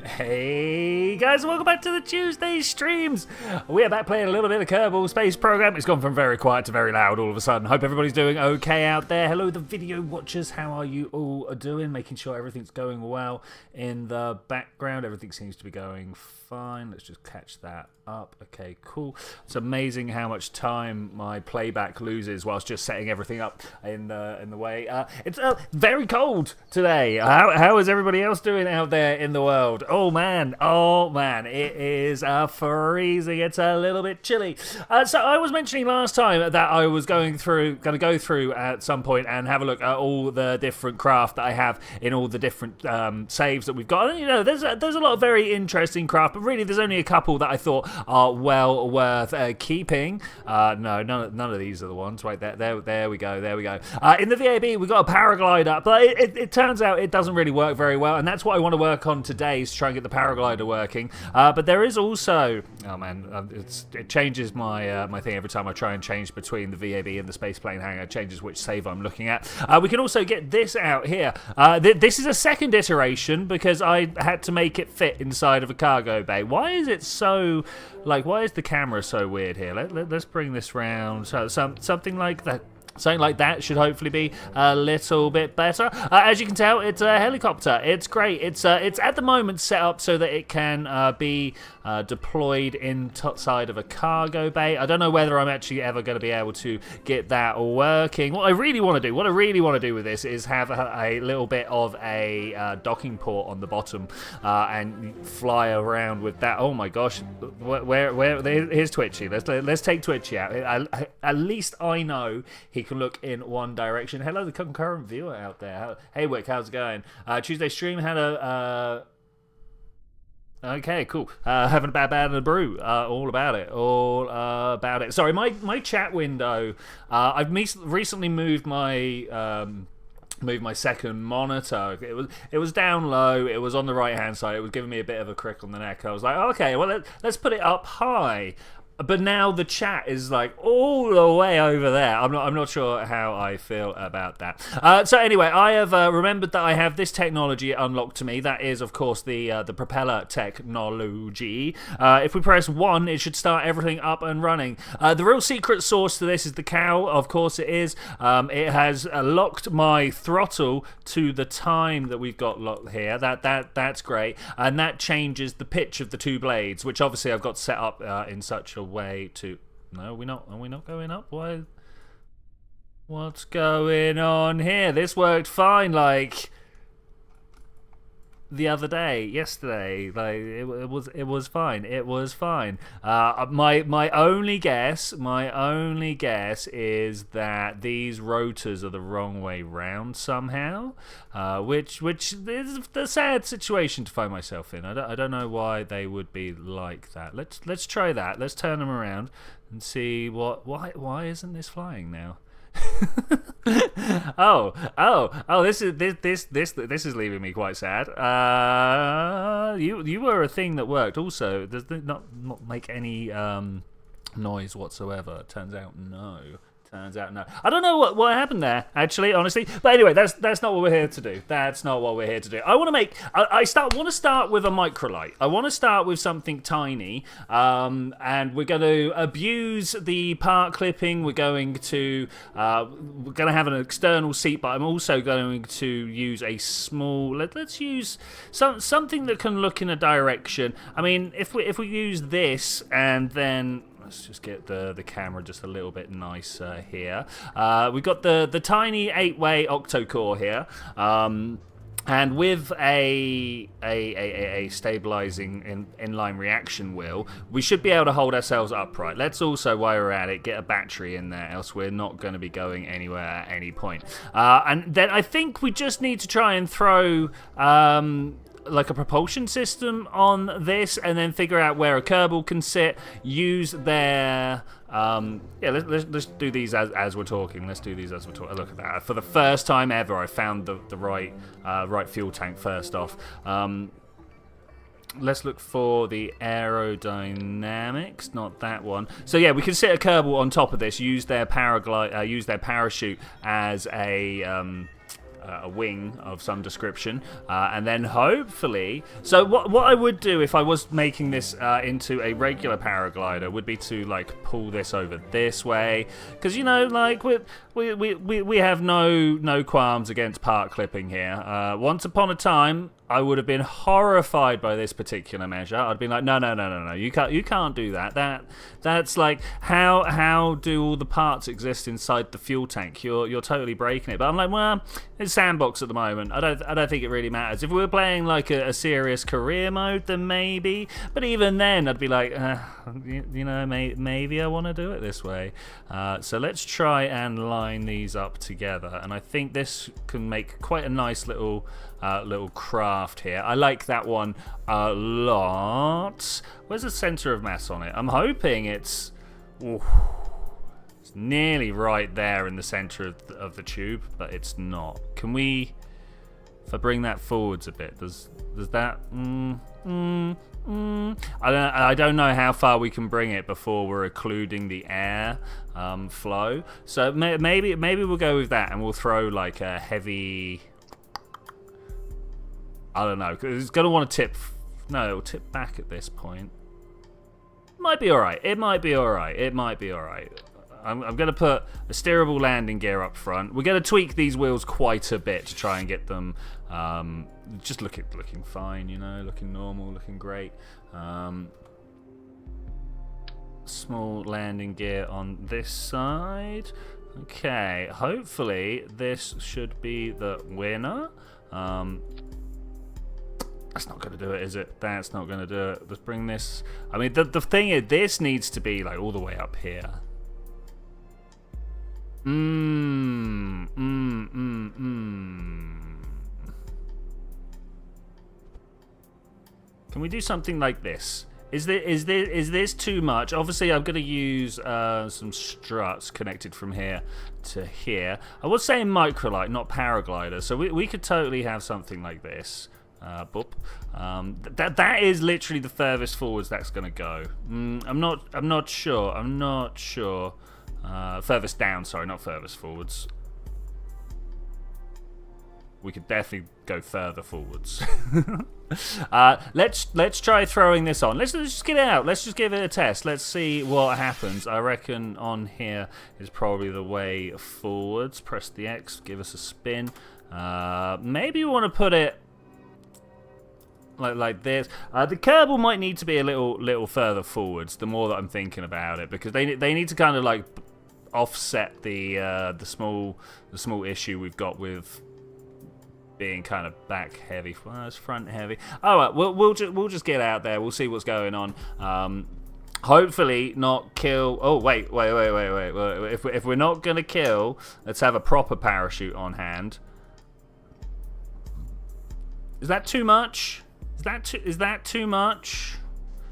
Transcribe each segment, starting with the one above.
Hey guys, welcome back to the Tuesday streams. We are back playing a little bit of Kerbal Space Program. It's gone from very quiet to very loud all of a sudden. Hope everybody's doing okay out there. Hello the video watchers, how are you all doing? Making sure everything's going well in the background. Everything seems to be going fine. Let's just catch that up. Okay, cool. It's amazing how much time my playback loses whilst just setting everything up in the way. It's very cold today. How is everybody else doing out there in the world? Oh man, it is freezing. It's a little bit chilly. So I was mentioning last time that I was going to go through at some point and have a look at all the different craft that I have in all the different saves that we've got. And, you know, there's a lot of very interesting craft, but really there's only a couple that I thought are well worth keeping. No, none of these are the ones. Right there we go. In the VAB we got a Paraglider, but it turns out it doesn't really work very well, and that's what I want to work on today, is try and get the Paraglider working. But there is also, oh man, it changes my my thing every time I try and change between the VAB and the space plane hangar. It changes which save I'm looking at. We can also get this out here. This is a second iteration because I had to make it fit inside of a cargo bay. Why is it so, why is the camera so weird here? Let's bring this round. So something like that. Something like that should hopefully be a little bit better. As you can tell, it's a helicopter. It's great. It's at the moment set up so that it can be deployed inside of a cargo bay. I don't know whether I'm actually ever going to be able to get that working. What I really want to do with this is have a little bit of a docking port on the bottom and fly around with that. Oh my gosh, where here's Twitchi. Let's take Twitchi out. At least I know he can look in one direction. Hello, the concurrent viewer out there. Hey, Wick, how's it going? Tuesday stream had a... Okay, cool. Having a bad and a brew. All about it. Sorry, my chat window. I've recently moved my... my second monitor. It was down low. It was on the right hand side. It was giving me a bit of a crick on the neck. I was like, okay, well let's put it up high. But now the chat is like all the way over there. I'm not sure how I feel about that. So anyway, I have remembered that I have this technology unlocked to me. That is, of course, the propeller technology. If we press 1, it should start everything up and running. The real secret source to this is the cow. Of course, it is. It has locked my throttle to the time that we've got locked here. That's great, and that changes the pitch of the two blades, which obviously I've got set up in such a way to... No, are we not going up? Why? What's going on here? This worked fine the other day, yesterday. It was fine. My only guess is that these rotors are the wrong way round somehow, which is the sad situation to find myself in. I don't know why they would be like that. Let's try that. Let's turn them around and see why isn't this flying now? This is leaving me quite sad. You were a thing that worked. Also, does it not make any noise whatsoever? Turns out no. I don't know what happened there, actually, honestly. But anyway, that's not what we're here to do. I want to start with a microlight. I want to start with something tiny, and we're going to abuse the part clipping. We're going to have an external seat, but I'm also going to use a small. Let's use something that can look in a direction. I mean, if we use this and then. Let's just get the camera just a little bit nicer here. We've got the tiny 8-way octo-core here. And with a stabilizing inline reaction wheel, we should be able to hold ourselves upright. Let's also, while we're at it, get a battery in there, else we're not going to be going anywhere at any point. And then I think we just need to try and throw... like a propulsion system on this, and then figure out where a Kerbal can sit. Use their let's do these as we're talking. Look at that. For the first time ever, I found the right fuel tank first off. Let's look for the aerodynamics, not that one. So yeah, we can sit a Kerbal on top of this. Use their parachute as a a wing of some description, and then hopefully, so what I would do if I was making this into a regular paraglider would be to like pull this over this way, because you know, like we have no qualms against part clipping here. Once upon a time, I would have been horrified by this particular measure. I'd be like, no, you can't do that. That's like how do all the parts exist inside the fuel tank? You're totally breaking it. But I'm like, well, it's sandbox at the moment. I don't think it really matters. If we were playing like a serious career mode, then maybe. But even then, I'd be like, you know, maybe I want to do it this way. So let's try and line these up together, and I think this can make quite a nice little craft here. I like that one a lot. Where's the center of mass on it? I'm hoping it's nearly right there in the center of the tube, but it's not. Can we, if I bring that forwards a bit, does that I don't know how far we can bring it before we're occluding the air flow. So maybe we'll go with that, and we'll throw like a heavy, I don't know, because it's going to want to tip. No, it'll tip back at this point. Might be alright. It might be alright. It might be alright. I'm going to put a steerable landing gear up front. We're going to tweak these wheels quite a bit to try and get them just looking fine, you know, looking normal, looking great. Small landing gear on this side. Okay, hopefully this should be the winner. That's not going to do it, is it? That's not going to do it. Let's bring this. I mean, the thing is, this needs to be like all the way up here. Can we do something like this? Is this too much? Obviously, I'm going to use some struts connected from here to here. I was saying microlight, not paraglider, so we could totally have something like this. Boop. That is literally the furthest forwards that's going to go. I'm not sure. Furthest down, sorry, not furthest forwards. We could definitely go further forwards. Let's try throwing this on. Let's just get it out. Let's just give it a test. Let's see what happens. I reckon on here is probably the way forwards. Press the X, give us a spin. Maybe we want to put it like this. The Kerbal might need to be a little further forwards. The more that I'm thinking about it, because they need to kind of like offset the small issue we've got with being kind of back heavy. Well, it's front heavy. All right, we'll just get out there. We'll see what's going on. Hopefully not kill. Oh wait. If we're not gonna kill, let's have a proper parachute on hand. Is that too much? Is that too much?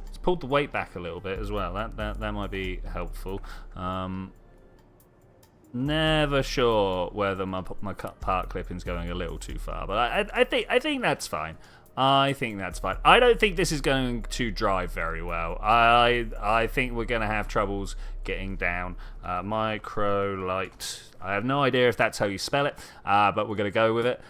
Let's pull the weight back a little bit as well. That might be helpful. Never sure whether my part clipping's going a little too far, but I think that's fine. I think that's fine. I don't think this is going to drive very well. I think we're going to have troubles getting down. Micro light. I have no idea if that's how you spell it, but we're going to go with it.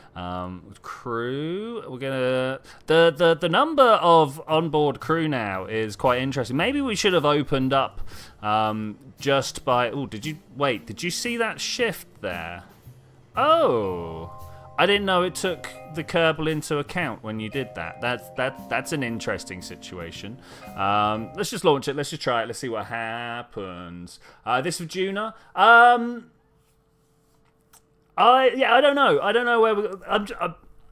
Crew. We're going to... The number of onboard crew now is quite interesting. Maybe we should have opened up just by... Oh, did you see that shift there? Oh... I didn't know it took the Kerbal into account when you did that. That's an interesting situation. Let's just launch it. Let's just try it. Let's see what happens. This with Juna. I don't know. I don't know where I'm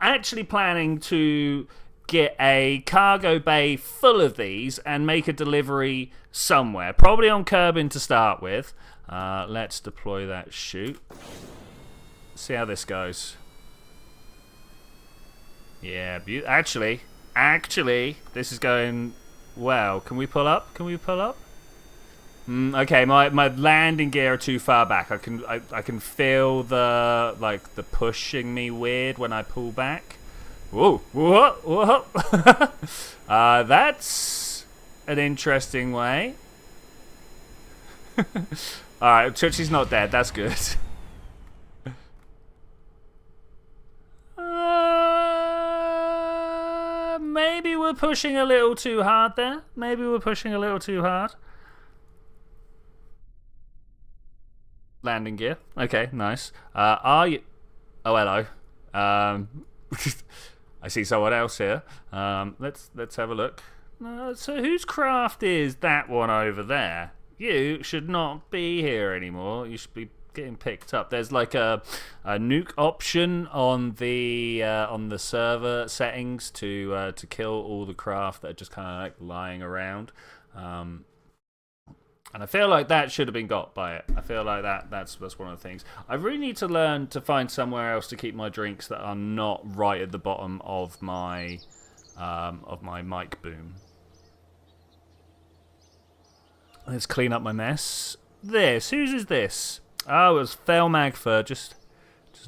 actually planning to get a cargo bay full of these and make a delivery somewhere. Probably on Kerbin to start with. Let's deploy that chute. See how this goes. Yeah, actually, this is going well. Can we pull up? Okay, my landing gear are too far back. I can feel the pushing me weird when I pull back. Whoa. That's an interesting way. All right, Twitchi's not dead. That's good. we're pushing a little too hard there. Maybe we're pushing a little too hard. Landing gear. Okay, nice. Are you... Oh, hello. I see someone else here. Let's have a look. So whose craft is that one over there? You should not be here anymore. You should be getting picked up. There's like a nuke option on the server settings to kill all the craft that are just kind of like lying around. And I feel like that should have been got by it. I feel like that's one of the things. I really need to learn to find somewhere else to keep my drinks that are not right at the bottom of my mic boom. Let's clean up my mess. Whose is this? Oh, it was Fail Magfer, just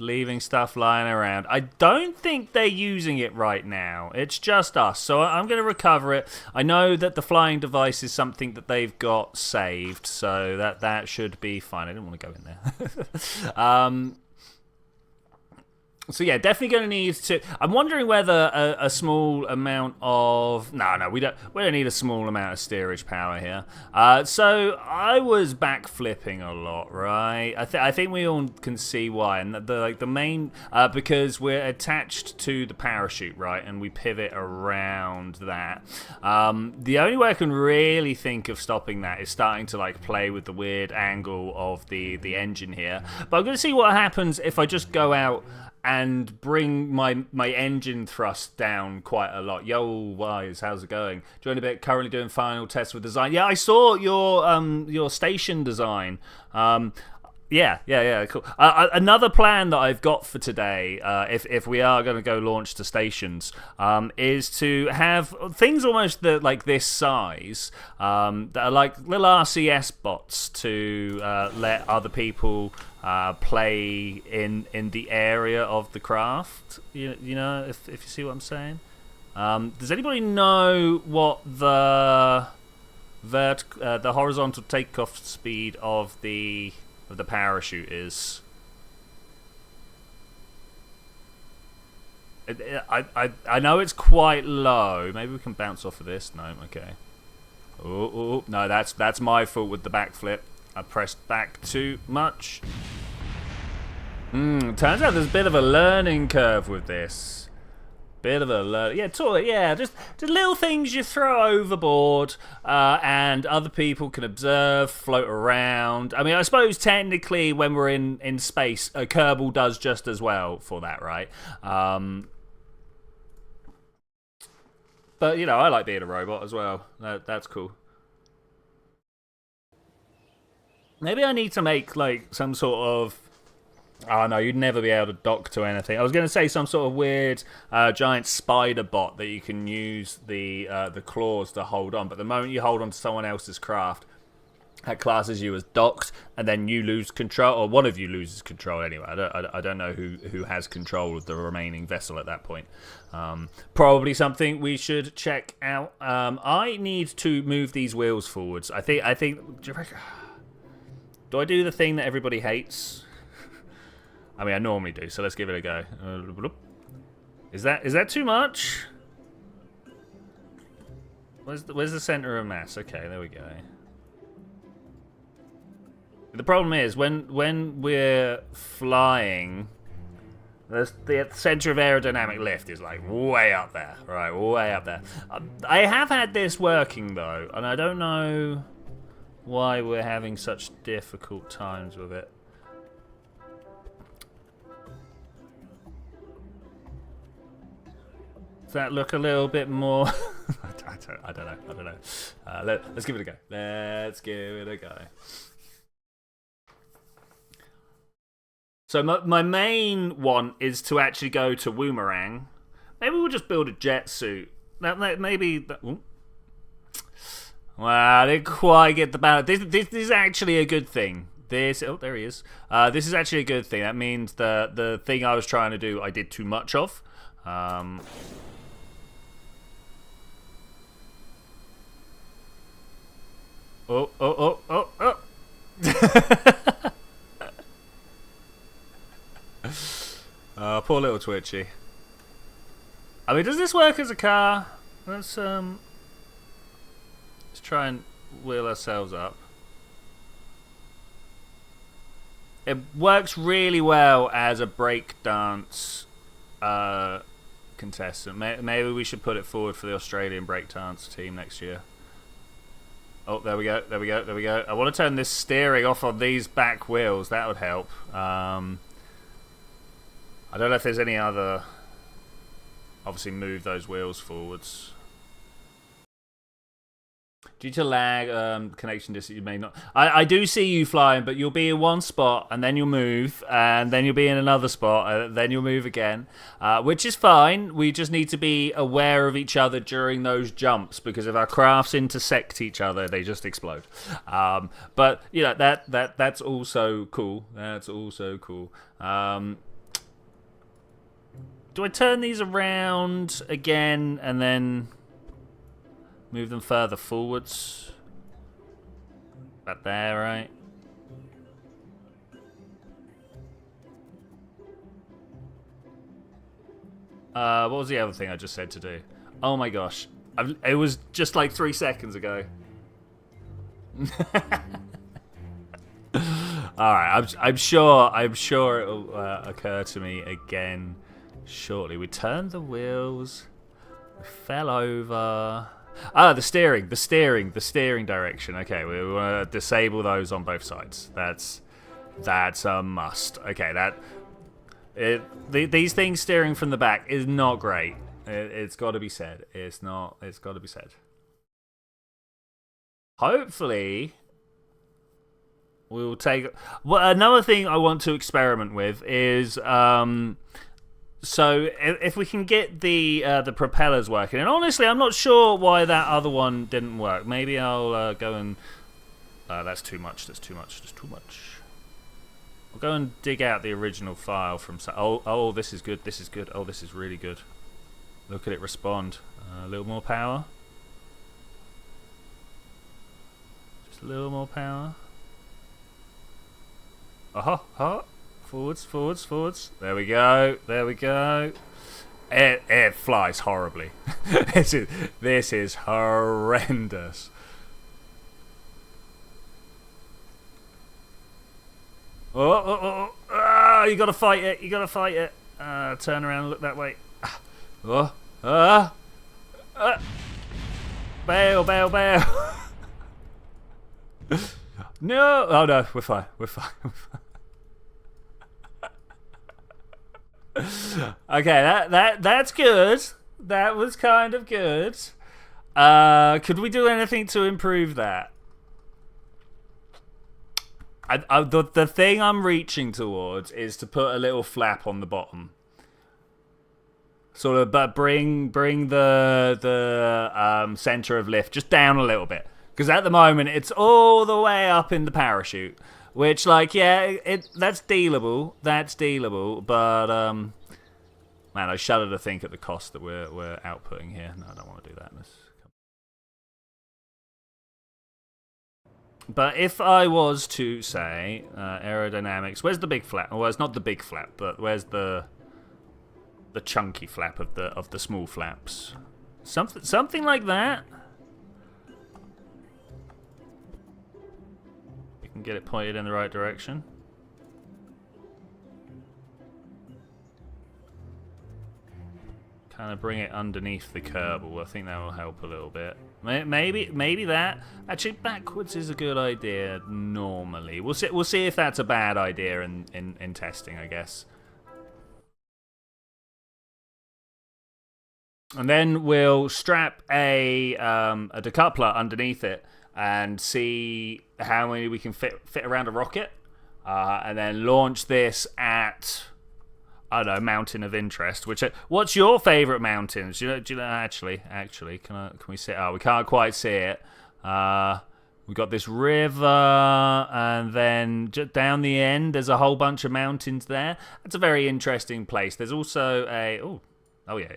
leaving stuff lying around. I don't think they're using it right now. It's just us, so I'm going to recover it. I know that the flying device is something that they've got saved, so that should be fine. I didn't want to go in there. So yeah, definitely going to need to... I'm wondering whether a small amount of... No, we don't need a small amount of steerage power here. So I was backflipping a lot, right? I think we all can see why. And the main... because we're attached to the parachute, right? And we pivot around that. The only way I can really think of stopping that is starting to like play with the weird angle of the engine here. But I'm going to see what happens if I just go out and bring my engine thrust down quite a lot. Yo, Wise, how's it going? Join a bit. Currently doing final tests with design. Yeah, I saw your station design. Yeah, cool. Another plan that I've got for today, if we are going to go launch to stations, is to have things almost like this size that are like little RCS bots to let other people play in the area of the craft. You know, if you see what I'm saying. Does anybody know what the horizontal takeoff speed of the parachute is? I know it's quite low. Maybe we can bounce off of this. No, okay. Oh, no, that's my fault with the backflip. I pressed back too much. Turns out there's a bit of a learning curve with this. Bit of a just little things you throw overboard, and other people can observe, float around. I mean, I suppose technically when we're in space, a Kerbal does just as well for that, right? But you know, I like being a robot as well. That's cool. Maybe I need to make like some sort of... Oh no, you'd never be able to dock to anything. I was going to say some sort of weird giant spider bot that you can use the claws to hold on. But the moment you hold on to someone else's craft, that classes you as docked, and then you lose control, or one of you loses control anyway. I don't know who has control of the remaining vessel at that point. Probably something we should check out. I need to move these wheels forwards. I think. Do I do the thing that everybody hates? I mean, I normally do, so let's give it a go. Is that too much? Where's the center of mass? Okay, there we go. The problem is when we're flying, the center of aerodynamic lift is like way up there, right? Way up there. I have had this working though, and I don't know why we're having such difficult times with it. That look a little bit more... I don't know. Let's give it a go. Let's give it a go. So my main one is to actually go to Woomerang. Maybe we'll just build a jet suit. Maybe... Well, I didn't quite get the balance. This is actually a good thing. Oh, there he is. This is actually a good thing. That means the thing I was trying to do, I did too much of. Oh. Poor little Twitchy. I mean, does this work as a car? let's try and wheel ourselves up. It works really well as a breakdance contestant. Maybe we should put it forward for the Australian breakdance team next year. Oh, there we go, there we go, there we go. I want to turn this steering off on these back wheels. That would help. I don't know if there's any other... Obviously move those wheels forwards. Due to lag, connection distance, you may not... I do see you flying, but you'll be in one spot, and then you'll move, and then you'll be in another spot, and then you'll move again, which is fine. We just need to be aware of each other during those jumps, because if our crafts intersect each other, they just explode. But, you know, that's also cool. That's also cool. Do I turn these around again, and then... move them further forwards. About there, right? What was the other thing I just said to do? Oh my gosh. It was just like 3 seconds ago. Alright, I'm sure it'll occur to me again shortly. We turned the wheels. We fell over. Ah, the steering direction. Okay, we want to disable those on both sides. That's a must. Okay, these things steering from the back is not great. It's got to be said. It's got to be said. Hopefully, we will take. Well, another thing I want to experiment with is so if we can get the propellers working, and honestly, I'm not sure why that other one didn't work. Maybe I'll go and that's too much. That's too much. That's too much. I'll go and dig out the original file from. Oh, this is good. This is good. Oh, this is really good. Look at it respond. A little more power. Just a little more power. Forwards, forwards, forwards. There we go. There we go. It flies horribly. This is horrendous. Oh, you gotta fight it. You gotta fight it. Turn around and look that way. Bail, bail, bail. No. Oh no, we're fine. We're fine. We're fine. Okay, that's good. That was kind of good. Could we do anything to improve that? The thing I'm reaching towards is to put a little flap on the bottom, sort of, but bring the center of lift just down a little bit, because at the moment it's all the way up in the parachute. Which, like, yeah, that's dealable. That's dealable. But, man, I shudder to think at the cost that we're outputting here. No, I don't want to do that. But if I was to say aerodynamics, where's the big flap? Well, it's not the big flap, but where's the chunky flap of the small flaps? Something like that. And get it pointed in the right direction. Kind of bring it underneath the Kerbal. I think that will help a little bit. Maybe that. Actually, backwards is a good idea normally. We'll see if that's a bad idea in testing, I guess. And then we'll strap a decoupler underneath it and see how many we can fit around a rocket, and then launch this at, I don't know, mountain of interest. What's your favourite mountains? Do you know? Actually, can we see? Oh, we can't quite see it. We've got this river, and then just down the end, there's a whole bunch of mountains there. That's a very interesting place. There's also a oh yeah.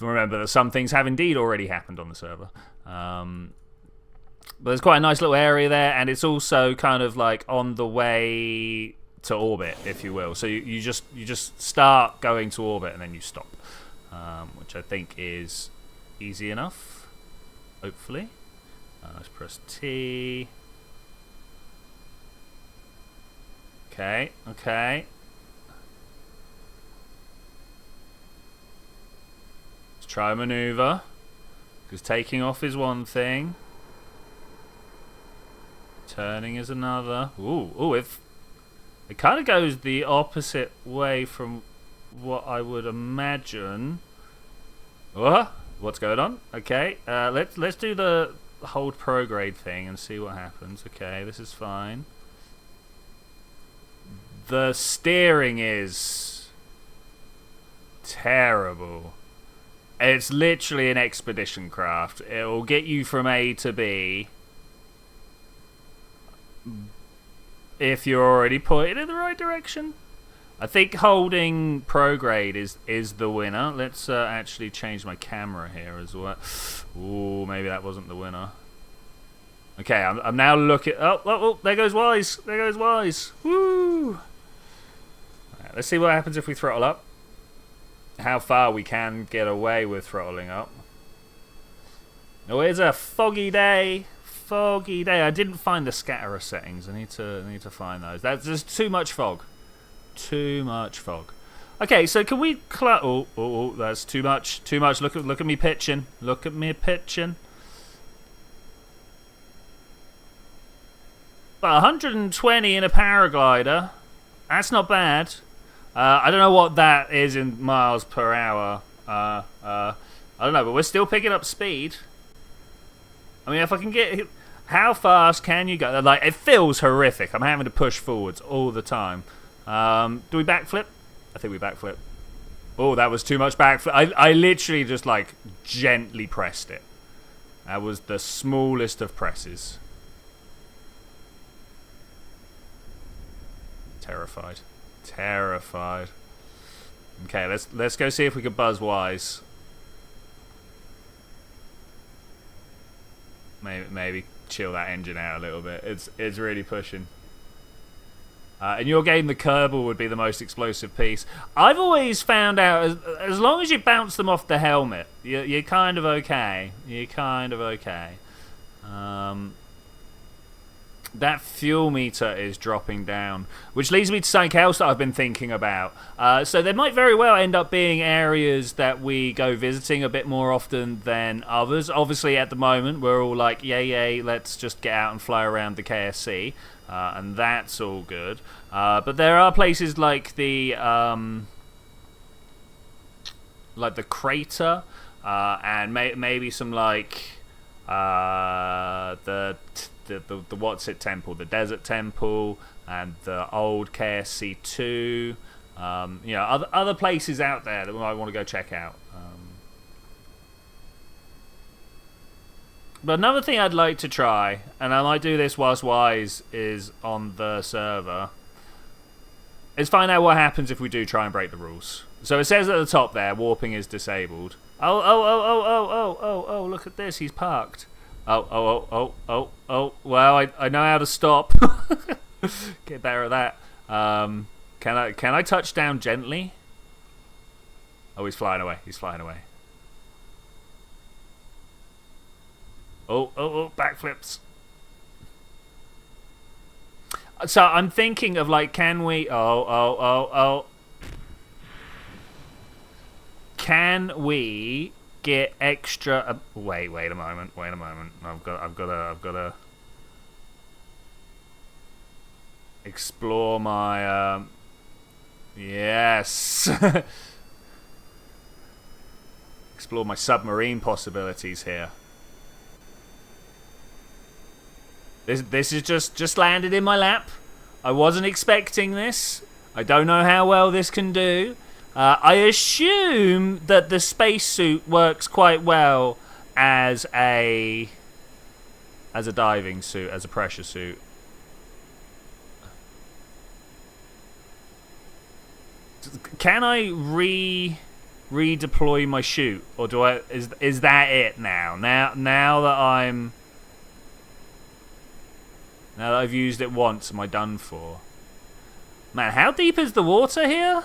Remember that some things have indeed already happened on the server. But there's quite a nice little area there, and it's also kind of like on the way to orbit, if you will. So you just start going to orbit and then you stop. which I think is easy enough, hopefully. Let's press T. Okay, okay. Let's try a maneuver, because taking off is one thing. Turning is another. Ooh, it kind of goes the opposite way from what I would imagine. What's going on? Okay, let's do the hold prograde thing and see what happens. Okay, this is fine. The steering is terrible. It's literally an expedition craft. It will get you from A to B if you're already pointed in the right direction. I think holding prograde is the winner. Let's actually change my camera here as well. Ooh, maybe that wasn't the winner. Okay, I'm now looking. Oh, there goes Wise. There goes Wise. Woo! Right, let's see what happens if we throttle up. How far we can get away with throttling up. Oh, it's a foggy day. Foggy day. I didn't find the scatterer settings. I need to find those. That's just too much fog. Too much fog. Okay, so can we oh, that's too much. Too much. Look at me pitching. Look at me pitching. But 120 in a paraglider. That's not bad. I don't know what that is in miles per hour. I don't know, but we're still picking up speed. I mean, if I can get... How fast can you go? Like, it feels horrific. I'm having to push forwards all the time. Do we backflip? I think we backflip. Oh, that was too much backflip. I literally just, like, gently pressed it. That was the smallest of presses. Terrified. Terrified. Okay, let's go see if we can buzz Wise. Maybe chill that engine out a little bit. It's really pushing. In your game, the Kerbal would be the most explosive piece. I've always found out as long as you bounce them off the helmet, you're kind of okay. You're kind of okay. That fuel meter is dropping down, which leads me to something else that I've been thinking about. So there might very well end up being areas that we go visiting a bit more often than others. Obviously, at the moment, we're all like, yay, let's just get out and fly around the KSC, and that's all good. But there are places like the crater, and maybe some like the what's it temple, the desert temple, and the old KSC 2. You know, other places out there that we might want to go check out. But another thing I'd like to try, and I might do this whilst Wise is on the server, is find out what happens if we do try and break the rules. So it says at the top there, warping is disabled. Oh, look at this, he's parked. Oh, well, I know how to stop. Get better at that. Can I touch down gently? Oh, he's flying away. He's flying away. Oh, backflips. So I'm thinking of like, can we... Oh. Can we get extra... Wait a moment. I've got to explore my... Yes. Explore my submarine possibilities here. This is just landed in my lap. I wasn't expecting this. I don't know how well this can do. I assume that the spacesuit works quite well as a diving suit, as a pressure suit. Can I redeploy my chute, or do I? Is that it now? Now that I've used it once, am I done for? Man, how deep is the water here?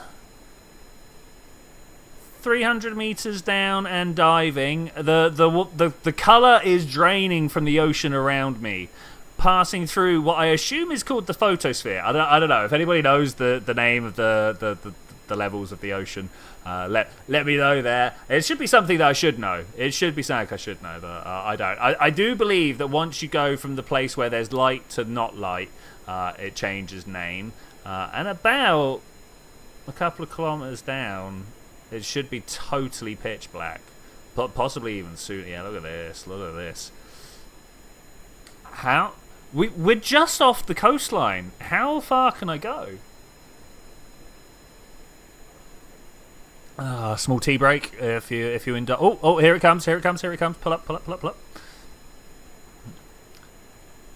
300 meters down and diving. The color is draining from the ocean around me, passing through what I assume is called the photosphere. I don't know if anybody knows the name of the levels of the ocean. Let me know there. It should be something that I should know. It should be something I should know, but I don't. I do believe that once you go from the place where there's light to not light, it changes name. And about a couple of kilometers down, it should be totally pitch black, but possibly even soon. Yeah, look at this. Look at this. How? We're just off the coastline. How far can I go? Small tea break if you in. Oh, here it comes. Here it comes. Here it comes. Pull up. Pull up. Pull up. Pull up.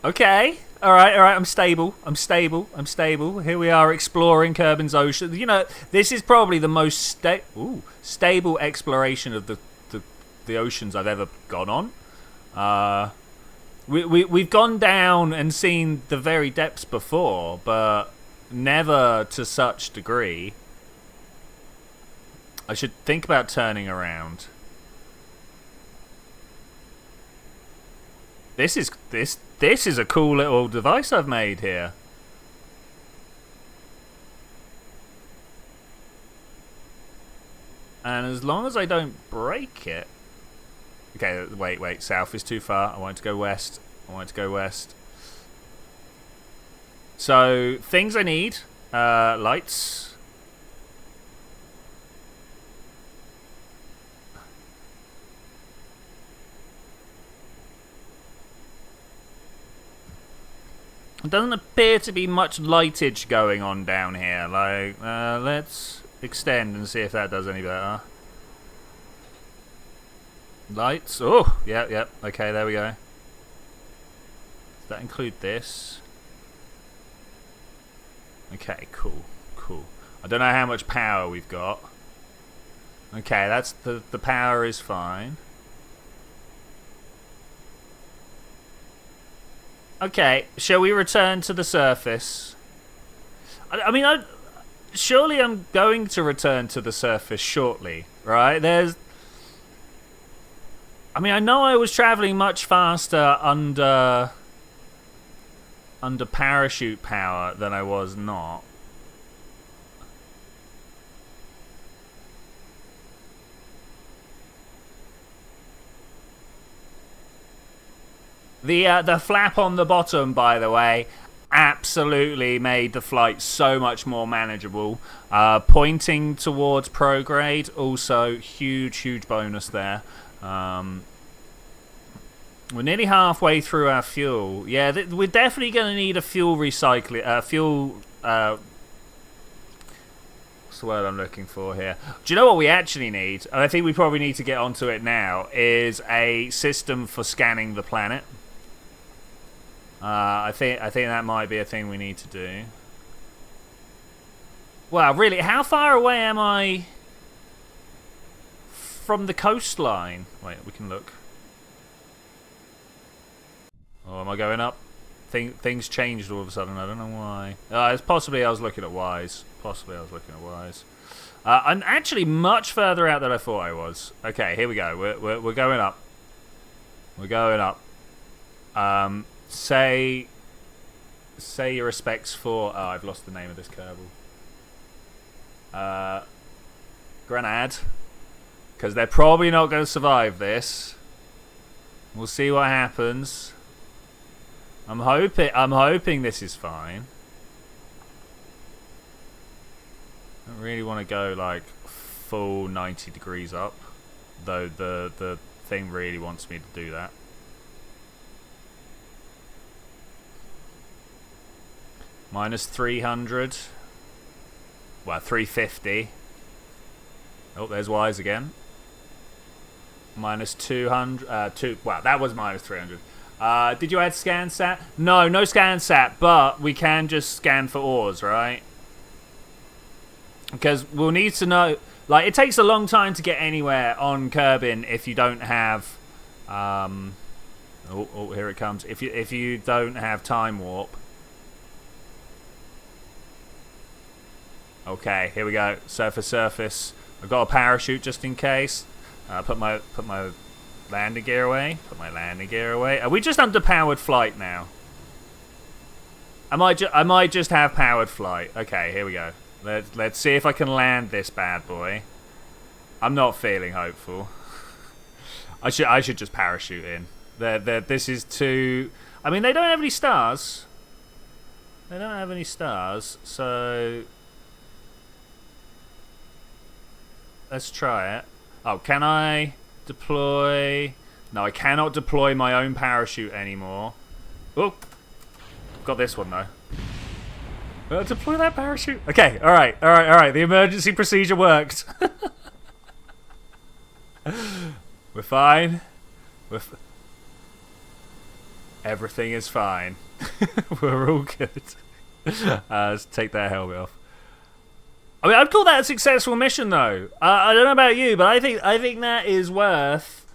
Okay. All right. I'm stable. I'm stable. Here we are exploring Kerbin's ocean. You know, this is probably the most stable exploration of the oceans I've ever gone on. We've gone down and seen the very depths before, but never to such degree. I should think about turning around. This is a cool little device I've made here. And as long as I don't break it. Okay, wait. South is too far. I want to go west. So, things I need. Lights. It doesn't appear to be much lightage going on down here. Like, let's extend and see if that does any better. Lights. Oh, yep. Okay, there we go. Does that include this? Okay, cool. I don't know how much power we've got. Okay, that's the power is fine. Okay, shall we return to the surface? I mean, surely I'm going to return to the surface shortly, right? I mean, I know I was traveling much faster under parachute power than I was not. The flap on the bottom, by the way, absolutely made the flight so much more manageable. Pointing towards prograde, also huge bonus there. We're nearly halfway through our fuel. Yeah, we're definitely going to need a fuel recycling. What's the word I'm looking for here? Do you know what we actually need? And I think we probably need to get onto it now. Is a system for scanning the planet. I think that might be a thing we need to do. Well, really, how far away am I from the coastline? Wait, we can look. Oh, am I going up? Things changed all of a sudden. I don't know why. It's possibly I was looking at Wise. I'm actually much further out than I thought I was. Okay, here we go. We're going up. Say your respects for. Oh, I've lost the name of this Kerbal. Grenade, because they're probably not going to survive this. We'll see what happens. I'm hoping this is fine. I don't really want to go like full 90 degrees up, though the thing really wants me to do that. Minus 300. Well, 350. Oh, there's Wise again. Minus 200. Well, that was minus 300. Did you add scan sat? No scan sat, but we can just scan for ores, right? Because we'll need to know. Like, it takes a long time to get anywhere on Kerbin if you don't have. Oh, here it comes. If you don't have time warp. Okay, here we go. Surface. I've got a parachute just in case. Put my landing gear away. Put my landing gear away. Are we just underpowered flight now? I might just have powered flight. Okay, here we go. Let's see if I can land this bad boy. I'm not feeling hopeful. I should just parachute in. This is too. I mean, they don't have any stars. They don't have any stars, so let's try it. Oh, can I deploy? No, I cannot deploy my own parachute anymore. Oh, got this one though. Deploy that parachute. Okay, all right. The emergency procedure worked. We're fine. Everything is fine. We're all good. Let's take that helmet off. I mean, I'd call that a successful mission, though. I don't know about you, but I think that is worth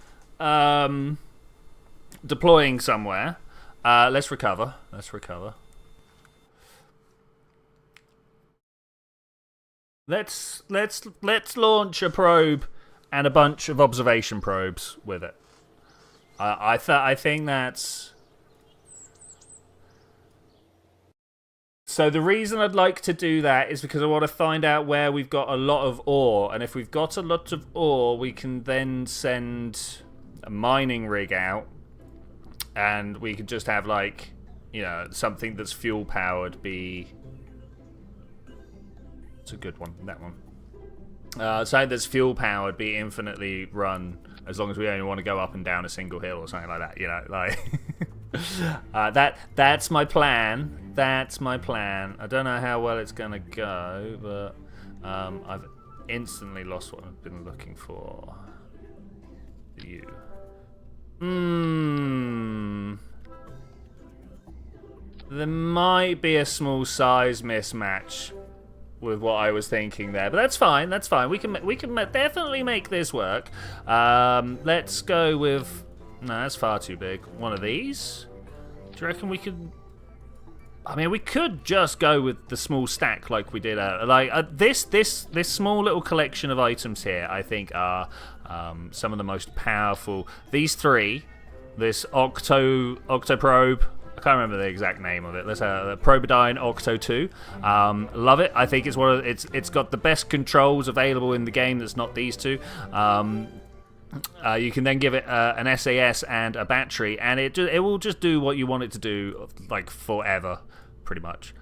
deploying somewhere. Let's recover. Let's launch a probe and a bunch of observation probes with it. I think that's. So the reason I'd like to do that is because I want to find out where we've got a lot of ore, and if we've got a lot of ore, we can then send a mining rig out, and we could just have, like, you know, something that's fuel powered be. It's a good one, that one. Something that's fuel powered be infinitely run, as long as we only want to go up and down a single hill or something like that. You know, like. That's my plan. That's my plan. I don't know how well it's gonna go, but I've instantly lost what I've been looking for. You. There might be a small size mismatch with what I was thinking there, but that's fine. That's fine. We can definitely make this work. Let's go with. No, that's far too big. One of these. Do you reckon we could? I mean, we could just go with the small stack like we did. This small little collection of items here, I think, are some of the most powerful. These three, this Octoprobe. I can't remember the exact name of it. Let's Probodyne Octo 2. Love it. I think it's one of it's got the best controls available in the game. That's not these two. You can then give it an SAS and a battery, and it will just do what you want it to do, like forever, pretty much.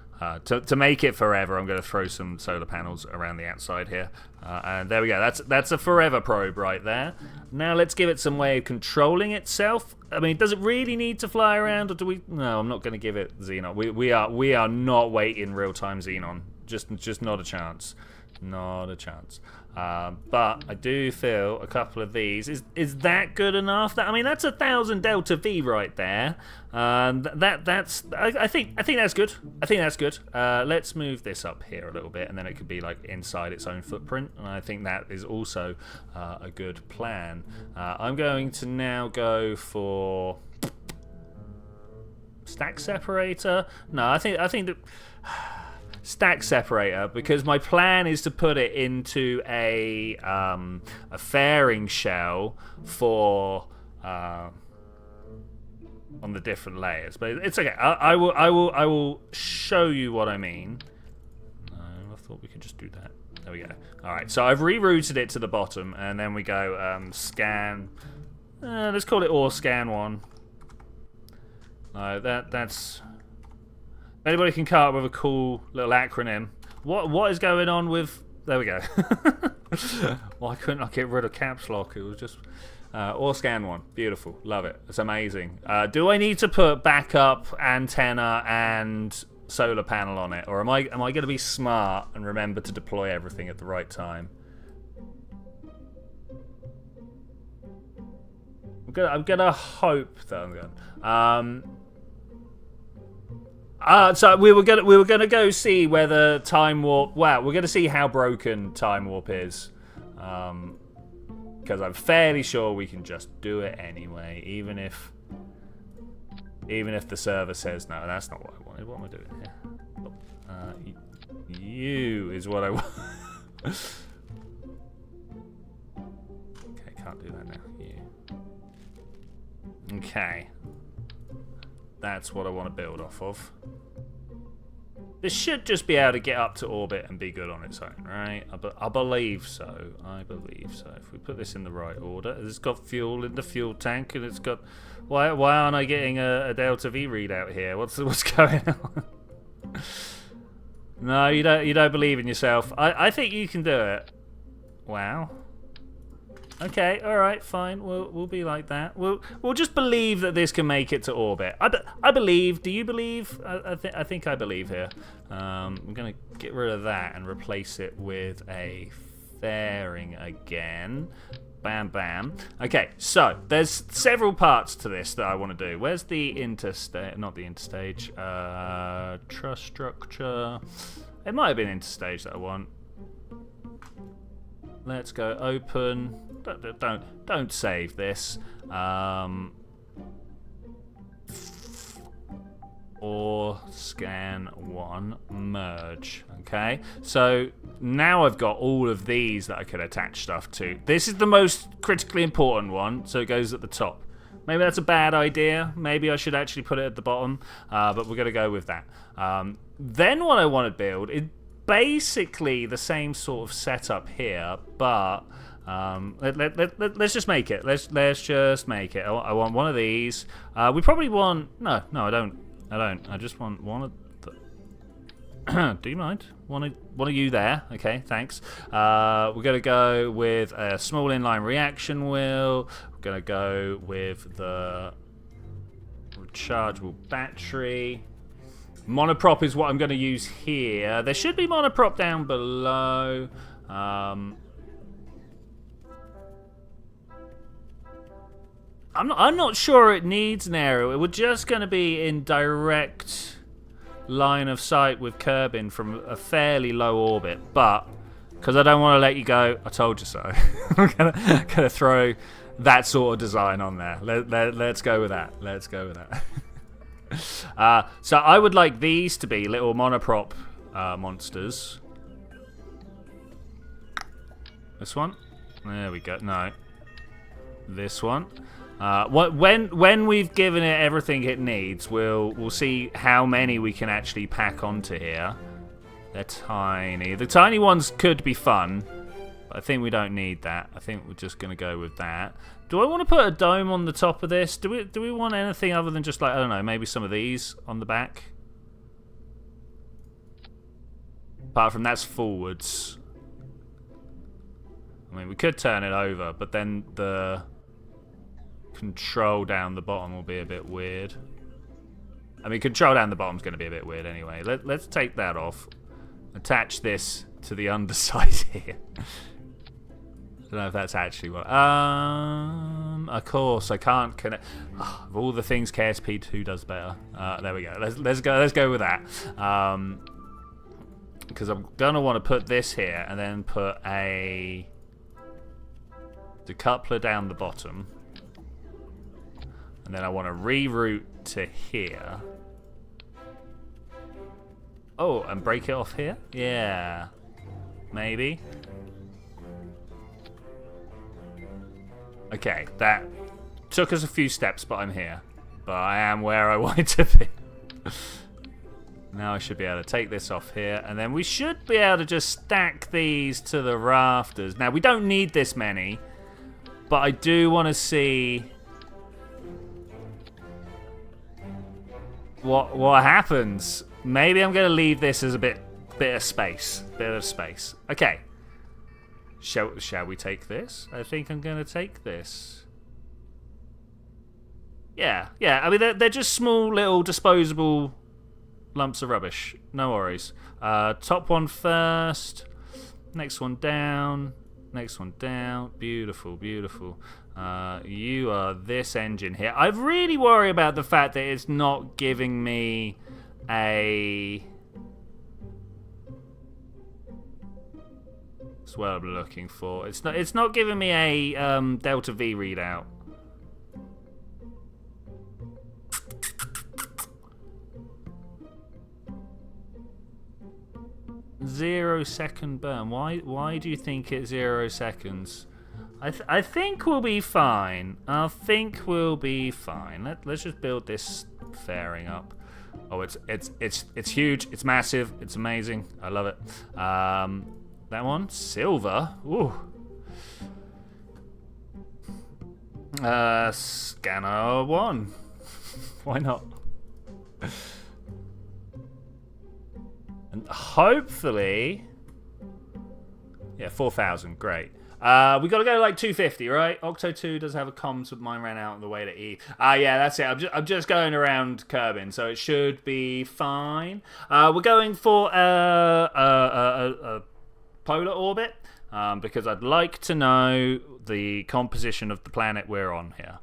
To make it forever, I'm going to throw some solar panels around the outside here, and there we go. That's a forever probe right there. Now let's give it some way of controlling itself. I mean, does it really need to fly around, or do we? No, I'm not going to give it Xenon. We are not waiting real-time Xenon. Just not a chance. Not a chance. But I do feel a couple of these. Is that good enough? I mean, that's 1,000 Delta V right there. That's. I think that's good. I think that's good. Let's move this up here a little bit, and then it could be like inside its own footprint. And I think that is also a good plan. I'm going to now go for stack separator. No, I think that. Stack separator, because my plan is to put it into a fairing shell for on the different layers, but it's okay. I will show you what I mean. No, I thought we could just do that. There we go. All right, so I've rerouted it to the bottom, and then we go scan. Let's call it ore scan 1. No, that's. Anybody can come up with a cool little acronym. What is going on with? There we go. Why couldn't I get rid of caps lock? It was just or scan 1. Beautiful, love it. It's amazing. Do I need to put backup antenna and solar panel on it, or am I going to be smart and remember to deploy everything at the right time? I'm gonna hope that I'm going. So we were gonna go see whether time warp. Wow, we're gonna see how broken time warp is, because I'm fairly sure we can just do it anyway, even if the server says no. That's not what I wanted. What am I doing here? You is what I want. Okay. That's what I want to build off of. This should just be able to get up to orbit and be good on its own, right? I believe so. I believe so. If we put this in the right order, it's got fuel in the fuel tank, and it's got. Why aren't I getting a Delta V readout here? What's going on? No, you don't believe in yourself. I think you can do it. Wow. Okay, all right, fine. We'll be like that. We'll just believe that this can make it to orbit. I believe. Do you believe? I think I believe here. I'm gonna get rid of that and replace it with a fairing again. Bam, bam. Okay, so there's several parts to this that I want to do. Where's the interstage? Not the interstage. Truss structure. It might have been interstage that I want. Let's go open. Don't save this. Or scan one, merge. Okay, so now I've got all of these that I could attach stuff to. This is the most critically important one, so it goes at the top. Maybe that's a bad idea. Maybe I should actually put it at the bottom, but we're going to go with that. Then what I want to build is basically the same sort of setup here, but let's just make it. Let's just make it. I want one of these. We probably want no, I don't. I just want one of the. Do you mind? One of you there? Okay, thanks. We're gonna go with a small inline reaction wheel. We're gonna go with the rechargeable battery. Monoprop is what I'm going to use here. There should be monoprop down below. I'm not sure it needs an aerial. We're just going to be in direct line of sight with Kerbin from a fairly low orbit, but because I don't want to let you go, I told you so. I'm gonna throw that sort of design on there. Let's go with that. Let's go with that. So I would like these to be little monoprop monsters. This one? There we go. No. This one. When we've given it everything it needs, we'll see how many we can actually pack onto here. They're tiny. The tiny ones could be fun, but I think we don't need that. I think we're just going to go with that. Do I want to put a dome on the top of this? Do we want anything other than just like, I don't know, maybe some of these on the back? Apart from that's forwards. I mean, we could turn it over, but then the control down the bottom will be a bit weird. I mean, control down the bottom's going to be a bit weird anyway. Let's take that off. Attach this to the underside here. I don't know if that's actually what. Of course, I can't connect. Oh, of all the things KSP 2 does better. There we go. Let's go with that. Because I'm gonna want to put this here and then put a decoupler down the bottom, and then I want to reroute to here. Oh, and break it off here? Yeah, maybe. Okay, that took us a few steps, but I'm here. But I am where I wanted to be. Now I should be able to take this off here, and then we should be able to just stack these to the rafters. Now, we don't need this many, but I do want to see what happens. Maybe I'm going to leave this as a bit of space. Okay. Shall we take this? I think I'm going to take this. Yeah. I mean, they're just small little disposable lumps of rubbish. No worries. Top one first. Next one down. Next one down. Beautiful. You are this engine here. I really worry about the fact that it's not giving me a... That's what I'm looking for. It's not giving me a Delta V readout. (0 second burn). Why do you think it's 0 seconds? I think we'll be fine. I think we'll be fine. Let's just build this fairing up. Oh, it's huge. It's massive. It's amazing. I love it. That one, silver. Ooh. Scanner 1. Why not? And hopefully, yeah, 4,000. Great. We got to go like 250, right? Octo 2 does have a comms, but mine ran out on the way to E. Yeah, that's it. I'm just going around Kerbin, so it should be fine. We're going for a polar orbit because I'd like to know the composition of the planet we're on here.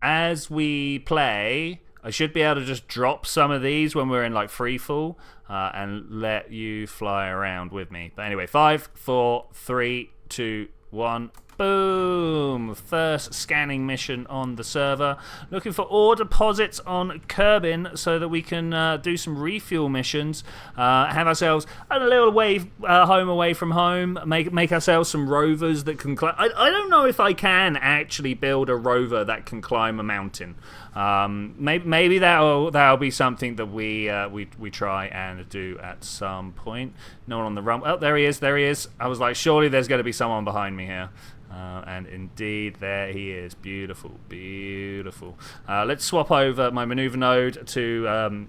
As we play, I should be able to just drop some of these when we're in like free fall and let you fly around with me. But anyway, 5, 4, 3, 2, 1. Boom! First scanning mission on the server. Looking for ore deposits on Kerbin so that we can do some refuel missions. Have ourselves a little way home away from home. Make ourselves some rovers that can climb. I don't know if I can actually build a rover that can climb a mountain. Maybe that'll be something that we try and do at some point. No one on the run. Oh, there he is. There he is. I was like, surely there's going to be someone behind me here. And indeed, there he is. Beautiful, beautiful. Let's swap over my maneuver node to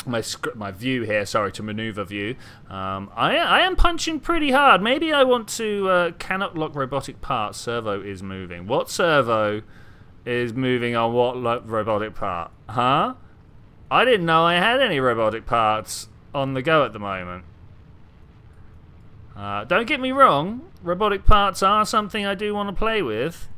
my view here. Sorry, to maneuver view. I am punching pretty hard. Maybe I want to cannot lock robotic parts. Servo is moving. What servo is moving on what robotic part? Huh? I didn't know I had any robotic parts on the go at the moment. Don't get me wrong, robotic parts are something I do want to play with,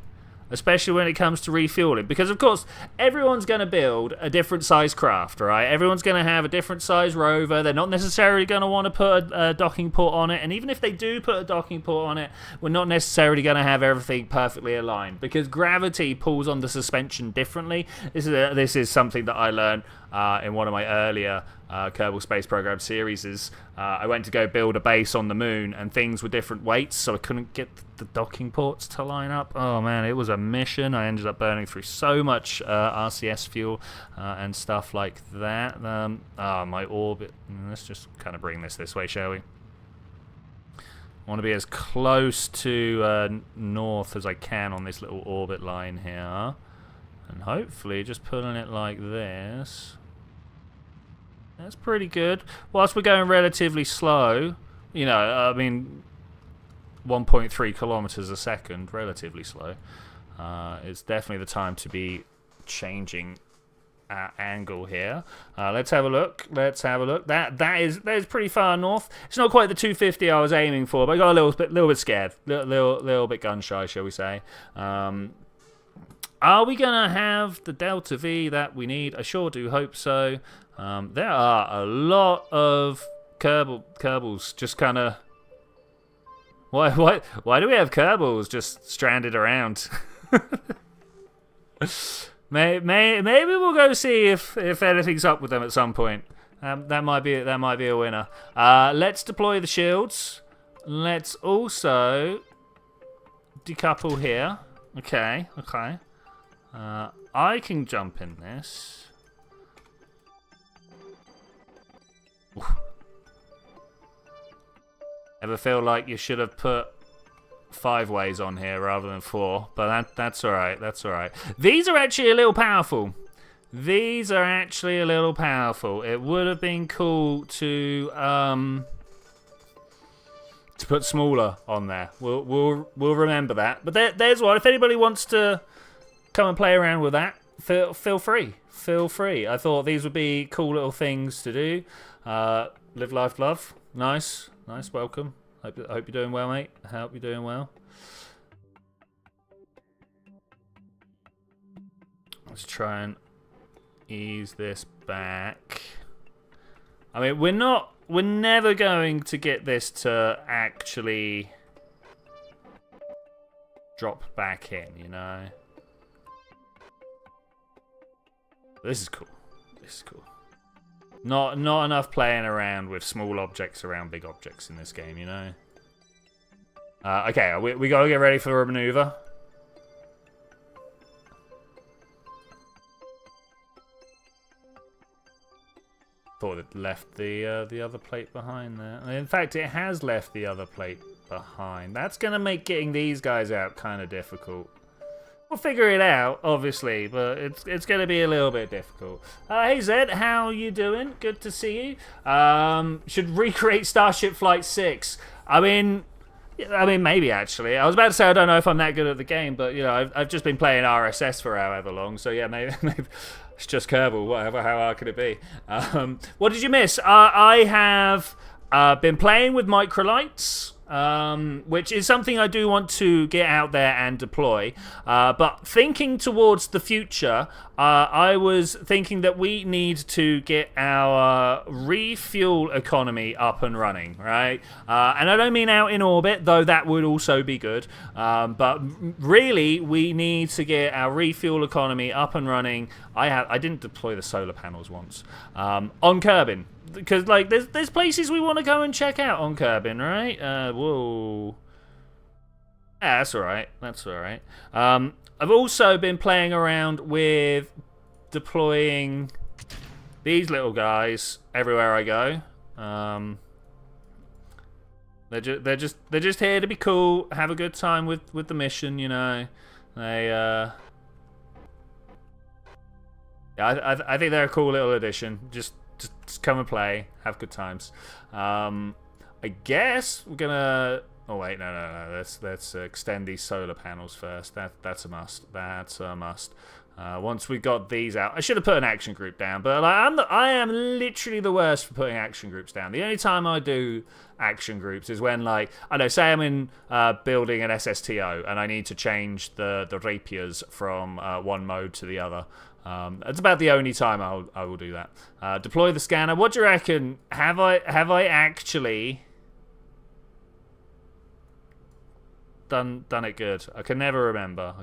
especially when it comes to refueling, because of course everyone's going to build a different size craft, right? Everyone's going to have a different size rover. They're not necessarily going to want to put a docking port on it, and even if they do put a docking port on it, we're not necessarily going to have everything perfectly aligned, because gravity pulls on the suspension differently. This is something that I learned in one of my earlier Kerbal Space Program series. I went to go build a base on the moon, and things were different weights, so I couldn't get the docking ports to line up. Oh man, it was a mission. I ended up burning through so much RCS fuel and stuff like that. My orbit. Let's just kind of bring this way, shall we? I want to be as close to north as I can on this little orbit line here, and hopefully just putting it like this. That's pretty good. Whilst we're going relatively slow, you know, I mean, 1.3 kilometers a second, relatively slow. It's definitely the time to be changing our angle here. Let's have a look. Let's have a look. That is pretty far north. It's not quite the 250 I was aiming for, but I got a little bit scared, little bit gun shy, shall we say? Are we gonna have the Delta V that we need? I sure do hope so. There are a lot of Kerbals just kind of... Why do we have Kerbals just stranded around? Maybe we'll go see if anything's up with them at some point. That might be a winner. Let's deploy the shields. Let's also decouple here. Okay. I can jump in this. Oof. Ever feel like you should have put 5 ways on here rather than 4? But that's all right. That's all right. These are actually a little powerful. It would have been cool to put smaller on there. We'll remember that. But there's one. If anybody wants to come and play around with that, feel free. Feel free. I thought these would be cool little things to do. Live, life, love. Nice. Welcome. Hope you're doing well, mate. I hope you're doing well. Let's try and ease this back. I mean, we're never going to get this to actually drop back in, you know. This is cool. Not enough playing around with small objects around big objects in this game, you know. Okay, we gotta get ready for a maneuver. Thought it left the other plate behind there. In fact, it has left the other plate behind. That's gonna make getting these guys out kind of difficult. We'll figure it out, obviously, but it's gonna be a little bit difficult. Hey Zed, how you doing? Good to see you. Should recreate Starship Flight 6. I mean, maybe actually. I was about to say I don't know if I'm that good at the game, but you know, I've just been playing RSS for however long, so yeah, maybe it's just Kerbal. Whatever, how hard could it be? What did you miss? I have been playing with microlights. Which is something I do want to get out there and deploy. But thinking towards the future, I was thinking that we need to get our refuel economy up and running, right? And I don't mean out in orbit, though that would also be good. But really, we need to get our refuel economy up and running. I didn't deploy the solar panels once. On Kerbin. Because, like, there's places we want to go and check out on Kerbin, right? Whoa. Yeah, that's alright. That's alright. I've also been playing around with deploying these little guys everywhere I go. They're just here to be cool, have a good time with the mission, you know. Yeah, I think they're a cool little addition. Just come and play, have good times. I guess we're gonna. Oh wait, no. Let's extend these solar panels first. That's a must. That's a must. Once we got these out, I should have put an action group down, but like, I am literally the worst for putting action groups down. The only time I do action groups is when, like, I know, say I'm in building an SSTO and I need to change the rapiers from one mode to the other. It's about the only time I will do that. Deploy the scanner. What do you reckon? Have I actually done it good? I can never remember.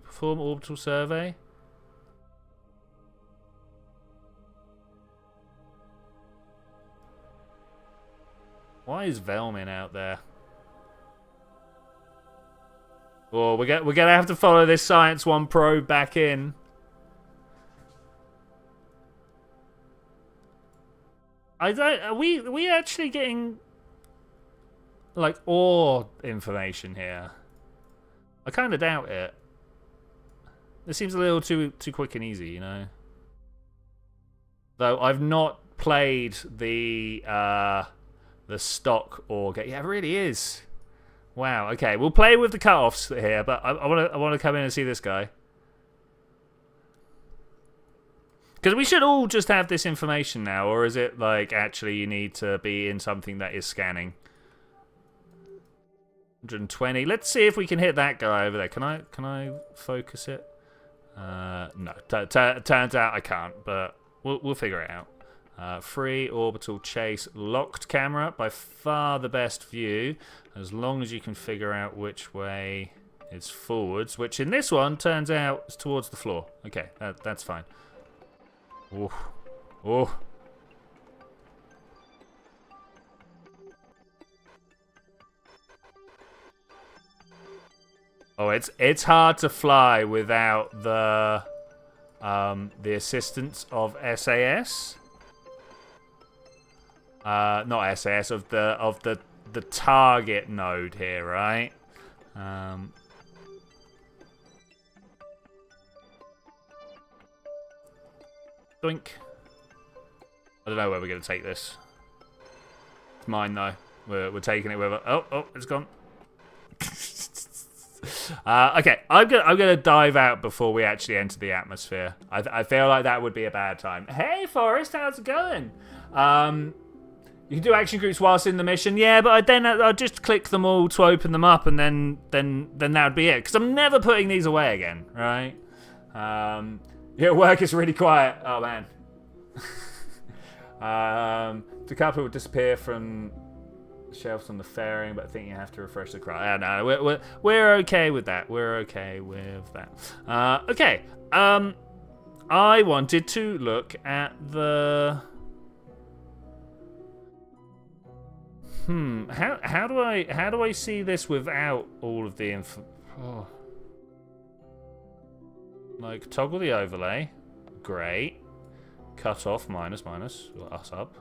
Perform orbital survey. Why is Velmin out there? Oh, we're gonna have to follow this Science 1 probe back in. Are we actually getting like ore information here? I kind of doubt it. This seems a little too quick and easy, you know. Though I've not played the stock ore game. Yeah, it really is. Wow. Okay, we'll play with the cutoffs here, but I want to come in and see this guy because we should all just have this information now, or is it like actually you need to be in something that is scanning? 120. Let's see if we can hit that guy over there. Can I focus it? No. Turns out I can't, but we'll figure it out. Free orbital chase, locked camera, by far the best view, as long as you can figure out which way is forwards, which in this one turns out is towards the floor. Okay, that's fine. Oh. Oh, it's hard to fly without the assistance of SAS. Not SAS, of the target node here, right? Doink. I don't know where we're gonna take this. It's mine though. We're taking it with us. Oh, it's gone. Okay, I'm gonna dive out before we actually enter the atmosphere. I feel like that would be a bad time. Hey, Forrest, how's it going? You can do action groups whilst in the mission, yeah, but I'll just click them all to open them up, and then that would be it. Because I'm never putting these away again, right? Yeah, work is really quiet. Oh man. The couple will disappear from shelves on the fairing, but I think you have to refresh the crowd. No, we're okay with that. We're okay with that. Okay. I wanted to look at the. How do I see this without all of the info? Oh. Like toggle the overlay. Great. Cut off minus. Us up.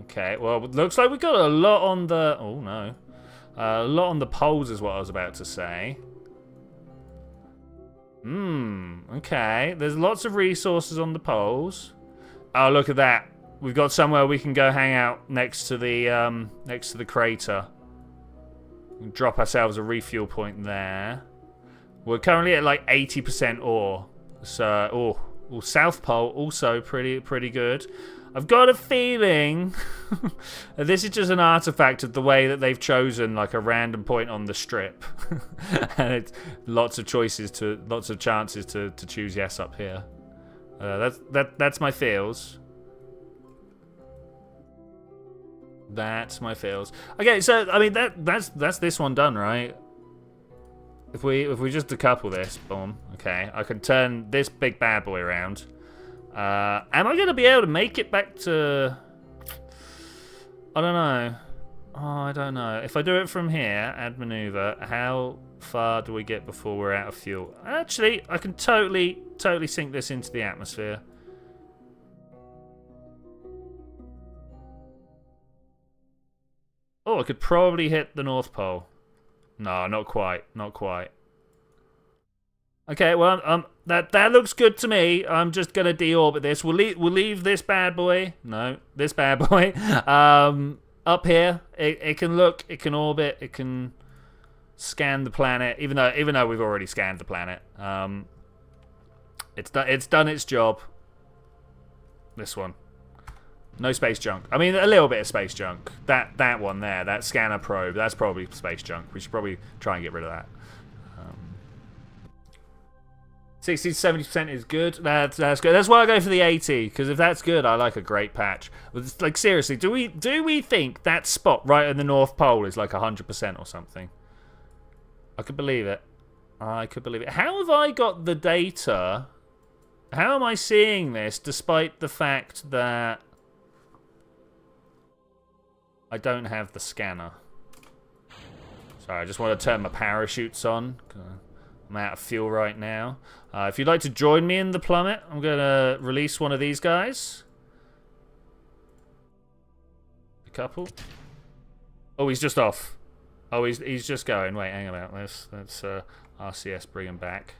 Okay. Well, it looks like we got a lot on the. Oh no. A lot on the poles is what I was about to say. Okay. There's lots of resources on the poles. Oh, look at that. We've got somewhere we can go hang out next to the crater. We can drop ourselves a refuel point there. We're currently at like 80% ore. So, South Pole also pretty good. I've got a feeling that this is just an artifact of the way that they've chosen like a random point on the strip, and it's lots of chances to choose yes up here. That's my feels. That's my feels. Okay, so I mean that's this one done, right? If we just decouple this, boom. Okay, I can turn this big bad boy around. Am I gonna be able to make it back to? I don't know. Oh, I don't know. If I do it from here, add maneuver, how far do we get before we're out of fuel? Actually, I can totally sink this into the atmosphere. Oh, I could probably hit the North Pole. No, not quite. Not quite. Okay, well, that looks good to me. I'm just gonna deorbit this. We'll leave this bad boy. No, this bad boy. Up here. It can look. It can orbit. It can scan the planet. Even though we've already scanned the planet. It's done its job. This one. No space junk. I mean, a little bit of space junk. That one there, that scanner probe, that's probably space junk. We should probably try and get rid of that. 60 to 70% is good. That's good. That's why I go for the 80, because if that's good, I like a great patch. Like seriously, do we think that spot right in the North Pole is like 100% or something? I could believe it. I could believe it. How have I got the data? How am I seeing this despite the fact that I don't have the scanner? Sorry, I just want to turn my parachutes on. I'm out of fuel right now. If you'd like to join me in the plummet, I'm going to release one of these guys. A couple. Oh, he's just off. Oh, he's just going. Wait, hang about this. Let's RCS bring him back.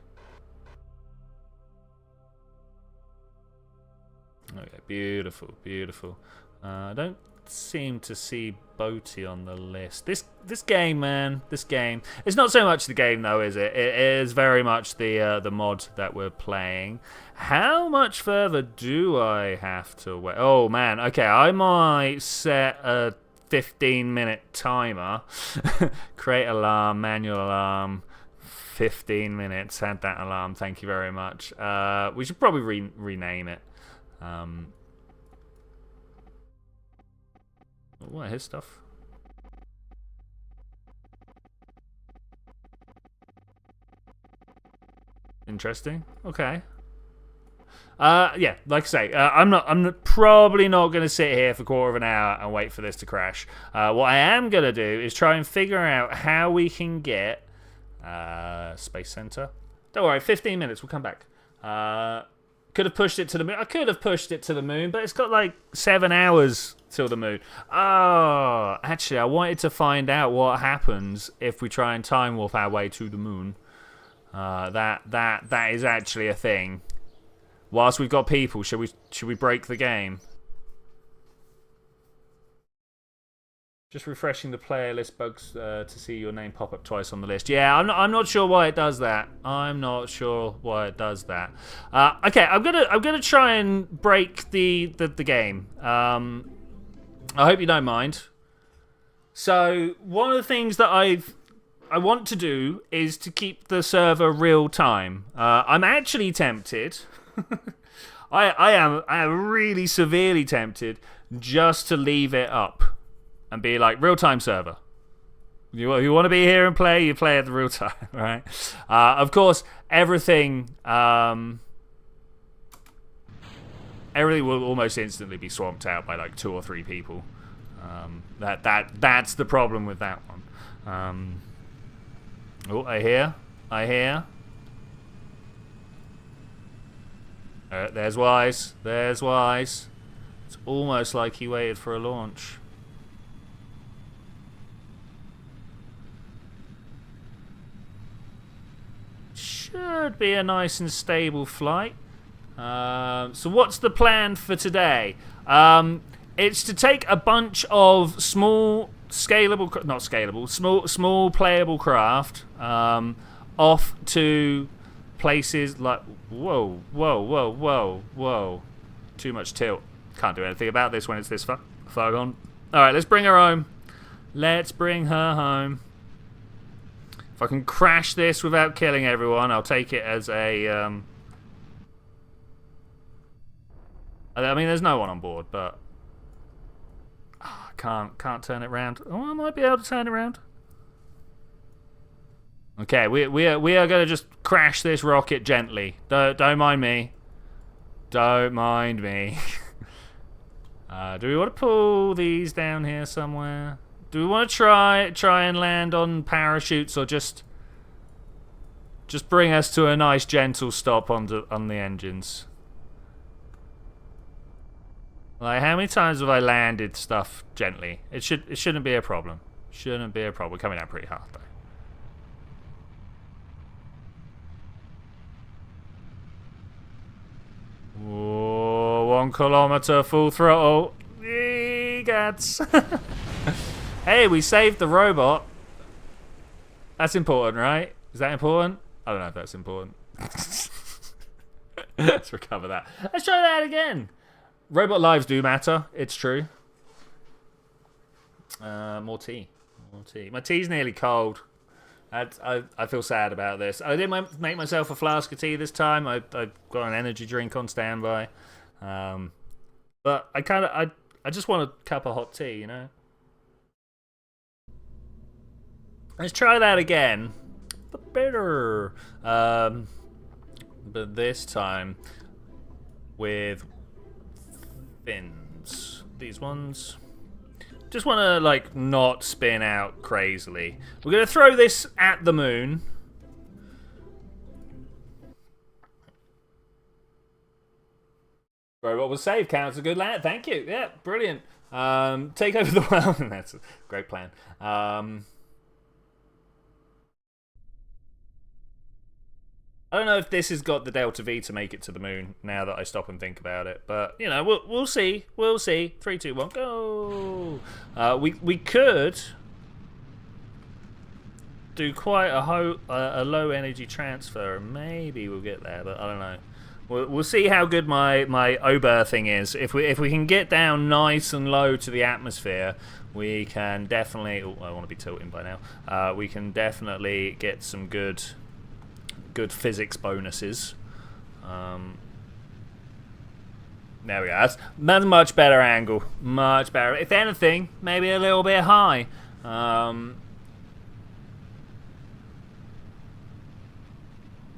Okay, beautiful, beautiful. I don't seem to see Boaty on the list. This game, man, this game. It's not so much the game though, is it? It is very much the mod that we're playing. How much further do I have to wait? Oh man, okay, I might set a 15-minute timer. Create alarm, manual alarm. 15 minutes. Add that alarm. Thank you very much. We should probably rename it. What, his stuff? Interesting. Okay. Yeah, like I say, I'm probably not going to sit here for a quarter of an hour and wait for this to crash. What I am going to do is try and figure out how we can get Space Center. Don't worry, 15 minutes, we'll come back. Could have pushed it to the moon. I could have pushed it to the moon, but it's got like 7 hours till the moon. Oh, actually, I wanted to find out what happens if we try and time warp our way to the moon. That is actually a thing. Whilst we've got people, should we break the game? Just refreshing the player list bugs to see your name pop up twice on the list. Yeah, I'm not sure why it does that. I'm not sure why it does that. Okay, I'm gonna try and break the game. I hope you don't mind. So one of the things that I want to do is to keep the server real time. I'm actually tempted. I am really severely tempted just to leave it up. And be like, real-time server. You want to be here and play, you play at the real time, right? Of course, everything will almost instantly be swamped out by like 2 or 3 people. That's the problem with that one. Oh, I hear. There's Wise. It's almost like he waited for a launch. Should be a nice and stable flight. So what's the plan for today? It's to take a bunch of small playable craft off to places like whoa, too much tilt. Can't do anything about this when it's this far gone. Alright, let's bring her home. If I can crash this without killing everyone, I'll take it as a I mean, there's no one on board, but can't turn it around. Oh, I might be able to turn it around. Okay, we are going to just crash this rocket gently. Don't mind me. Don't mind me. Do we want to pull these down here somewhere? Do we want to try and land on parachutes, or just bring us to a nice gentle stop on the engines? Like, how many times have I landed stuff gently? It shouldn't be a problem. Shouldn't be a problem. We're coming out pretty hard though. Whoa, 1 kilometer full throttle. Gats. Hey, we saved the robot. That's important, right? Is that important? I don't know if that's important. Let's recover that. Let's try that again. Robot lives do matter. It's true. More tea. My tea's nearly cold. I feel sad about this. I didn't make myself a flask of tea this time. I got an energy drink on standby. But I just want a cup of hot tea, you know? Let's try that again. But better. But this time with fins. These ones. Just want to, like, not spin out crazily. We're going to throw this at the moon. Robot was saved. Counts a good land. Thank you. Yeah, brilliant. Take over the world. That's a great plan. I don't know if this has got the Delta V to make it to the moon now that I stop and think about it. But, you know, we'll see. We'll see. 3, 2, 1, go! We could do quite a low energy transfer. Maybe we'll get there, but I don't know. We'll see how good my O-berthing is. If we can get down nice and low to the atmosphere, we can definitely... Oh, I want to be tilting by now. We can definitely get some good physics bonuses. There we go. That's a much better angle. Much better. If anything, maybe a little bit high.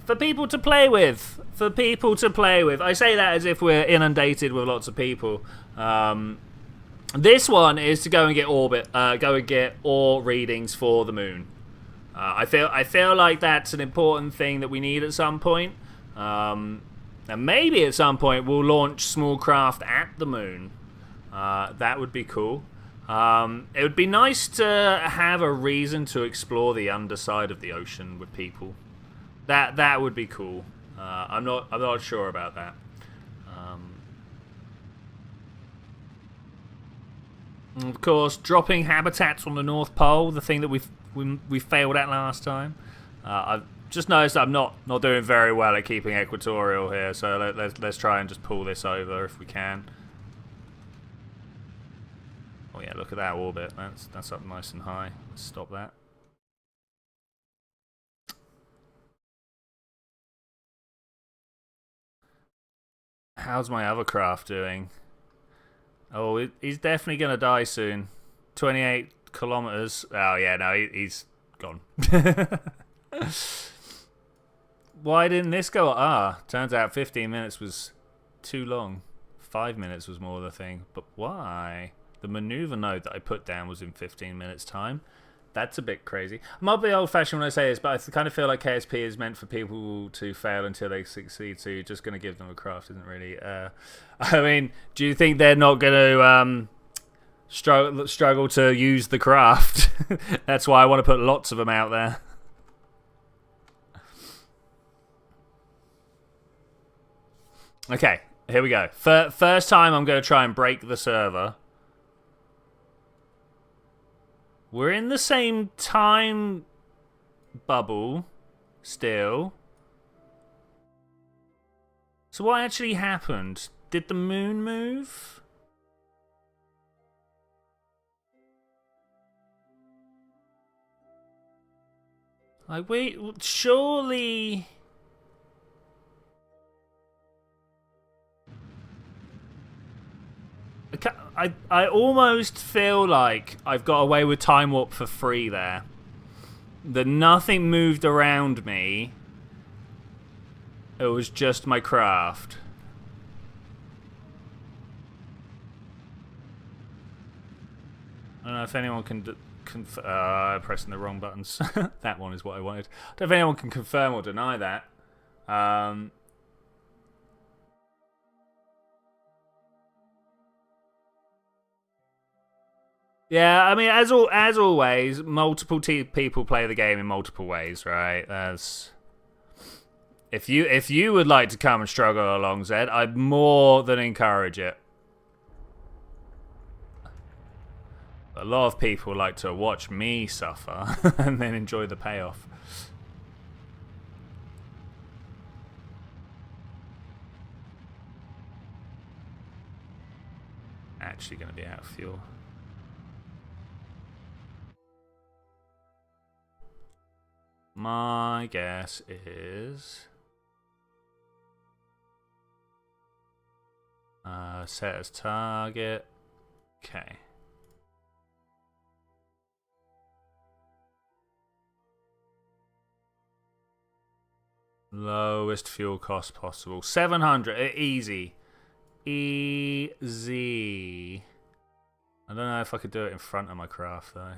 For people to play with. I say that as if we're inundated with lots of people. This one is to go and get ore readings for the moon. I feel like that's an important thing that we need at some point. And maybe at some point we'll launch small craft at the moon. That would be cool. It would be nice to have a reason to explore the underside of the ocean with people. That would be cool. I'm not sure about that. Of course, dropping habitats on the North Pole, the thing that we failed at last time. I've just noticed I'm not doing very well at keeping equatorial here, so let's try and just pull this over if we can. Oh yeah, look at that orbit. That's up nice and high. Let's stop that. How's my other craft doing? Oh, he's definitely going to die soon. 28 kilometers. Oh, yeah, no, he's gone. Why didn't this go? Turns out 15 minutes was too long. 5 minutes was more the thing. But why? The maneuver node that I put down was in 15 minutes time. That's a bit crazy. I might be old-fashioned when I say this, but I kind of feel like KSP is meant for people to fail until they succeed, so you're just going to give them a craft, isn't really... I mean, do you think they're not going to struggle to use the craft? That's why I want to put lots of them out there. Okay, here we go. First time I'm going to try and break the server. We're in the same time bubble still. So what actually happened? Did the moon move? Like, wait, surely... I almost feel like I've got away with time warp for free there. That nothing moved around me. It was just my craft. I don't know if anyone can... pressing the wrong buttons. That one is what I wanted. I don't know if anyone can confirm or deny that. Yeah, I mean, as always, multiple people play the game in multiple ways, right? If you would like to come and struggle along, Zed, I'd more than encourage it. A lot of people like to watch me suffer and then enjoy the payoff. Actually going to be out of fuel. My guess is... set as target. Okay. Lowest fuel cost possible. 700. Easy. Easy. I don't know if I could do it in front of my craft, though.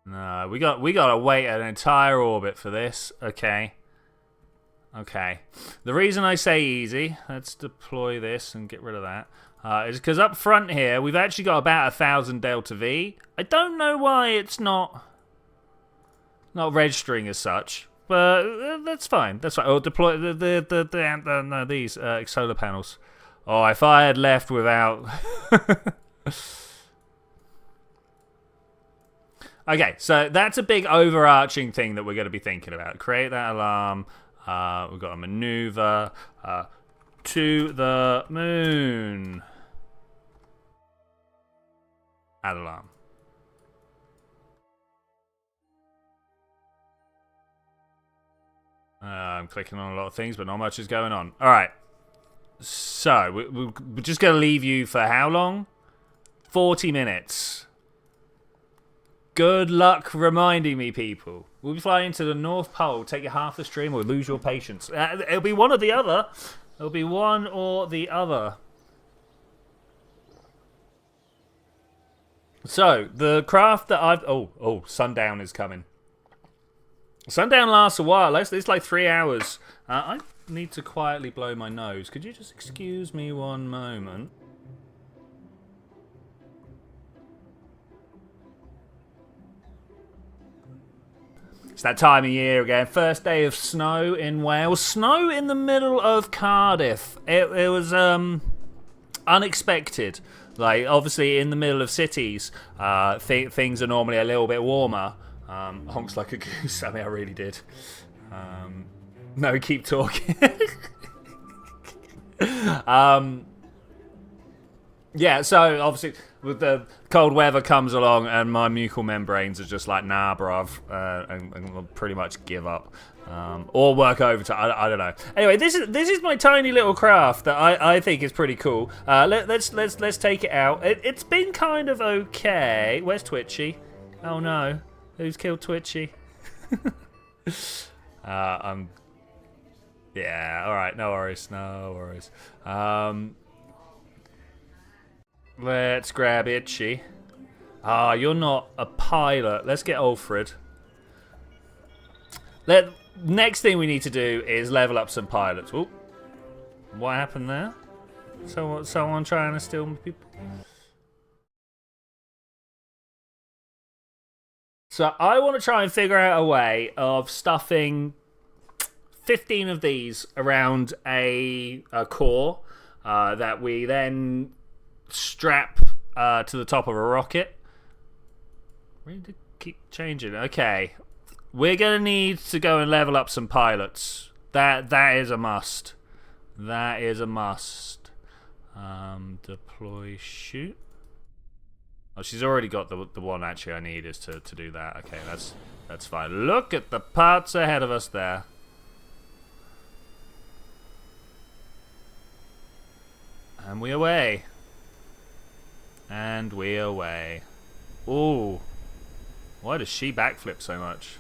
No, we gotta wait an entire orbit for this. Okay. Okay. The reason I say easy, let's deploy this and get rid of that, is because up front here, we've actually got about 1,000 Delta V. I don't know why it's not registering as such, but that's fine. That's fine. I'll deploy these solar panels. Oh, if I had left without... Okay, so that's a big overarching thing that we're going to be thinking about. Create that alarm. We've got a maneuver to the moon. Add alarm. I'm clicking on a lot of things, but not much is going on. All right. So, we're just going to leave you for how long? 40 minutes. Good luck reminding me, people. We'll be flying to the North Pole. Take you half the stream or lose your patience. It'll be one or the other. It'll be one or the other. So, the craft that I've... Oh, sundown is coming. Sundown lasts a while. It's like 3 hours. I need to quietly blow my nose. Could you just excuse me one moment? It's that time of year again. First day of snow in Wales. Snow in the middle of Cardiff. It was unexpected. Like, obviously, in the middle of cities, things are normally a little bit warmer. Honks like a goose. I mean, I really did. No, keep talking. Yeah, so obviously with the cold weather comes along and my mucal membranes are just like, nah, bruv, and we'll pretty much give up. Or work overtime. I don't know. Anyway, this is my tiny little craft that I think is pretty cool. Let's take it out. It's been kind of okay. Where's Twitchi? Oh no, who's killed Twitchi? Yeah. All right. No worries. No worries. Let's grab Itchy. Ah, you're not a pilot. Let's get Alfred. Next thing we need to do is level up some pilots. Oh, what happened there? Someone trying to steal my people? So I want to try and figure out a way of stuffing 15 of these around a core that we then strap to the top of a rocket. We need to keep changing. Okay. We're going to need to go and level up some pilots. That is a must. That is a must. Deploy shoot. Oh, she's already got the one actually I need is to do that. Okay, that's fine. Look at the parts ahead of us there. And we away. And we away. Ooh. Why does she backflip so much?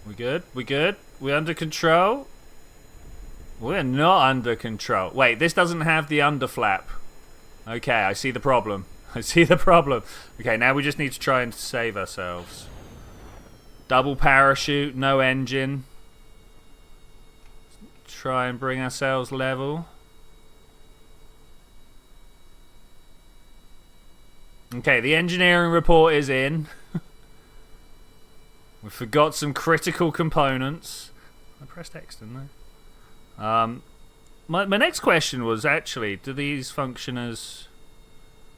We good? We good? We under control? We're not under control. Wait, this doesn't have the underflap. Okay, I see the problem. I see the problem. Okay, now we just need to try and save ourselves. Double parachute, no engine. Try and bring ourselves level. Okay, the engineering report is in. We forgot some critical components. I pressed X, didn't I? My next question was actually, do these function as...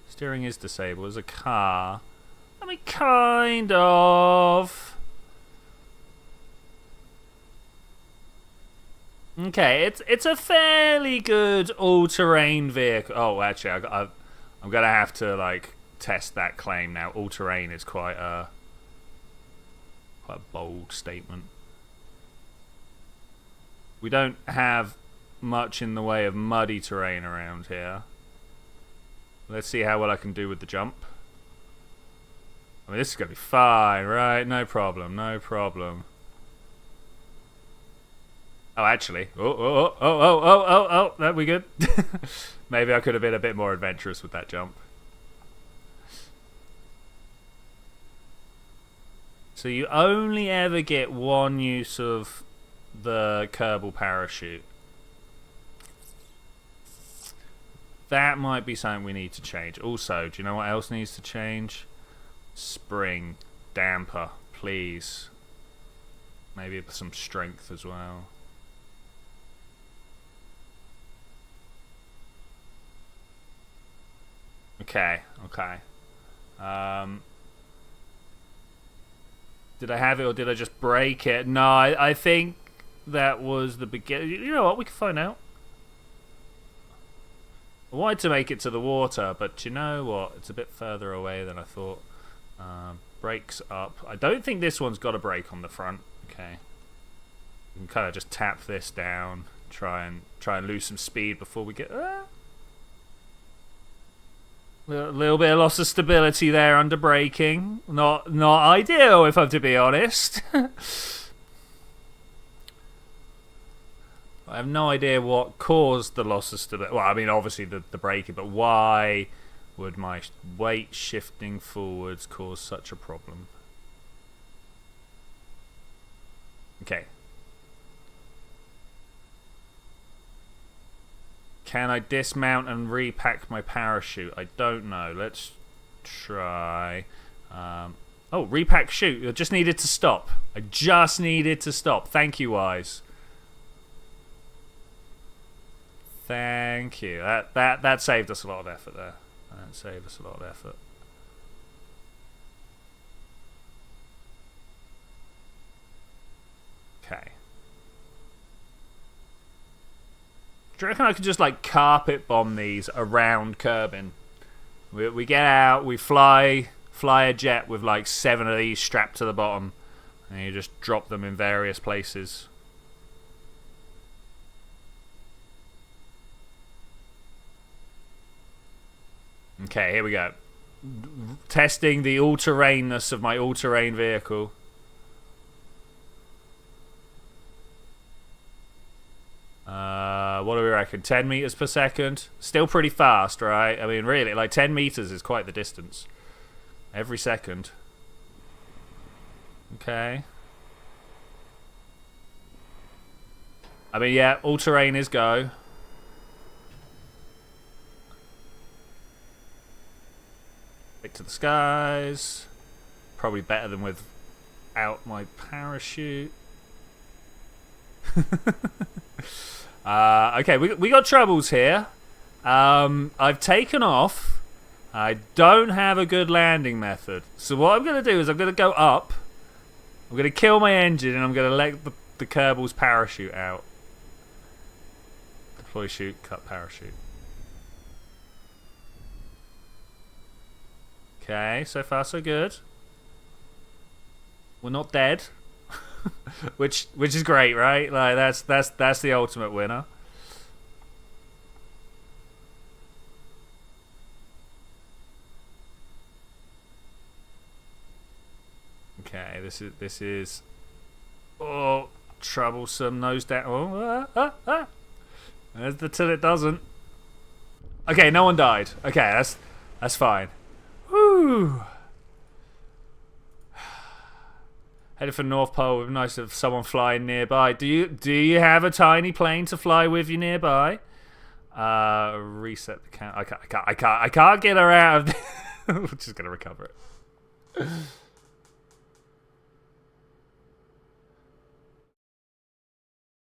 Steering is disabled as a car. I mean, kind of. Okay, it's a fairly good all-terrain vehicle. Oh, actually, I'm gonna have to like test that claim now. All-terrain is quite a bold statement. We don't have much in the way of muddy terrain around here. Let's see how well I can do with the jump. I mean, this is gonna be fine, right? No problem, no problem. Oh, actually. Oh, that we good? Maybe I could have been a bit more adventurous with that jump. So you only ever get one use of the Kerbal parachute. That might be something we need to change. Also, do you know what else needs to change? Spring. Damper, please. Maybe some strength as well. Okay. Did I have it or did I just break it? No, I think that was the beginning. You know what? We can find out. I wanted to make it to the water, but you know what? It's a bit further away than I thought. Brakes up. I don't think this one's got a brake on the front. Okay. We can kind of just tap this down. Try and lose some speed before we get... A little bit of loss of stability there under braking. Not ideal, if I'm to be honest. I have no idea what caused the loss of stability. Well, I mean, obviously the braking, but why would my weight shifting forwards cause such a problem? Okay. Can I dismount and repack my parachute? I don't know. Let's try. Oh, repack chute. I just needed to stop. I just needed to stop. Thank you, Wise. Thank you. That saved us a lot of effort there. That saved us a lot of effort. Okay. Do you reckon I could just like carpet bomb these around Kerbin? We get out, we fly a jet with like 7 of these strapped to the bottom, and you just drop them in various places. Okay, here we go. Testing the all-terrainness of my all-terrain vehicle. reckon? 10 meters per second? Still pretty fast, right? I mean, really, like 10 meters is quite the distance. Every second. Okay. I mean, yeah, all terrain is go. Stick to the skies. Probably better than without my parachute. Okay, we got troubles here. I've taken off. I don't have a good landing method. So what I'm going to do is I'm going to go up. I'm going to kill my engine and I'm going to let the Kerbal's parachute out. Deploy, shoot, cut parachute. Okay, so far so good. We're not dead. which is great, right? Like that's the ultimate winner. Okay, this is oh, troublesome. Nose down. Oh, There's the till it doesn't. Okay, no one died. Okay, that's fine. Woo. Headed for North Pole. Would be nice if someone flying nearby. Do you have a tiny plane to fly with you nearby? Reset the count. I can't get her out of this. We're just gonna recover it.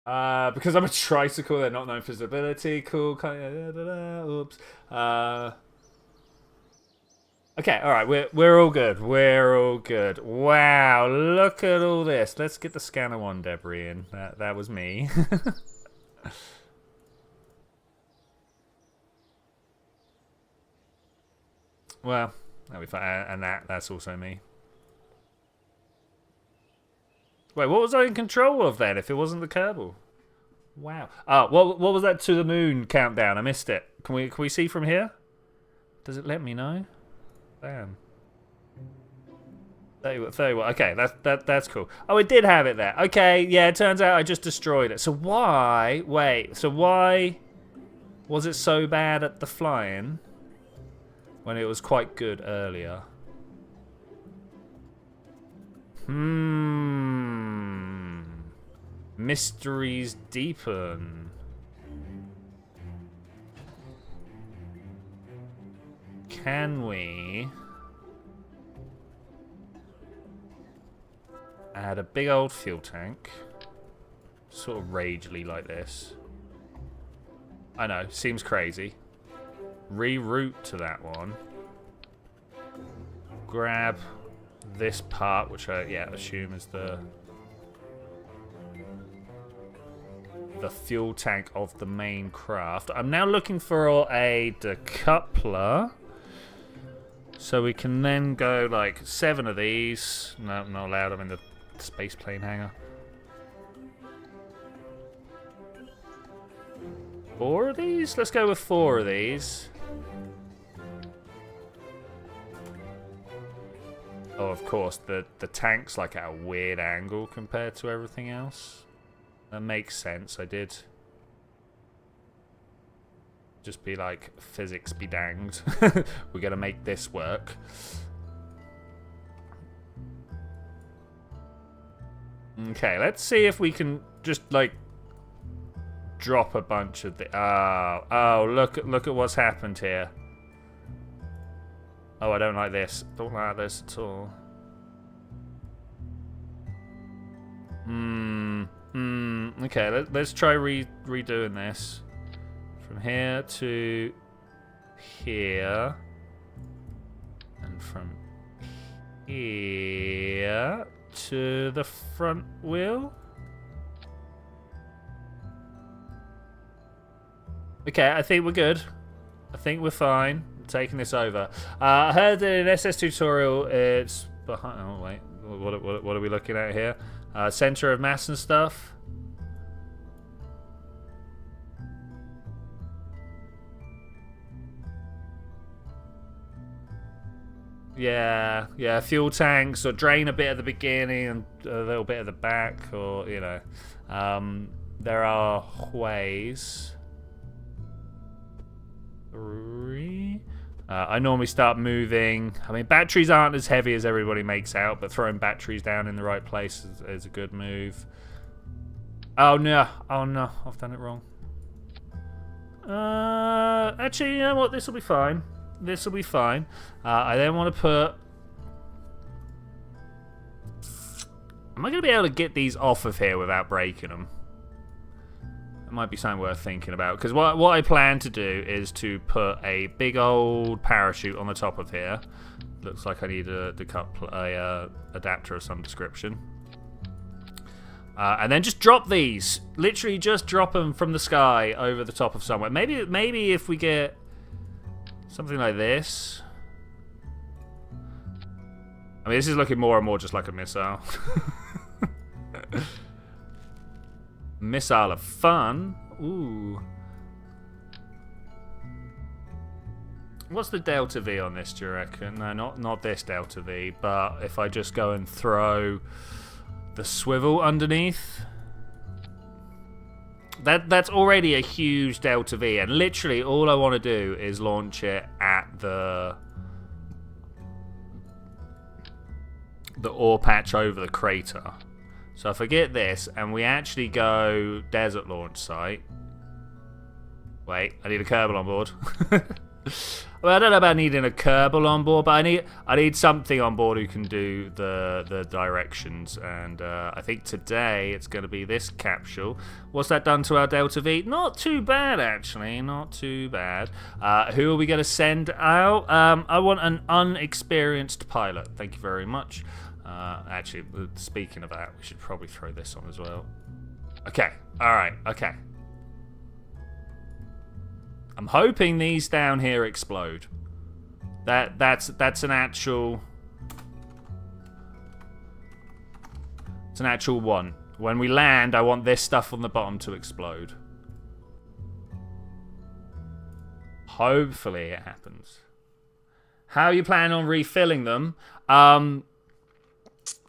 Because I'm a tricycle, they're not known for stability. Cool. Oops. Okay, alright, we're all good. We're all good. Wow, look at all this. Let's get the scanner one debris in. That was me. Well, that'll be fine. And that's also me. Wait, what was I in control of then if it wasn't the Kerbal? Wow. Oh, what was that to the moon countdown? I missed it. Can we see from here? Does it let me know? Damn. 31. Okay, that's cool. Oh, it did have it there. Okay, yeah, it turns out I just destroyed it. So why? Wait, so why was it so bad at the flying when it was quite good earlier? Mysteries deepen. Can we add a big old fuel tank? Sort of ragely like this. I know, seems crazy. Reroute to that one. Grab this part, which I assume is the fuel tank of the main craft. I'm now looking for a decoupler. So we can then go like 7 of these. No, not allowed. I'm in the space plane hangar. 4 of these? Let's go with 4 of these. Oh, of course, the tank's like at a weird angle compared to everything else. That makes sense. I did just be like, physics be danged. We're gonna make this work. Okay, let's see if we can just like drop a bunch of the. Oh, look at what's happened here. Oh, I don't like this. Don't like this at all. Okay, let's try redoing this. From here to here. And from here to the front wheel. Okay, I think we're good. I think we're fine. I'm taking this over. I heard in an SS tutorial it's behind. Oh wait, what are we looking at here? Center of mass and stuff. Yeah, fuel tanks, or drain a bit at the beginning and a little bit at the back, or, you know. There are ways. 3. I normally start moving. I mean, batteries aren't as heavy as everybody makes out, but throwing batteries down in the right place is a good move. Oh no, I've done it wrong. Actually, you know what? This will be fine. This will be fine. I then want to put... Am I going to be able to get these off of here without breaking them? That might be something worth thinking about. Because what I plan to do is to put a big old parachute on the top of here. Looks like I need a adapter of some description. And then just drop these. Literally just drop them from the sky over the top of somewhere. Maybe if we get something like this. I mean, this is looking more and more just like a missile. Missile of fun. Ooh. What's the delta V on this, do you reckon? No, not this delta V, but if I just go and throw the swivel underneath. That's already a huge delta V, and literally all I want to do is launch it at the ore patch over the crater. So if I get this, and we actually go desert launch site. Wait, I need a Kerbal on board. Well, I don't know about needing a Kerbal on board, but I need something on board who can do the directions. And I think today it's going to be this capsule. What's that done to our Delta V? Not too bad, actually. Not too bad. Who are we going to send out? I want an unexperienced pilot. Thank you very much. Actually, speaking of that, we should probably throw this on as well. Okay. All right. Okay. I'm hoping these down here explode. That's an actual... It's an actual one. When we land, I want this stuff on the bottom to explode. Hopefully it happens. How are you planning on refilling them?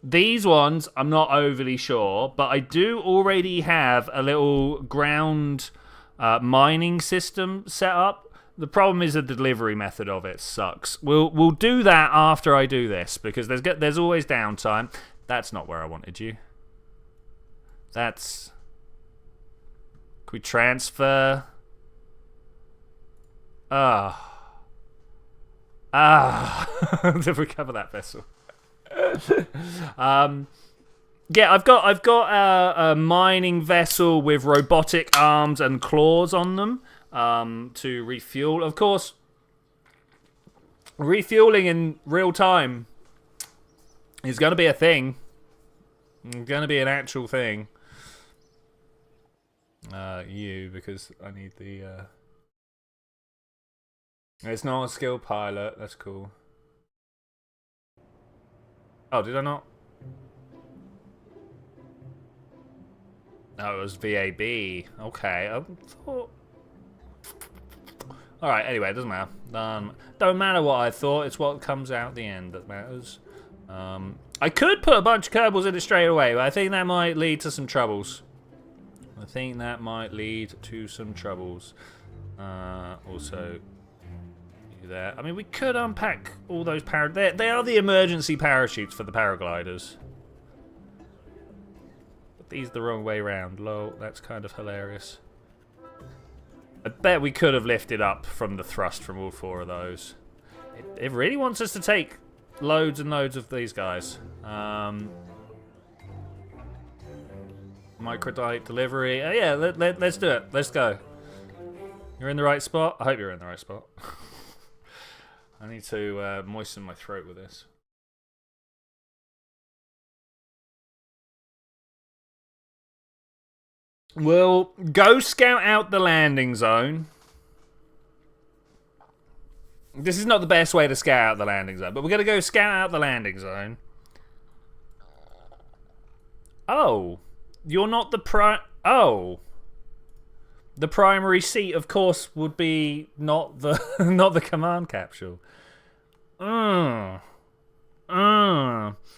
These ones, I'm not overly sure, but I do already have a little ground... mining system set up. The problem is the delivery method of it sucks. We'll do that after I do this, because there's always downtime. That's not where I wanted you. That's... Can we transfer? To recover that vessel. Yeah, I've got a mining vessel with robotic arms and claws on them to refuel. Of course, refueling in real time is going to be a thing. It's going to be an actual thing. Because I need the... It's not a skilled pilot. That's cool. Oh, did I not? No, it was VAB. Okay. I thought... Alright, anyway, it doesn't matter. Don't matter what I thought, it's what comes out at the end that matters. I could put a bunch of Kerbals in it straight away, but I think that might lead to some troubles. Also, do that. I mean, we could unpack all those they are the emergency parachutes for the paragliders. These the wrong way round. Lol, that's kind of hilarious. I bet we could have lifted up from the thrust from all 4 of those. It really wants us to take loads and loads of these guys. Microdite delivery. Yeah, let's do it. Let's go. You're in the right spot? I hope you're in the right spot. I need to moisten my throat with this. We'll go scout out the landing zone. This is not the best way to scout out the landing zone, but we're going to go scout out the landing zone. Oh. You're not the Oh. The primary seat, of course, would be not the not the command capsule.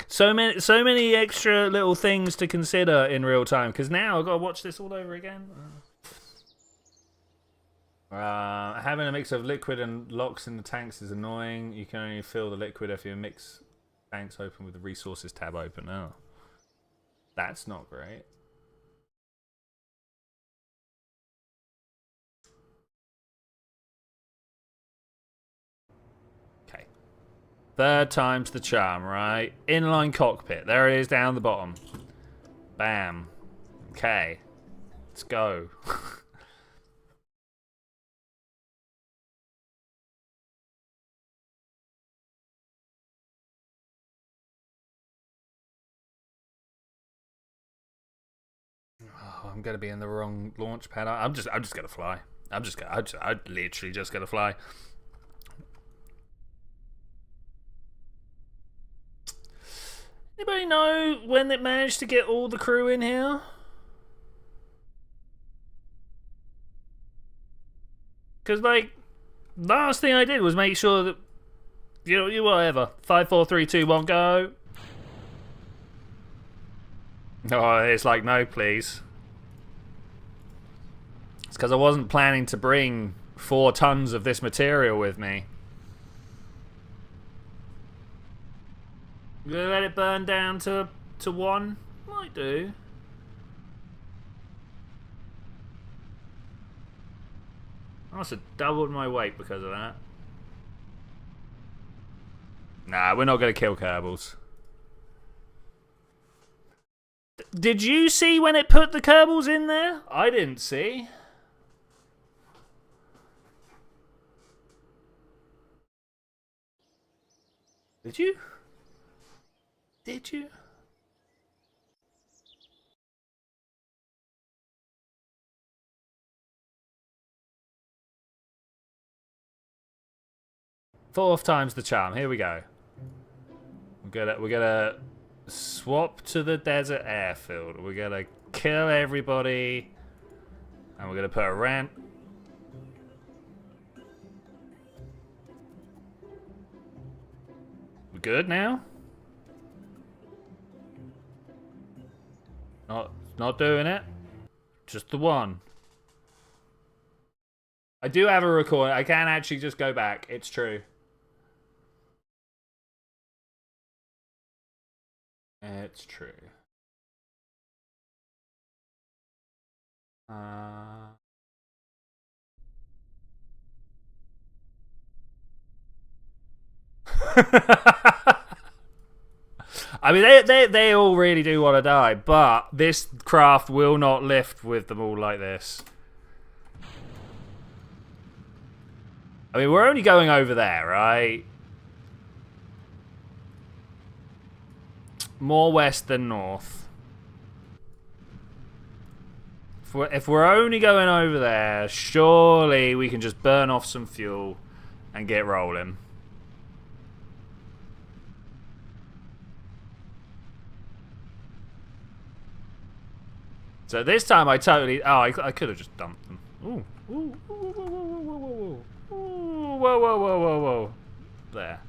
So many extra little things to consider in real time, because now I've got to watch this all over again. Having a mix of liquid and locks in the tanks is annoying. You can only fill the liquid if you mix tanks open with the resources tab open. Oh, that's not great. Okay. Third time's the charm, right? Inline cockpit. There it is down the bottom. Bam. Okay. Let's go. Oh, I'm gonna be in the wrong launch pad. I'm just gonna fly. I'm literally just gonna fly. Anybody know when they managed to get all the crew in here? Because, like, last thing I did was make sure that, you know, whatever. 5, 4, 3, 2, 1, go. Oh, it's like, no, please. It's because I wasn't planning to bring 4 tons of this material with me. I'm gonna let it burn down to 1? Might do. I must have doubled my weight because of that. Nah, we're not gonna kill Kerbals. Did you see when it put the Kerbals in there? I didn't see. Did you? Did you? Fourth time's the charm. Here we go. We're gonna swap to the desert airfield. We're gonna kill everybody, and we're gonna put a ramp. We good now? Not doing it. Just the one. I do have a record. I can actually just go back. It's true. It's true. I mean, they all really do want to die, but this craft will not lift with them all like this. I mean, we're only going over there, right? More west than north. If we're only going over there, surely we can just burn off some fuel and get rolling. So this time I totally... Oh, I could have just dumped them. Ooh. Ooh. Whoa, whoa, whoa, whoa, whoa, whoa. Ooh, whoa, whoa, whoa, whoa, whoa. There.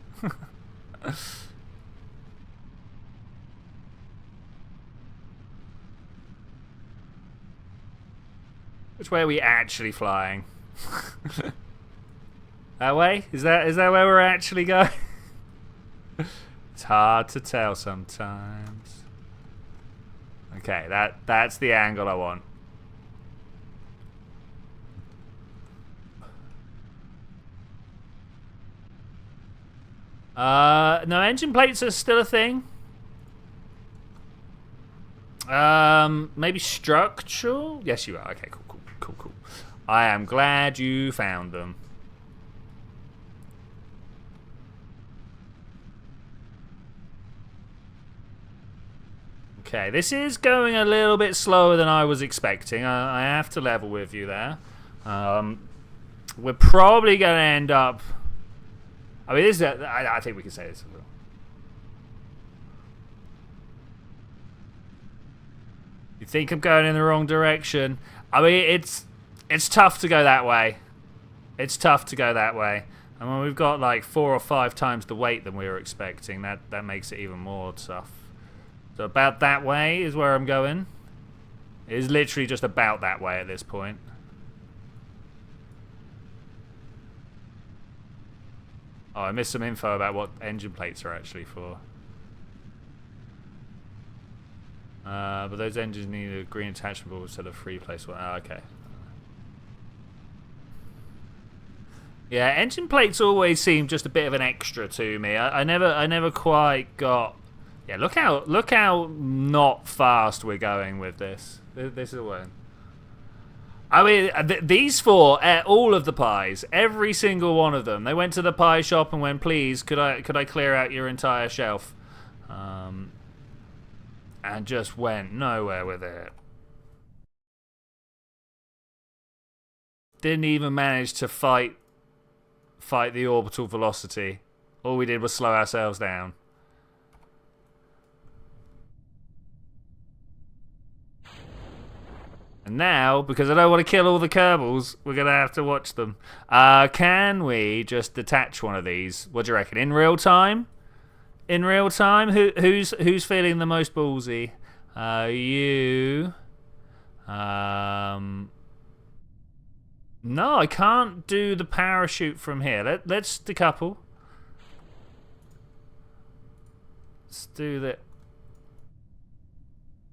Which way are we actually flying? That way? Is that where we're actually going? It's hard to tell sometimes. Okay, that's the angle I want. No, engine plates are still a thing. Maybe structural? Yes, you are. Okay, cool. I am glad you found them. Okay, this is going a little bit slower than I was expecting. I have to level with you there. We're probably going to end up... I mean, this is I think we can say this. You think I'm going in the wrong direction? I mean, it's tough to go that way. It's tough to go that way. And when we've got like 4 or 5 times the weight than we were expecting, that makes it even more tough. So about that way is where I'm going. It is literally just about that way at this point. Oh, I missed some info about what engine plates are actually for. But those engines need a green attachment ball instead of free place one. Oh, okay. Yeah, engine plates always seem just a bit of an extra to me. I never quite got. Yeah, look how not fast we're going with this. This is a win. I mean, these four, all of the pies, every single one of them. They went to the pie shop and went, "Please, could I clear out your entire shelf?" And just went nowhere with it. Didn't even manage to fight the orbital velocity. All we did was slow ourselves down. And now, because I don't want to kill all the Kerbals, we're going to have to watch them. Can we just detach one of these? What do you reckon? In real time? In real time? Who's feeling the most ballsy? You. No, I can't do the parachute from here. Let's decouple. Let's do that.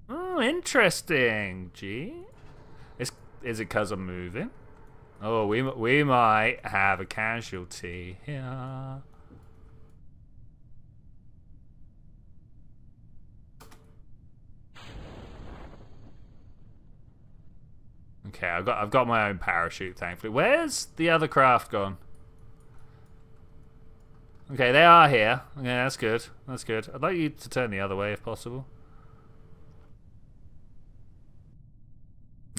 Oh, interesting. Gee. Is it because I'm moving? Oh, we might have a casualty here. Okay, I've got my own parachute, thankfully. Where's the other craft gone? Okay, they are here. Yeah, that's good. That's good. I'd like you to turn the other way if possible.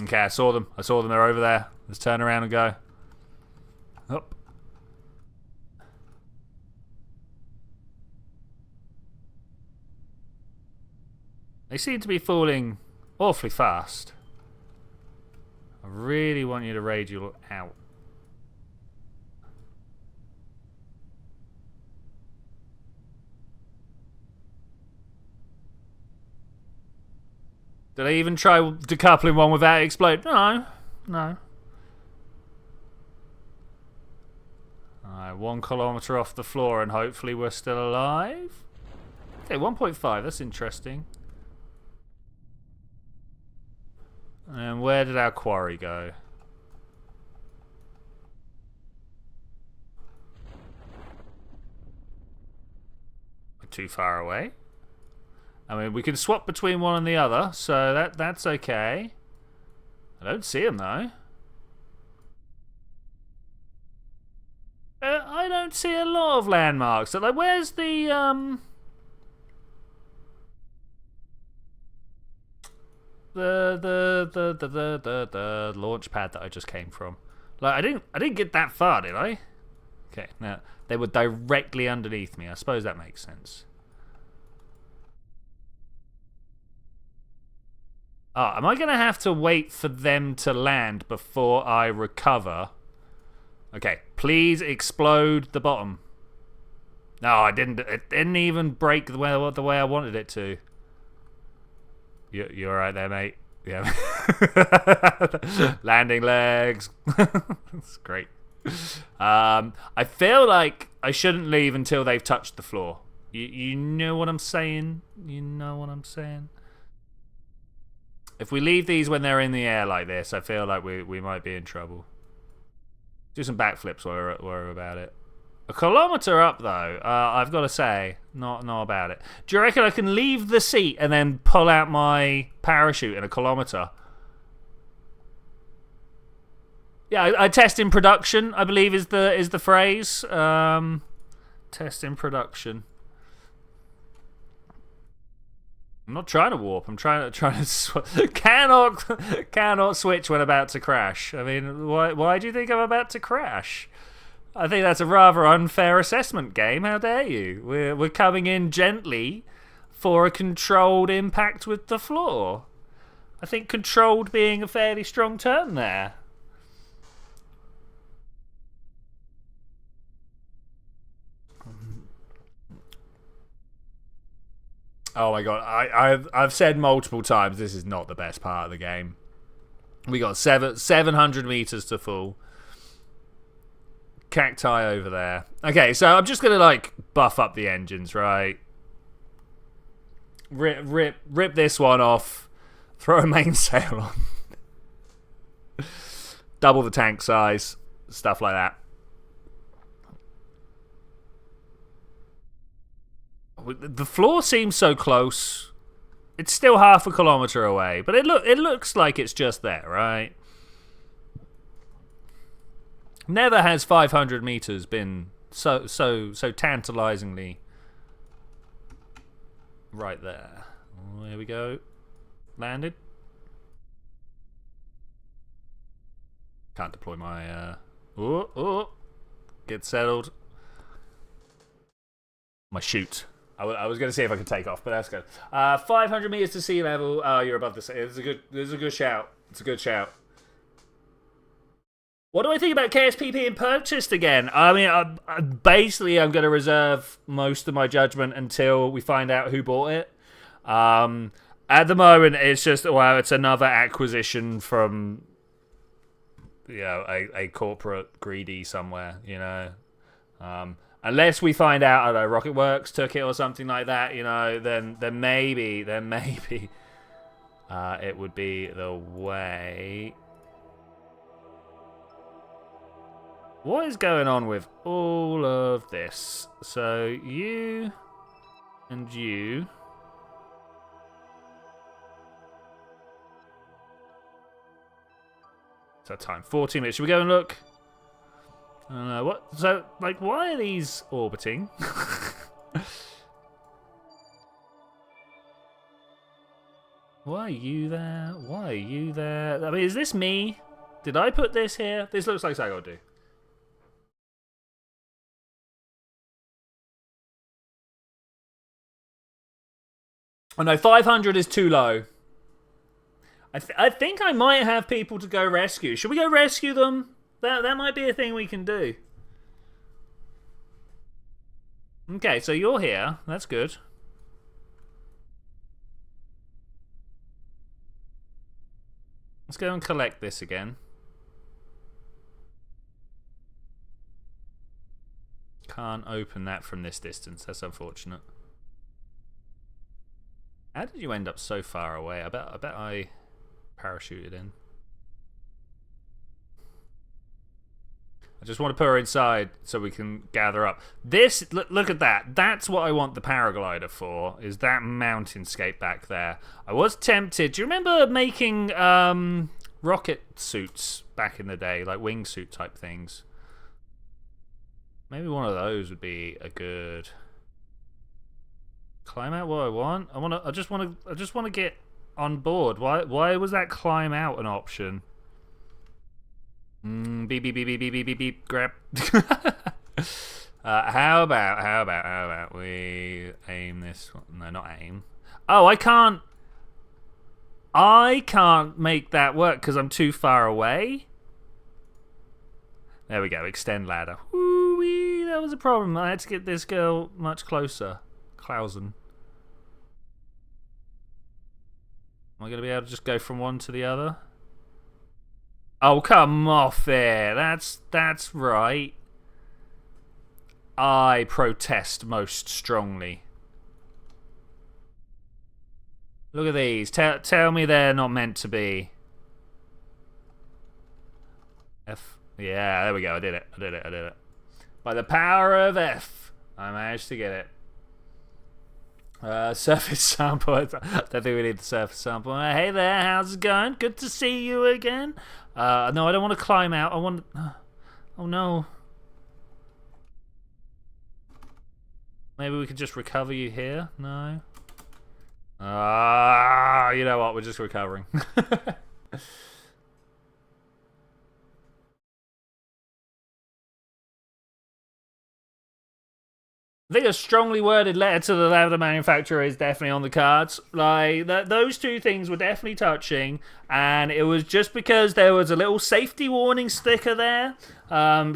Okay, I saw them. They're over there. Let's turn around and go. Up. They seem to be falling awfully fast. I really want you to radial out. Did I even try decoupling one without exploding? No. No. Alright, 1 kilometer off the floor and hopefully we're still alive. Okay, 1.5, that's interesting. And where did our quarry go? We're too far away. I mean, we can swap between one and the other, so that's okay. I don't see him though. I don't see a lot of landmarks. So, like, where's the launch pad that I just came from? Like, I didn't get that far, did I? Okay, now they were directly underneath me. I suppose that makes sense. Oh, am I going to have to wait for them to land before I recover? Okay, please explode the bottom. No, I didn't. It didn't even break the way I wanted it to. You all right there, mate? Yeah. Landing legs. That's great. I feel like I shouldn't leave until they've touched the floor. You know what I'm saying? You know what I'm saying? If we leave these when they're in the air like this, I feel like we might be in trouble. Do some backflips while we're about it. 1 kilometer up, though, I've got to say, not about it. Do you reckon I can leave the seat and then pull out my parachute in 1 kilometer? Yeah, I test in production, I believe is the phrase. Test in production. I'm not trying to warp. I'm trying to cannot switch when about to crash. I mean, why do you think I'm about to crash? I think that's a rather unfair assessment, game. How dare you? We're coming in gently for a controlled impact with the floor. I think controlled being a fairly strong term there. Oh my god, I've said multiple times this is not the best part of the game. We got 700 meters to full. cacti over there. Okay, so I'm just gonna like buff up the engines, right? Rip this one off. Throw a mainsail on. Double the tank size. Stuff like that. The floor seems so close. It's still half a kilometer away, but it looks like it's just there, right? Never has 500 meters been so tantalizingly right there. Oh, here we go. Landed. Can't deploy my get settled. My chute. I was going to see if I could take off, but that's good. 500 meters to sea level. Oh, you're above the sea. It's a good shout. It's a good shout. What do I think about KSP being purchased again? I mean, basically, I'm going to reserve most of my judgment until we find out who bought it. At the moment, it's just, well, it's another acquisition from, you know, a corporate greedy somewhere, you know. Unless we find out, I don't know, Rocketworks took it or something like that, you know, then maybe it would be the way. What is going on with all of this? So you and you. It's our time. 14 minutes. Should we go and look? I don't know. What? So, like, why are these orbiting? Why are you there? Why are you there? I mean, is this me? Did I put this here? This looks like something I gotta do. Oh no, 500 is too low. I think I might have people to go rescue. Should we go rescue them? That might be a thing we can do. Okay, so you're here. That's good. Let's go and collect this again. Can't open that from this distance. That's unfortunate. How did you end up so far away? I bet I parachuted in. I just want to put her inside so we can gather up. This, look at that. That's what I want the paraglider for, is that mountainscape back there. I was tempted. Do you remember making rocket suits back in the day, like wingsuit type things? Maybe one of those would be a good climb out. What I want? I just want to get on board. Why was that climb out an option? Beep beep beep beep beep beep beep beep. Grab. How about we aim this one? No, not aim. Oh, I can't make that work because I'm too far away. There we go. Extend ladder. Woo-wee, that was a problem. I had to get this girl much closer. Klausen. Am I going to be able to just go from one to the other? Oh, come off there. That's right. I protest most strongly. Look at these. Tell me they're not meant to be. F. Yeah, there we go. I did it. By the power of F, I managed to get it. Surface sample. I don't think we need the surface sample. Hey there, how's it going? Good to see you again. No, I don't want to climb out. I want. Oh no. Maybe we could just recover you here. No. You know what? We're just recovering. I think a strongly worded letter to the ladder manufacturer is definitely on the cards. Like, those two things were definitely touching, and it was just because there was a little safety warning sticker there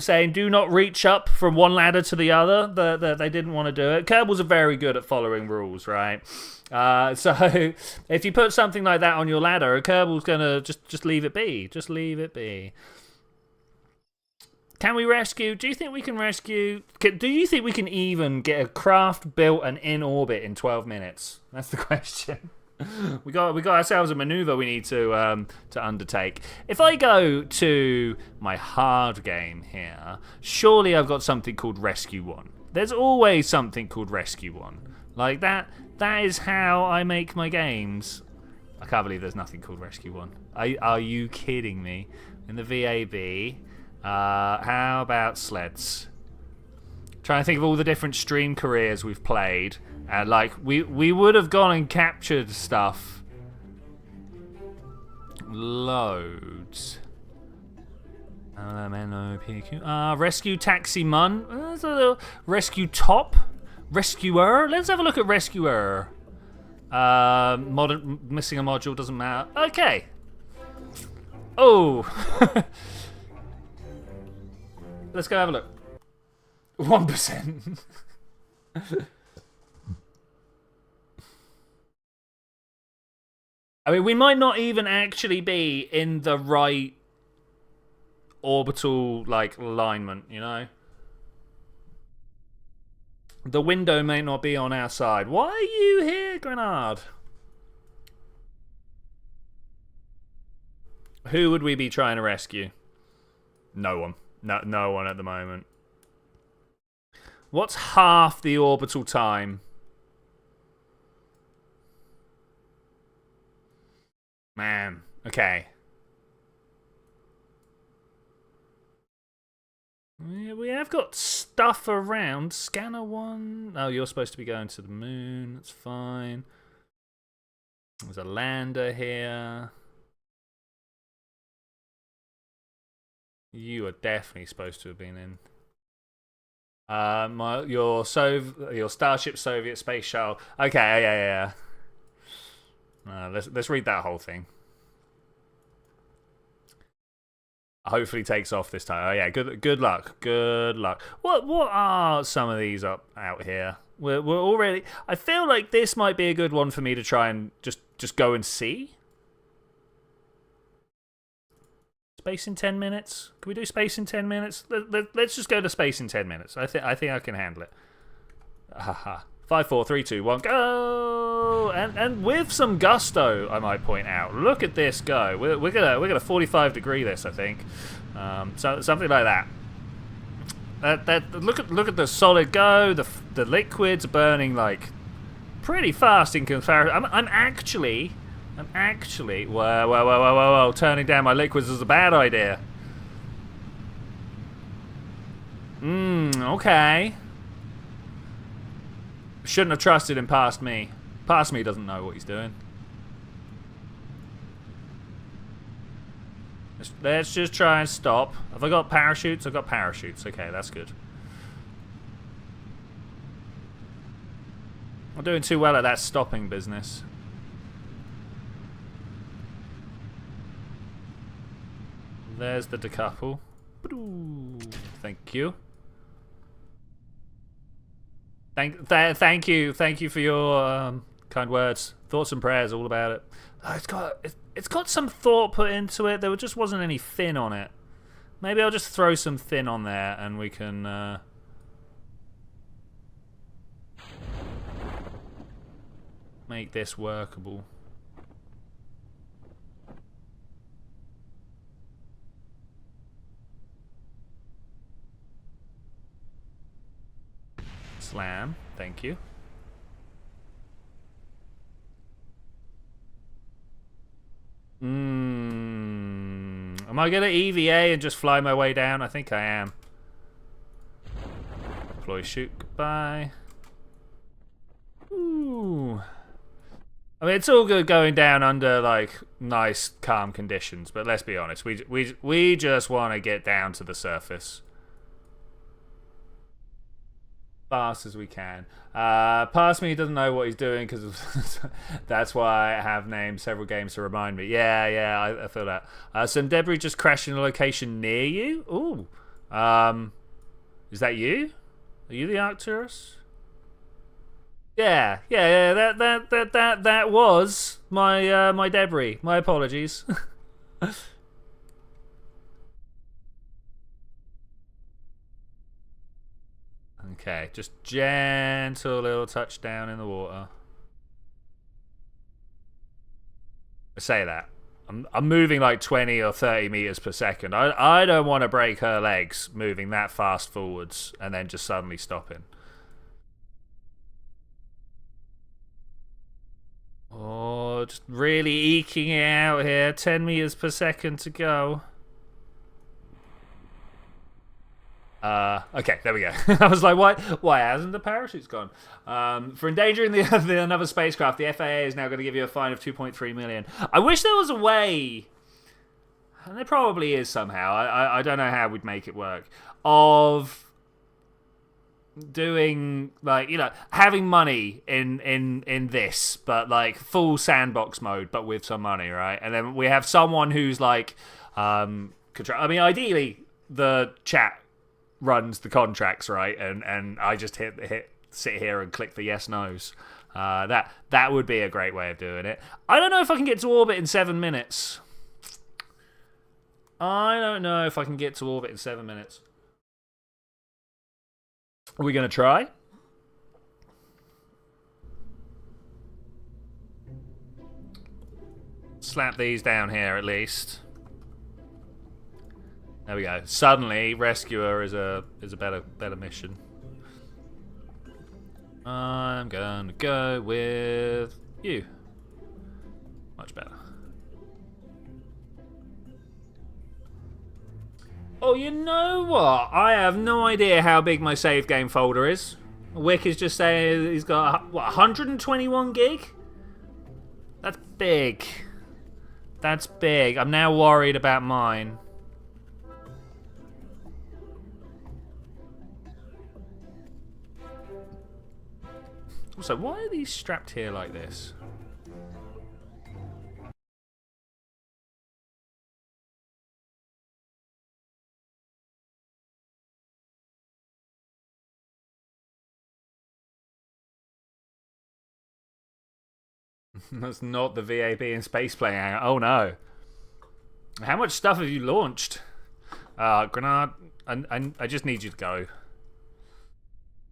saying do not reach up from one ladder to the other, that they didn't want to do it. Kerbals are very good at following rules, right? So if you put something like that on your ladder, a Kerbal's going to just leave it be. Just leave it be. Can we rescue? Do you think we can rescue? Do you think we can even get a craft built and in orbit in 12 minutes? That's the question. We got ourselves a maneuver we need to undertake. If I go to my hard game here, surely I've got something called Rescue 1. There's always something called Rescue 1. Like that is how I make my games. I can't believe there's nothing called Rescue 1. Are you kidding me? In the VAB, how about sleds? Trying to think of all the different stream careers we've played. Like, we would have gone and captured stuff. Loads. Rescue Taxi Mun. Rescue Top. Rescuer. Let's have a look at Rescuer. Missing a module, doesn't matter. Okay. Oh. Let's go have a look. 1%. I mean, we might not even actually be in the right orbital, like, alignment, you know? The window may not be on our side. Why are you here, Grenard? Who would we be trying to rescue? No one. No one at the moment. What's half the orbital time? Man, okay. Yeah, we have got stuff around. Scanner 1. Oh, you're supposed to be going to the moon. That's fine. There's a lander here. You are definitely supposed to have been in. Your Starship Soviet Space Shuttle. Okay, yeah. Let's read that whole thing. Hopefully takes off this time. Oh yeah, good luck. Good luck. What are some of these out here? We're already. I feel like this might be a good one for me to try and just go and see. Space in 10 minutes. Can we do space in 10 minutes? Let's just go to space in 10 minutes. I think I can handle it. Haha. 5, 4, 3, 2, 1, go! And with some gusto, I might point out. Look at this go. We're gonna 45 degree this, I think. So something like that. Look at the solid go. The liquids burning like pretty fast in comparison. I'm actually. Whoa! Turning down my liquids is a bad idea. Okay. Shouldn't have trusted him past me. Past me doesn't know what he's doing. Let's just try and stop. Have I got parachutes? I've got parachutes. Okay, that's good. I'm doing too well at that stopping business. There's the decouple. Thank you. Thank you for your kind words, thoughts and prayers, all about it. It's got some thought put into it. There just wasn't any fin on it. Maybe I'll just throw some fin on there and we can make this workable. Slam, thank you. Am I gonna EVA and just fly my way down? I think I am. Deploy, shoot, goodbye. Ooh. I mean, it's all good going down under like nice, calm conditions, but let's be honest, we just want to get down to the surface. Fast as we can. Past me, he doesn't know what he's doing because that's why I have named several games to remind me. Yeah, I feel that. Some debris just crashed in a location near you. Ooh, is that you? Are you the Arcturus? Yeah. That was my my debris. My apologies. Okay, just gentle little touch down in the water. I say that. I'm moving like 20 or 30 meters per second. I don't want to break her legs moving that fast forwards and then just suddenly stopping. Oh, just really eking it out here. 10 meters per second to go. Okay, there we go. I was like, why hasn't the parachutes gone? For endangering the another spacecraft, the FAA is now going to give you a fine of 2.3 million. I wish there was a way, and there probably is somehow, I don't know how we'd make it work, of doing, like, you know, having money in this, but like full sandbox mode, but with some money, right? And then we have someone who's like, control. I mean, ideally, the chat runs the contracts, right? And I just sit here and click the yes nos. That would be a great way of doing it. I don't know if I can get to orbit in 7 minutes. Are we gonna try? Slap these down here at least. There we go. Suddenly, Rescuer is a better mission. I'm gonna go with you. Much better. Oh, you know what? I have no idea how big my save game folder is. Wick is just saying he's got, what, 121 gig? That's big. That's big. I'm now worried about mine. Also, why are these strapped here like this? That's not the VAB in space playing hangout. Oh no. How much stuff have you launched? Grenade. I just need you to go.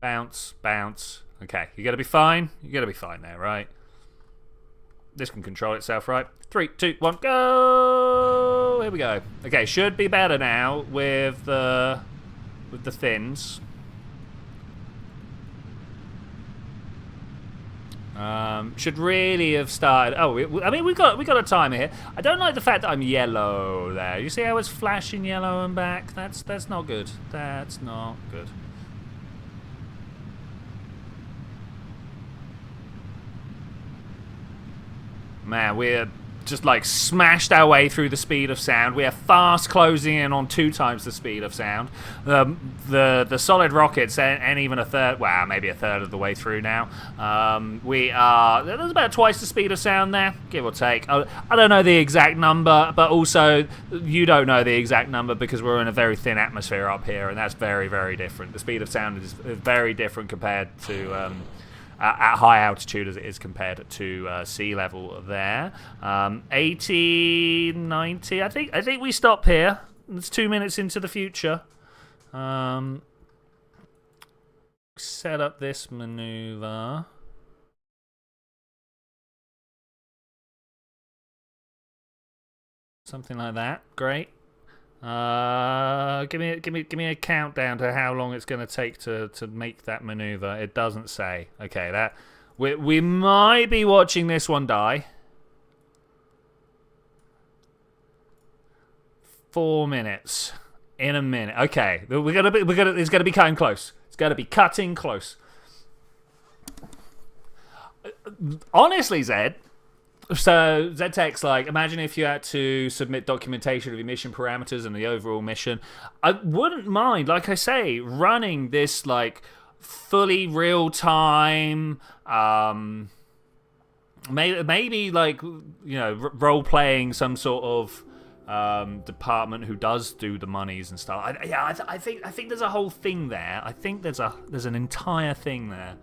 Bounce, bounce. Okay, you gotta be fine. You gotta be fine there, right? This can control itself, right? 3, 2, 1, go! Here we go. Okay, should be better now with the fins. Should really have started. Oh, I mean, we got a timer here. I don't like the fact that I'm yellow there. You see how it's flashing yellow and back? That's not good. That's not good. Man, we're just like smashed our way through the speed of sound. We are fast closing in on 2 times the speed of sound. The solid rockets and even a third, well, maybe a third of the way through now. There's about twice the speed of sound there, give or take. I don't know the exact number, but also you don't know the exact number because we're in a very thin atmosphere up here, and that's very, very different. The speed of sound is very different compared to at high altitude as it is compared to sea level there. 80, 90, I think we stop here. It's 2 minutes into the future. Set up this maneuver. Something like that. Great. Give me a countdown to how long it's going to take to make that maneuver. It doesn't say. Okay, that we might be watching this one die. 4 minutes in a minute. Okay, it's gonna be cutting close. It's gonna be cutting close. Honestly, Zed. So ZTech's like, imagine if you had to submit documentation of your mission parameters and the overall mission. I wouldn't mind, like I say, running this like fully real time, maybe like, you know, role playing some sort of department who does do the monies and stuff. I think there's a whole thing there. I think there's an entire thing there.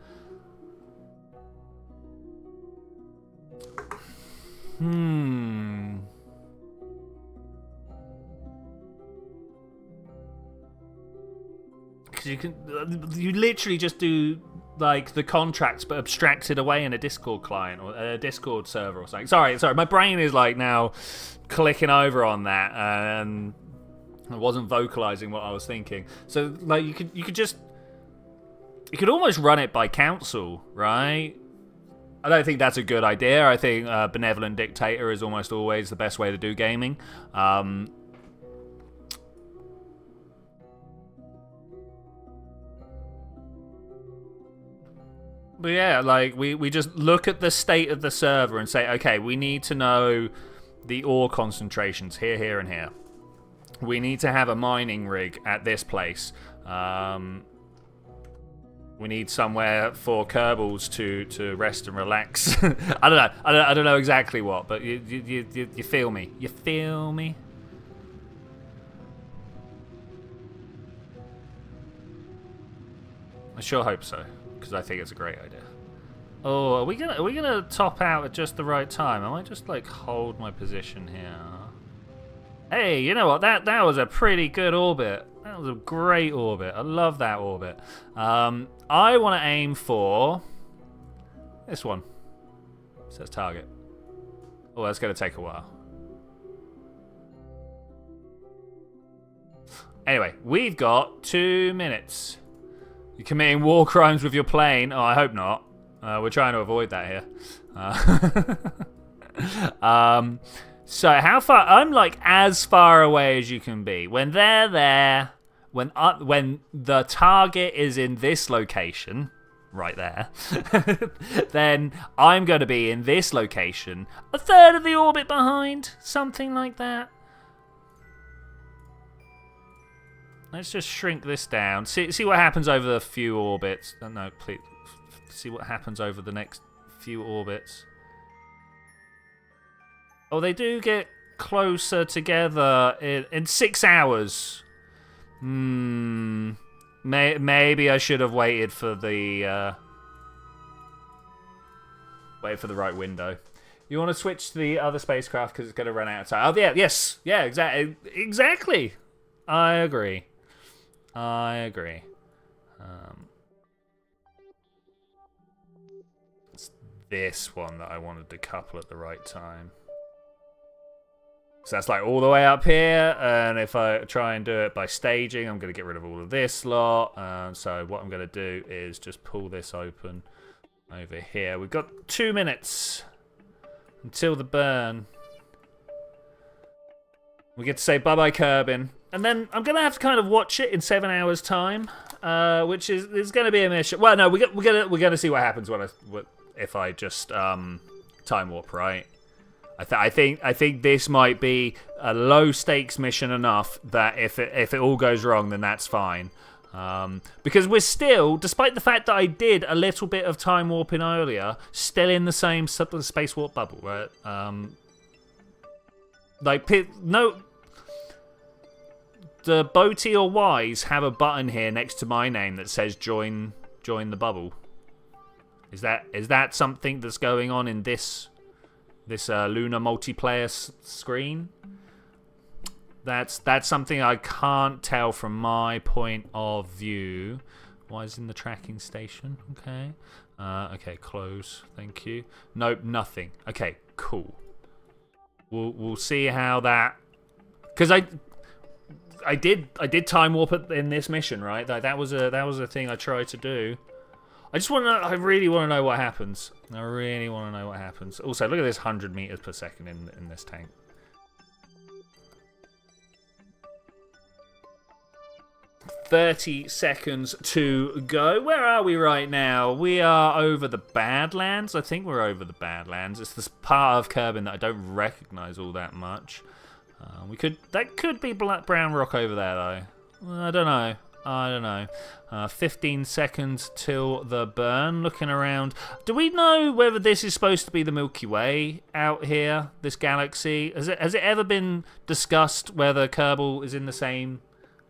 because you literally just do like the contracts but abstracted away in a Discord client or a Discord server or something. Sorry, my brain is like now clicking over on that, and I wasn't vocalizing what I was thinking. So like you could almost run it by council, right? I don't think that's a good idea. I think benevolent dictator is almost always the best way to do gaming. But yeah, like we just look at the state of the server and say, okay, we need to know the ore concentrations here, here, and here. We need to have a mining rig at this place. We need somewhere for Kerbals to rest and relax. I don't know. I don't know exactly what, but you feel me. You feel me? I sure hope so, because I think it's a great idea. Oh, are we gonna top out at just the right time? I might just like hold my position here. Hey, you know what? That was a pretty good orbit. That was a great orbit. I love that orbit. I want to aim for this one. It says target. Oh, that's going to take a while. Anyway, we've got 2 minutes. You're committing war crimes with your plane. Oh, I hope not. We're trying to avoid that here. So how far? I'm like as far away as you can be. When they're there, when the target is in this location, right there, then I'm going to be in this location, a third of the orbit behind, something like that. Let's just shrink this down. See what happens over the few orbits. No, please. See what happens over the next few orbits. Oh, they do get closer together in 6 hours. Maybe I should have waited for the right window. You want to switch to the other spacecraft because it's going to run out of time. Oh yeah, yes, yeah, exactly. I agree. It's this one that I wanted to couple at the right time. So that's like all the way up here, and if I try and do it by staging, I'm going to get rid of all of this lot. So what I'm going to do is just pull this open over here. We've got 2 minutes until the burn. We get to say bye-bye, Kerbin. And then I'm going to have to kind of watch it in 7 hours' time, which is going to be a mission. Well, no, we're going to see what happens if I just time warp, right? I think this might be a low stakes mission enough that if it all goes wrong, then that's fine. Because we're still, despite the fact that I did a little bit of time warping earlier, still in the same space warp bubble, right? The Boaty or Wise have a button here next to my name that says join the bubble. Is that something that's going on in this Lunar multiplayer screen? That's something I can't tell from my point of view. Why is in the tracking station? Okay. Okay, close. Thank you. Nope, nothing. Okay, cool. We'll see how that, because I did time warp in this mission, right? That was a thing I tried to do. I really want to know what happens. I really want to know what happens. Also, look at this 100 meters per second in this tank. $30 seconds to go. Where are we right now? We are over the Badlands. I think we're over the Badlands. It's this part of Kerbin that I don't recognize all that much. That could be brown rock over there, though. I don't know. 15 seconds till the burn. Looking around. Do we know whether this is supposed to be the Milky Way out here, this galaxy? Has it ever been discussed whether Kerbal is in the same?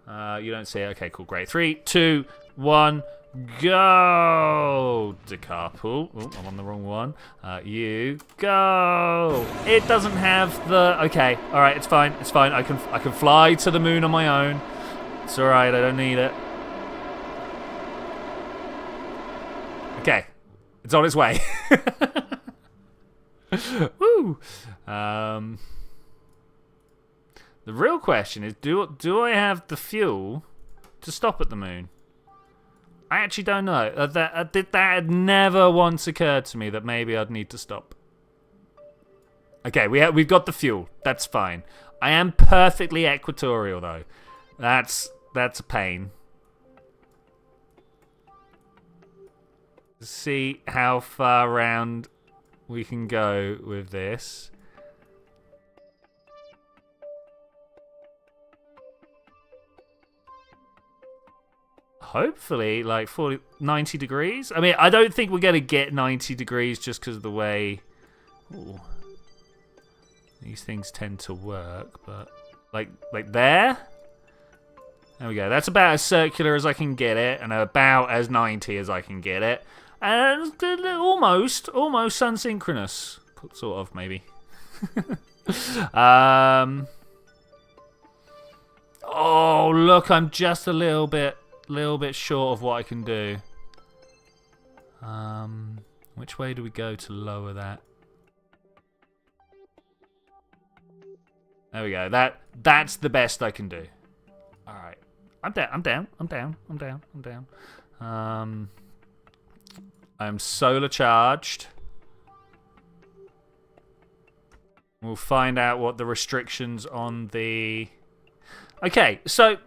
You don't see it. Okay, cool, great. 3, 2, 1, go! Decouple. Oh, I'm on the wrong one. You go. It doesn't have the. Okay, all right, it's fine. It's fine. I can fly to the moon on my own. It's all right. I don't need it. It's on its way. Woo! The real question is, do I have the fuel to stop at the moon? I actually don't know. That had never once occurred to me that maybe I'd need to stop. Okay, we've got the fuel. That's fine. I am perfectly equatorial though. That's a pain. See how far around we can go with this. Hopefully, like 90 degrees. I mean, I don't think we're going to get 90 degrees just because of the way these things tend to work. But like there. There we go. That's about as circular as I can get it, and about as 90 as I can get it. And almost sun-synchronous. Sort of, maybe. Oh, look, I'm just a little bit short of what I can do. Which way do we go to lower that? There we go. That's the best I can do. All right. I'm down. I'm solar charged. We'll find out what the restrictions on the... Okay, so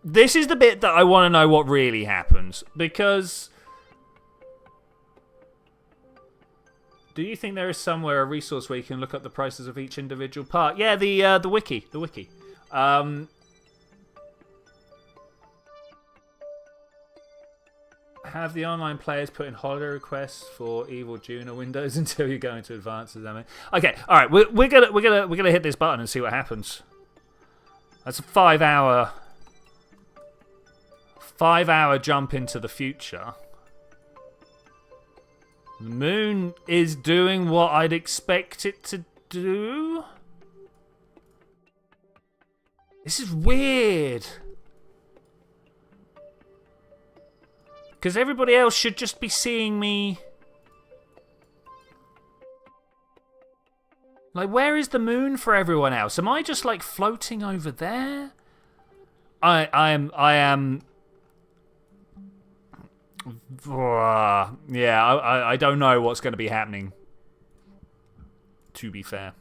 this is the bit that I want to know what really happens, because do you think there is somewhere a resource where you can look up the prices of each individual part? Yeah, the wiki. Have the online players put in holiday requests for Evil Juno windows until you go into advances? I mean, okay, all right, we're gonna hit this button and see what happens. That's a 5 hour jump into the future. The moon is doing what I'd expect it to do. This is weird. Because everybody else should just be seeing me. Like, where is the moon for everyone else? Am I just like floating over there? I am. Yeah, I don't know what's going to be happening. To be fair.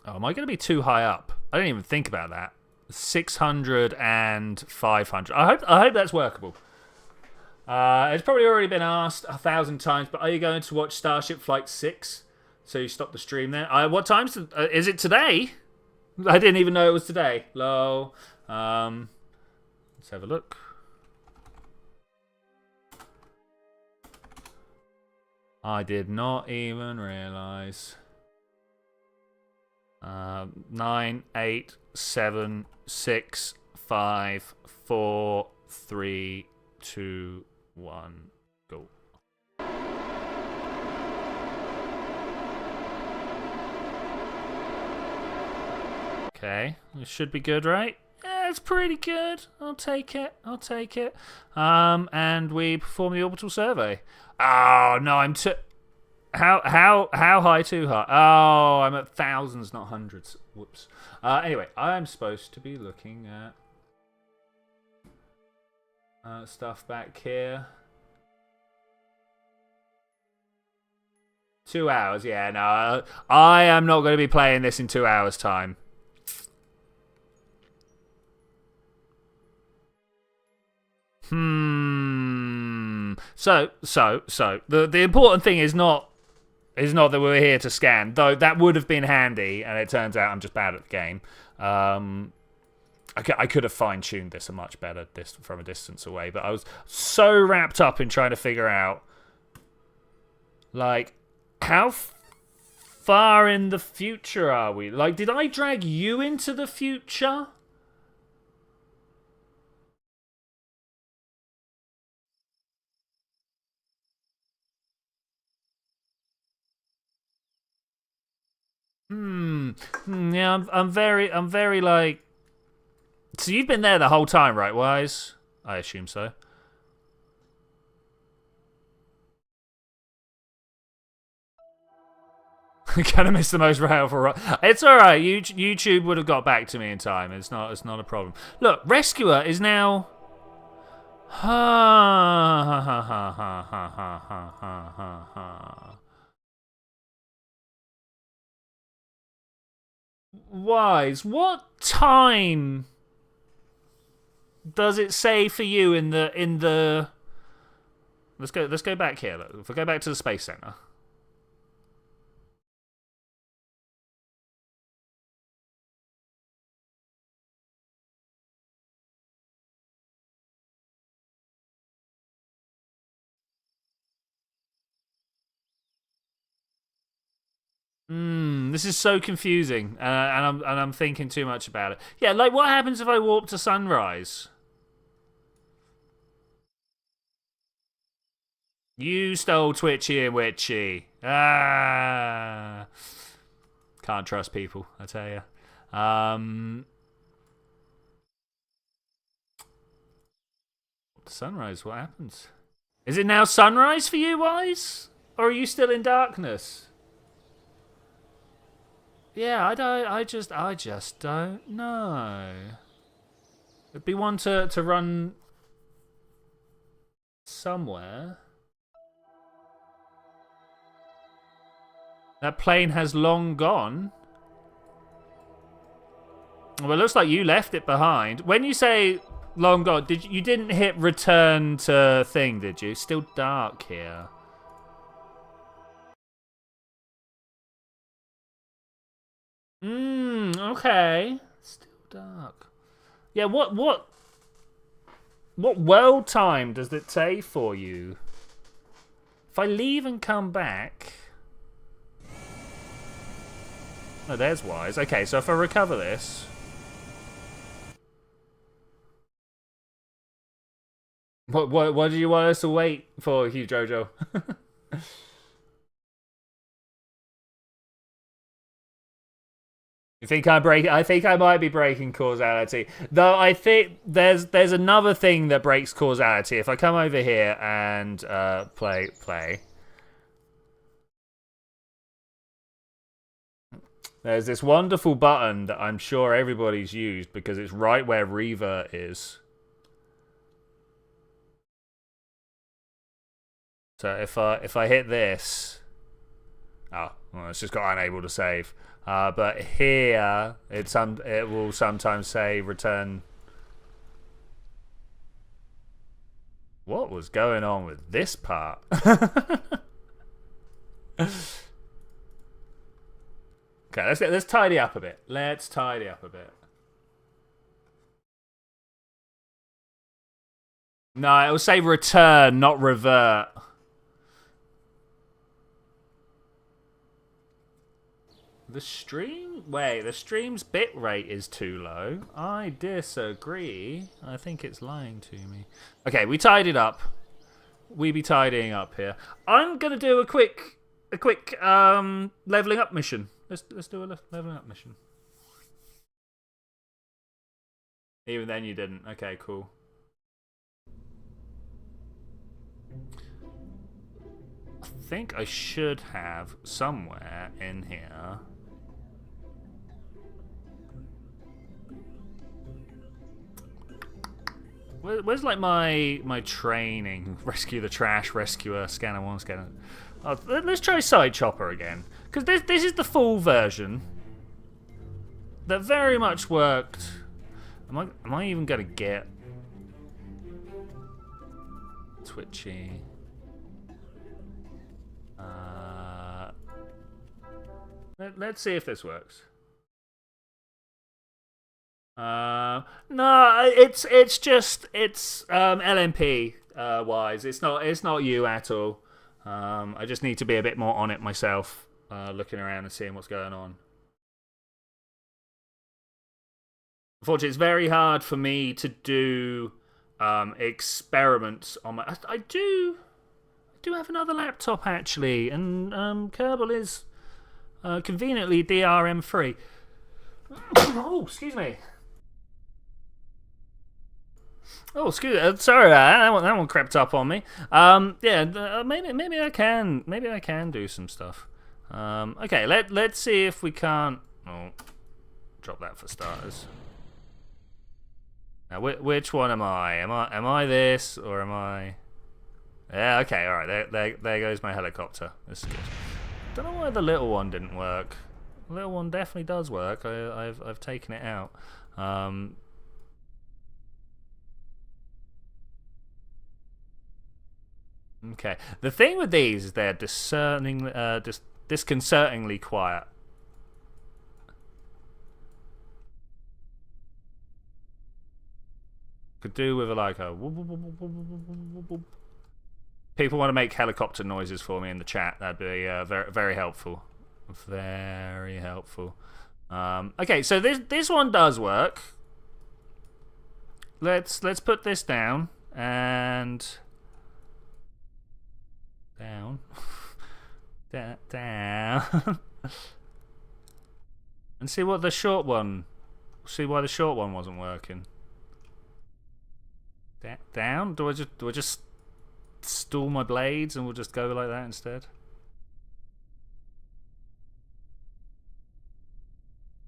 Oh, am I going to be too high up? I didn't even think about that. 600 and 500. I hope that's workable. It's probably already been asked 1,000 times, but are you going to watch Starship Flight 6? So you stop the stream there. What time is it today? I didn't even know it was today. Lol. Let's have a look. I did not even realize. 9, 8, 7, 6, 5, 4, 3, 2, 1, go. Okay, this should be good, right? Yeah, it's pretty good. I'll take it. And we perform the orbital survey. Oh no, I'm too. How high too high? Oh, I'm at thousands, not hundreds. Whoops. Anyway, I'm supposed to be looking at stuff back here. 2 hours, yeah, no. I am not going to be playing this in 2 hours' time. So the important thing is not that we're here to scan, though that would have been handy, and it turns out I'm just bad at the game. I could have fine-tuned this much better from a distance away, but I was so wrapped up in trying to figure out, like, how far in the future are we? Like, did I drag you into the future? Yeah, I'm very like. So you've been there the whole time, right, Wise? I assume so. Kind of missed the most powerful. It's all right. YouTube would have got back to me in time. It's not a problem. Look, Rescuer is now. Ha ha ha ha ha ha ha ha ha ha. Wise, what time does it say for you in the? Let's go back here. Look, if we go back to the Space Center. This is so confusing, and I'm thinking too much about it. Yeah, like what happens if I warp to sunrise? You stole Twitchy and Witchy. Ah, can't trust people, I tell you. Sunrise. What happens? Is it now sunrise for you, Wise, or are you still in darkness? Yeah, I just don't know. It'd be one to run somewhere. That plane has long gone. Well, it looks like you left it behind. When you say long gone, you didn't hit return to thing, did you? Still dark here. Okay. Still dark. Yeah, what world time does it say for you? If I leave and come back... Oh, there's Wise. Okay, so if I recover this... What do you want us to wait for, Hugh Jojo? You think I think I might be breaking causality. Though I think there's another thing that breaks causality. If I come over here and play. There's this wonderful button that I'm sure everybody's used because it's right where Reaver is. So if I hit this, oh, well, it's just got unable to save. But here it will sometimes say return. What was going on with this part? Okay, let's tidy up a bit. Let's tidy up a bit. No, it will say return, not revert. The stream? Wait, the stream's bitrate is too low. I disagree. I think it's lying to me. Okay, we tidied up. We be tidying up here. I'm gonna do a quick leveling up mission. Let's do a leveling up mission. Even then you didn't. Okay, cool. I think I should have somewhere in here. Where's like my training? Rescue the trash, rescuer, scanner 1, scanner. Oh, let's try side chopper again, because this is the full version that very much worked. Am I even gonna get Twitchy? Let's see if this works. No, it's just LMP wise. It's not you at all. I just need to be a bit more on it myself, looking around and seeing what's going on. Unfortunately, it's very hard for me to do experiments on my. I do have another laptop actually, and Kerbin is conveniently DRM free. Oh, excuse me. Oh, excuse me. Sorry, that one crept up on me. Yeah, maybe I can do some stuff. Okay, let's see if we can't. Oh, drop that for starters. Now, which one am I? Am I this or am I? Yeah, okay, all right. There goes my helicopter. This is good. Don't know why the little one didn't work. The little one definitely does work. I've taken it out. Okay. The thing with these is they're disconcertingly quiet. Could do with like a whoop, whoop, whoop, whoop, whoop, whoop. People want to make helicopter noises for me in the chat. That'd be very helpful. Very helpful. Okay, so this one does work. Let's put this down and down. Down. And see what the short one. See why the short one wasn't working. Down? Do I just stall my blades and we'll just go like that instead?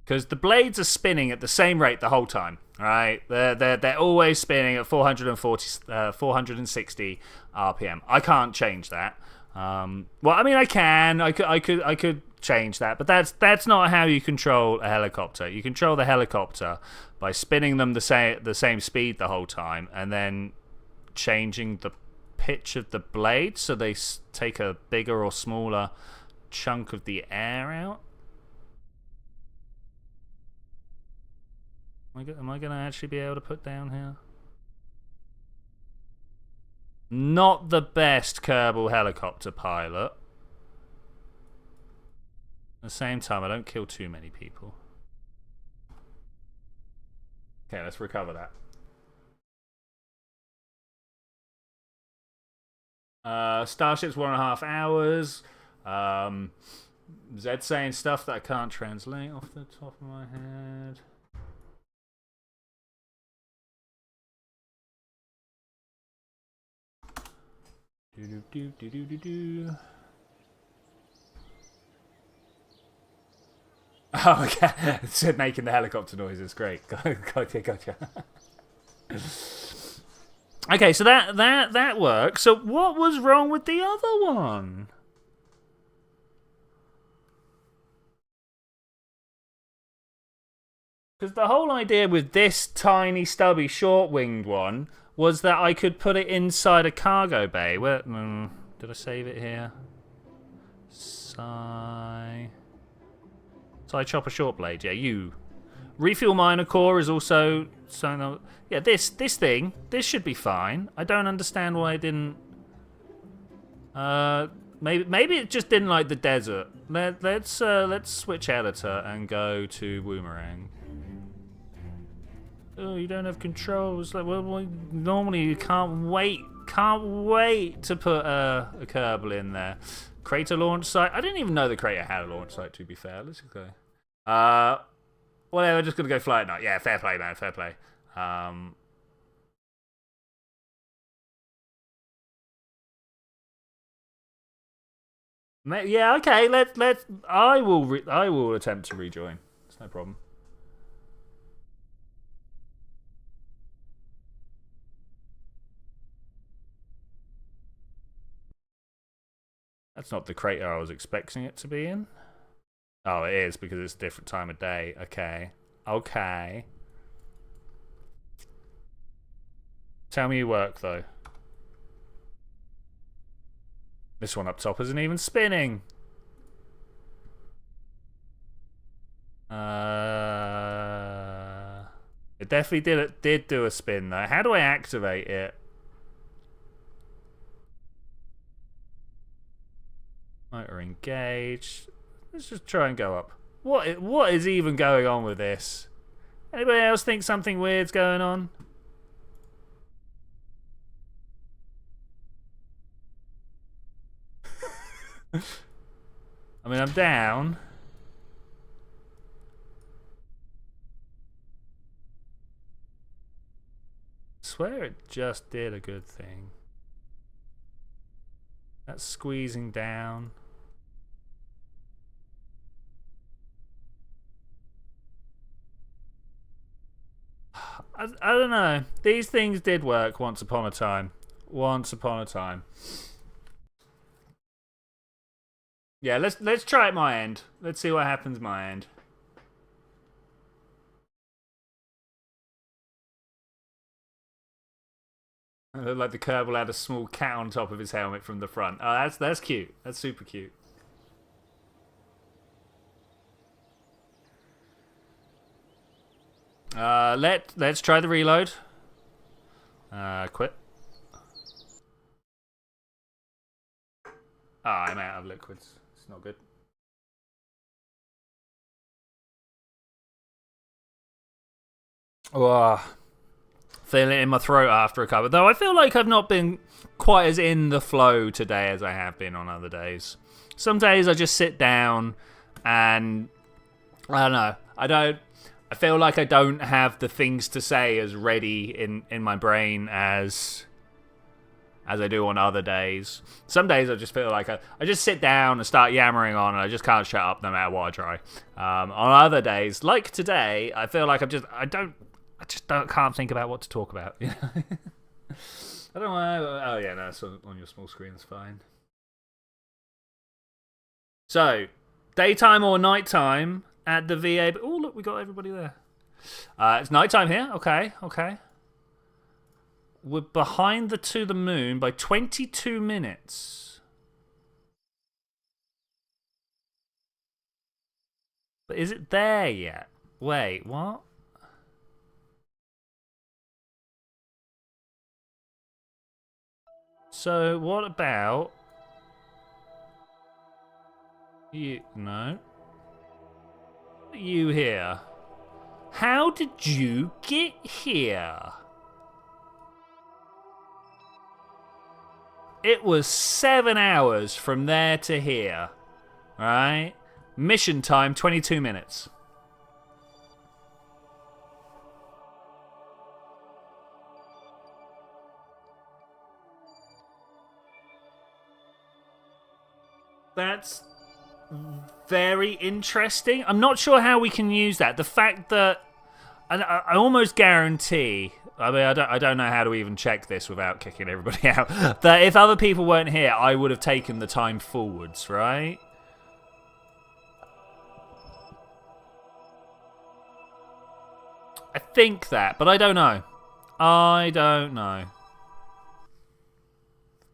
Because the blades are spinning at the same rate the whole time, right? They're always spinning at 460 RPM. I can't change that. Well, I mean, I can. I could change that, but that's not how you control a helicopter. You control the helicopter by spinning them the same speed the whole time, and then changing the pitch of the blade so they take a bigger or smaller chunk of the air out. Am I going to actually be able to put down here? Not the best Kerbal helicopter pilot. At the same time, I don't kill too many people. Okay, let's recover that. Starship's 1.5 hours. Zed's saying stuff that I can't translate off the top of my head. Oh, okay. So making the helicopter noises, great. Gotcha. Okay, so that works. So what was wrong with the other one? Because the whole idea with this tiny, stubby, short-winged one was that I could put it inside a cargo bay. Where did I save it here? Side chopper short blade. Yeah, you. Refuel miner core is also something. Yeah, this thing. This should be fine. I don't understand why it didn't. Maybe it just didn't like the desert. Let's switch editor and go to Boomerang. Oh, you don't have controls. Like, well, normally you can't wait to put a Kerbal in there. Crater launch site. I didn't even know the crater had a launch site. To be fair, let's just go. Whatever. Just gonna go fly at night. Yeah, fair play, man. Fair play. Yeah, okay. I will attempt to rejoin. It's no problem. That's not the crater I was expecting it to be in. Oh, it is because it's a different time of day. Okay. Tell me you work though. This one up top isn't even spinning. It definitely did do a spin though. How do I activate it? Motor engaged. Let's just try and go up. What is even going on with this? Anybody else think something weird's going on? I mean, I'm down. swear it just did a good thing. That's squeezing down. I don't know. These things did work once upon a time. Once upon a time. Yeah, let's try it my end. Let's see what happens my end. It looked like the Kerbal had a small cat on top of his helmet from the front. Oh, that's cute. That's super cute. Let's try the reload. Quit. Oh, I'm out of liquids. It's not good. Oh, feel it in my throat after a couple. Though I feel like I've not been quite as in the flow today as I have been on other days. Some days I just sit down and I don't know. I feel like I don't have the things to say as ready in my brain as I do on other days. Some days I just feel like I just sit down and start yammering on and I just can't shut up no matter what I try. On other days, like today, I feel like I can't think about what to talk about. You know? I don't know. Oh yeah, no, it's on your small screen. It's fine. So, daytime or nighttime at the VA? Oh look, we got everybody there. It's nighttime here. Okay. We're behind the To the Moon by 22 minutes. But is it there yet? Wait, what? So, what about you? No. You here? How did you get here? It was 7 hours from there to here, right? Mission time, 22 minutes. That's very interesting. I'm not sure how we can use that. The fact that I almost guarantee. I mean, I don't know how to even check this without kicking everybody out. That if other people weren't here, I would have taken the time forwards, right? I think that, but I don't know. I don't know.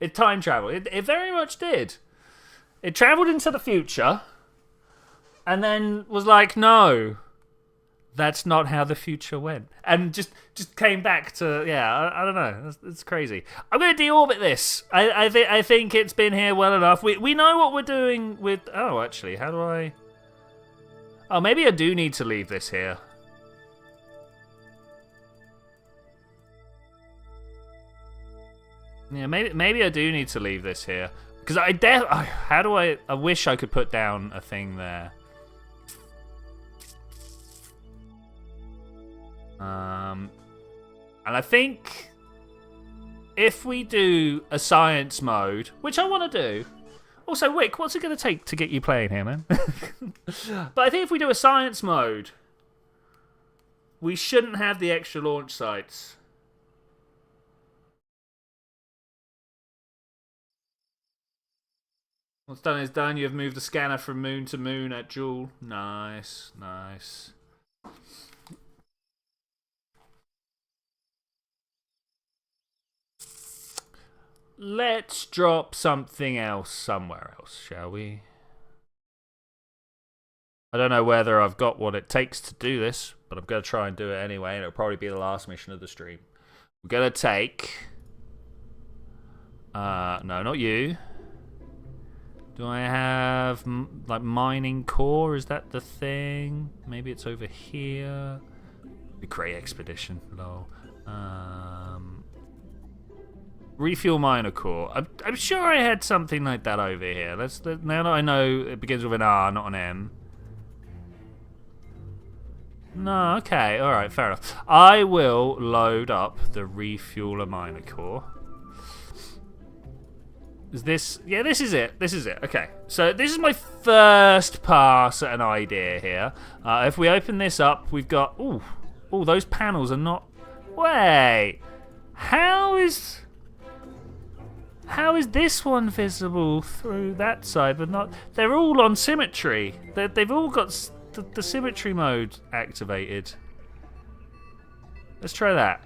It time traveled. It very much did. It travelled into the future, and then was like, no. That's not how the future went. And just came back to, yeah, I don't know. It's crazy. I'm going to deorbit this. I think it's been here well enough. We know what we're doing with... Oh, actually, how do I... Oh, maybe I do need to leave this here. Yeah, maybe I do need to leave this here. Because how do I wish I could put down a thing there. And I think if we do a science mode, which I want to do. Also, Wick, what's it going to take to get you playing here, man? But I think if we do a science mode, we shouldn't have the extra launch sites. What's done is done. You have moved the scanner from moon to moon at Jewel. Nice, nice. Let's drop something else somewhere else, shall we? I don't know whether I've got what it takes to do this, but I'm going to try and do it anyway, and it'll probably be the last mission of the stream. We're going to take... no, not you. Do I have, like, mining core? Is that the thing? Maybe it's over here. The Grey Expedition. Lol. Refuel miner core. I'm sure I had something like that over here. Now that I know it begins with an R, not an M. No, okay, alright, fair enough. I will load up the refueler miner core. Is this... Yeah, this is it. This is it. Okay. So this is my first pass at an idea here. If we open this up, we've got... Ooh, those panels are not... Wait. How is this one visible through that side, but not... They're all on symmetry. They've all got the symmetry mode activated. Let's try that.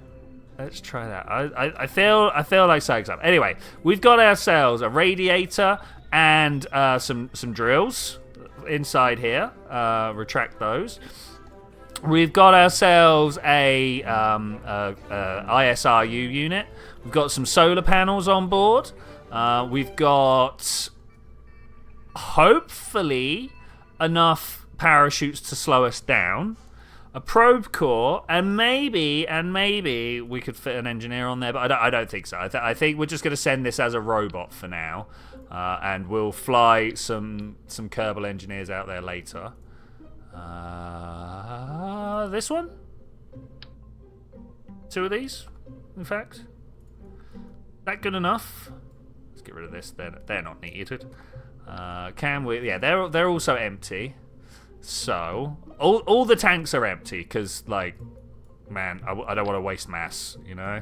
Let's try that. I feel like saying something. Anyway, we've got ourselves a radiator and some drills inside here. Retract those. We've got ourselves a ISRU unit. We've got some solar panels on board. We've got hopefully enough parachutes to slow us down. A probe core, and maybe we could fit an engineer on there, but I don't think so. I think we're just going to send this as a robot for now, and we'll fly some Kerbal engineers out there later. This one? 2 of these, in fact. That good enough? Let's get rid of this. They're not needed. Can we? Yeah, they're also empty. So all the tanks are empty because, like, man, I don't want to waste mass, you know.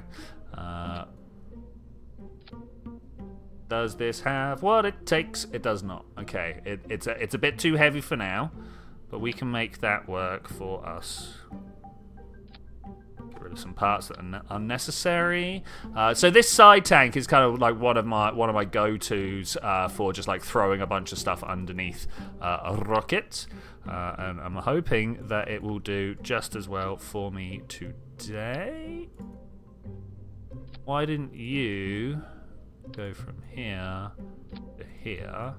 Does this have what it takes? It does not. Okay, it's a bit too heavy for now, but we can make that work for us. Get rid of some parts that are unnecessary. So this side tank is kind of like one of my go-tos for just like throwing a bunch of stuff underneath a rocket. And I'm hoping that it will do just as well for me today. Why didn't you go from here to here?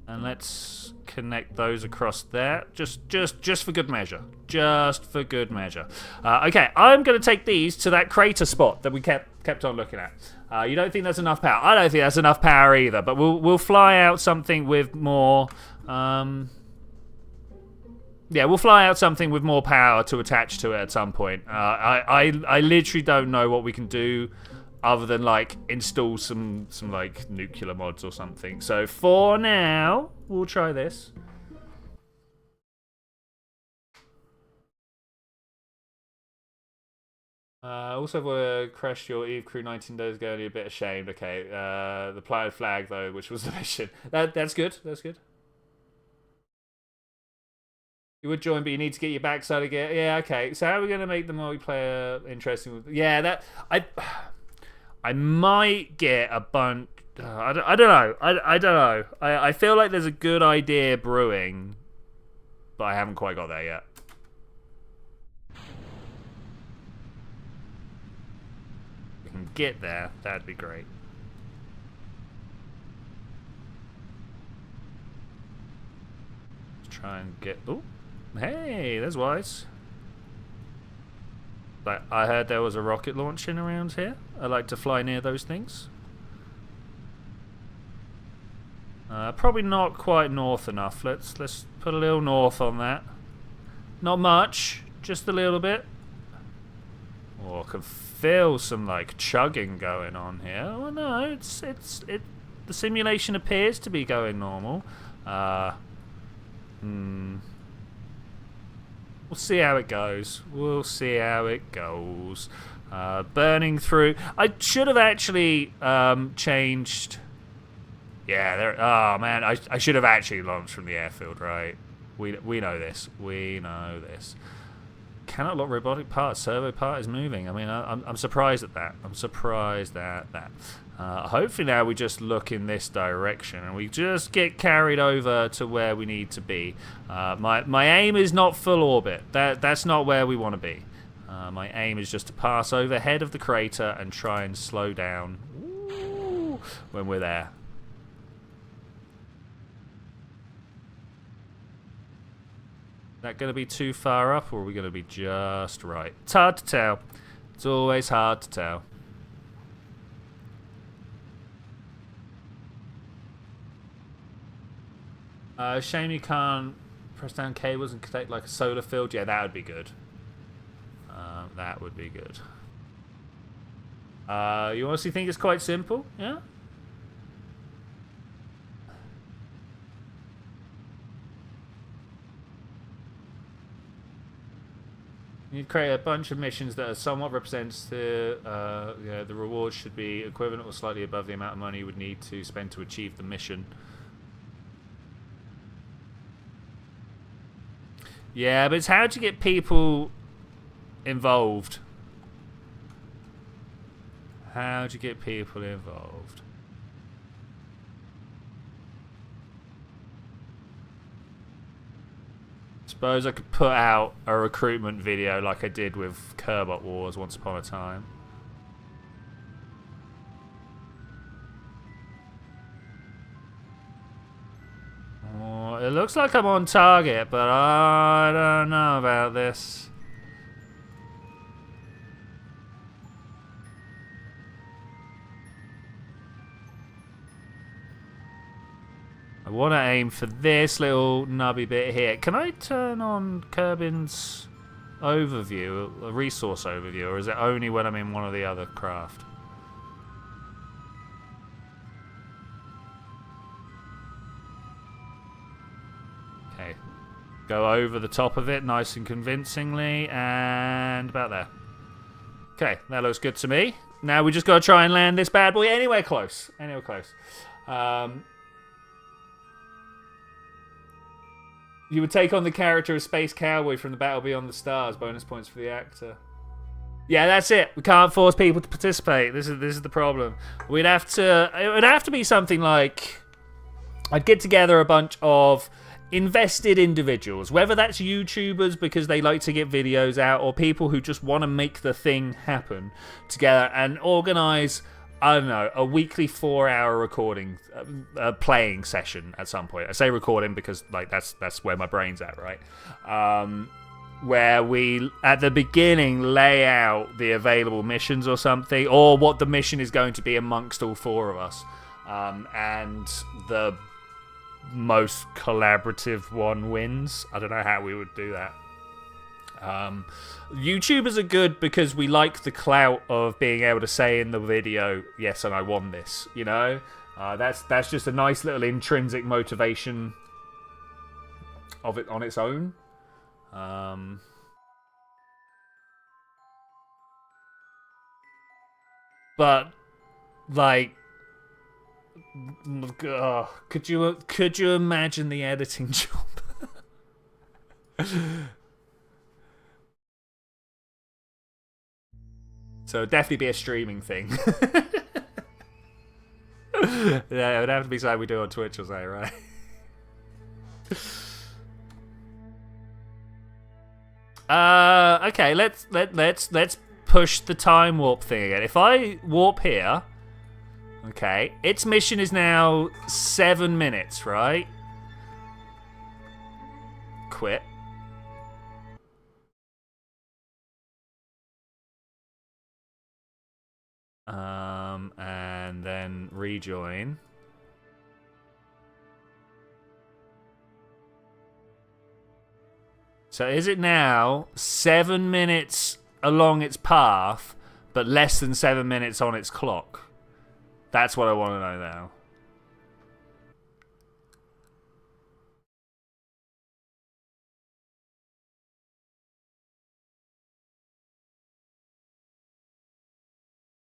And let's connect those across there, just for good measure. Just for good measure. Okay, I'm going to take these to that crater spot that we kept on looking at. You don't think that's enough power? I don't think that's enough power either. But we'll fly out something with more. Yeah, we'll fly out something with more power to attach to it at some point. I literally don't know what we can do other than like install some like nuclear mods or something. So for now, we'll try this. Also, crashed your Eve crew 19 days ago. Only a bit ashamed. Okay, the planted flag though, which was the mission. That's good. That's good. You would join, but you need to get your backside again. Yeah, okay. So how are we going to make the multiplayer interesting? Yeah, I might get a bunch. I don't know. I don't know. I feel like there's a good idea brewing, but I haven't quite got there yet. If we can get there, that'd be great. Let's try and get. Oh, hey, there's Wise. But I heard there was a rocket launching around here. I like to fly near those things. Probably not quite north enough. Let's put a little north on that. Not much, just a little bit. Oh, I can feel some like chugging going on here. Oh no, the simulation appears to be going normal. We'll see how it goes. We'll see how it goes. Burning through. I should have actually changed. Yeah, there. Oh man, I should have actually launched from the airfield, right? We know this. We know this. Cannot lock robotic parts. Servo part is moving. I mean, I'm surprised at that. I'm surprised at that. Hopefully now we just look in this direction and we just get carried over to where we need to be. My aim is not full orbit. That's not where we want to be. My aim is just to pass overhead of the crater and try and slow down when we're there. Is that going to be too far up, or are we going to be just right? It's hard to tell. It's always hard to tell. Shame you can't Press down cables and connect like a solar field. Yeah, that would be good. That would be good. You honestly think it's quite simple? Yeah? You create a bunch of missions that are somewhat representative. Yeah, the rewards should be equivalent or slightly above the amount of money you would need to spend to achieve the mission. Yeah, but it's how to get people involved. How to get people involved. Suppose I could put out a recruitment video like I did with Kerbot Wars once upon a time. Oh, it looks like I'm on target, but I don't know about this. I want to aim for this little nubby bit here. Can I turn on Kerbin's overview, a resource overview, or is it only when I'm in one or the other craft? Okay. Go over the top of it nice and convincingly, and about there. Okay, that looks good to me. Now we just got to try and land this bad boy anywhere close. Anywhere close. You would take on the character of Space Cowboy from the Battle Beyond the Stars. Bonus points for the actor. Yeah, that's it. We can't force people to participate. This is the problem. We'd have to. It would have to be something like, I'd get together a bunch of invested individuals, whether that's YouTubers because they like to get videos out, or people who just want to make the thing happen together and organize, I don't know, a weekly 4-hour recording, playing session at some point. I say recording because like that's where my brain's at, right? Where we, at the beginning, lay out the available missions or something, or what the mission is going to be amongst all 4 of us. And the most collaborative one wins. I don't know how we would do that. YouTubers are good because we like the clout of being able to say in the video, yes, and I won this, you know? That's just a nice little intrinsic motivation of it on its own. But like, could you imagine the editing job? So it'd definitely be a streaming thing. Yeah, it would have to be something we do on Twitch or something, right? Okay, let's push the time warp thing again. If I warp here, okay, its mission is now 7 minutes, right? Quit. And then rejoin. So is it now 7 minutes along its path, but less than 7 minutes on its clock? That's what I want to know now.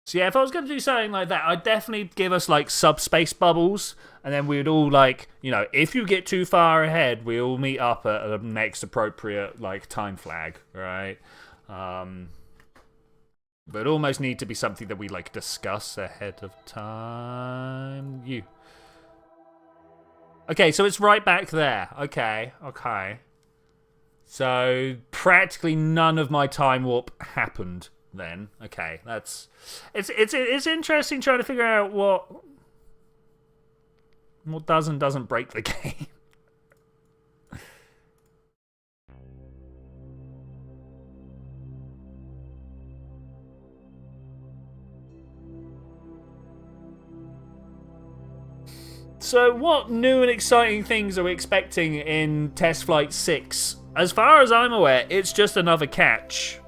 So yeah, if I was going to do something like that, I'd definitely give us like subspace bubbles, and then we'd all like, you know, if you get too far ahead, we all meet up at the next appropriate like time flag, right? But it almost need to be something that we like discuss ahead of time. Okay, so it's right back there. Okay. So practically none of my time warp happened then. Okay, that's it's interesting trying to figure out what does and doesn't break the game. So what new and exciting things are we expecting in Test Flight 6? As far as I'm aware, it's just another catch.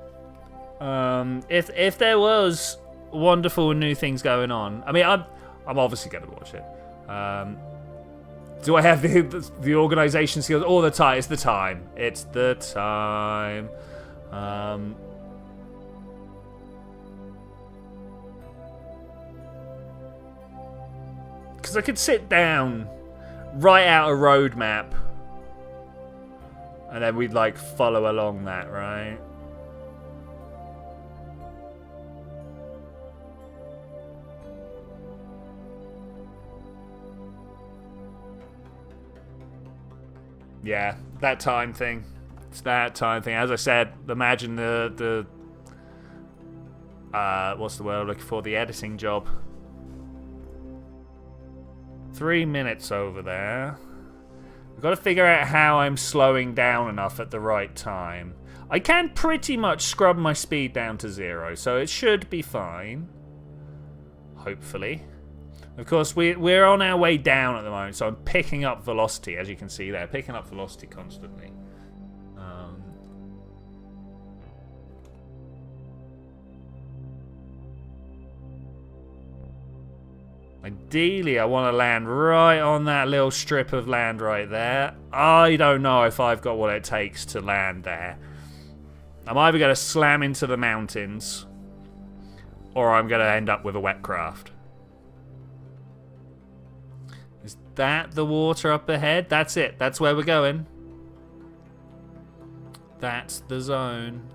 If there was wonderful new things going on, I mean, I'm obviously going to watch it. Do I have the organisation skills all the time? It's the time. It's the time. Because I could sit down, write out a roadmap, and then we'd like follow along that, right? Yeah, that time thing. It's that time thing. As I said, imagine the what's the word I'm looking for? The editing job. 3 minutes over there. I've got to figure out how I'm slowing down enough at the right time. I can pretty much scrub my speed down to 0, so it should be fine. Hopefully. Of course, we're on our way down at the moment, so I'm picking up velocity, as you can see there. Picking up velocity constantly. Ideally, I want to land right on that little strip of land right there. I don't know if I've got what it takes to land there. I'm either going to slam into the mountains, or I'm going to end up with a wet craft. Is that the water up ahead? That's it. That's where we're going. That's the zone.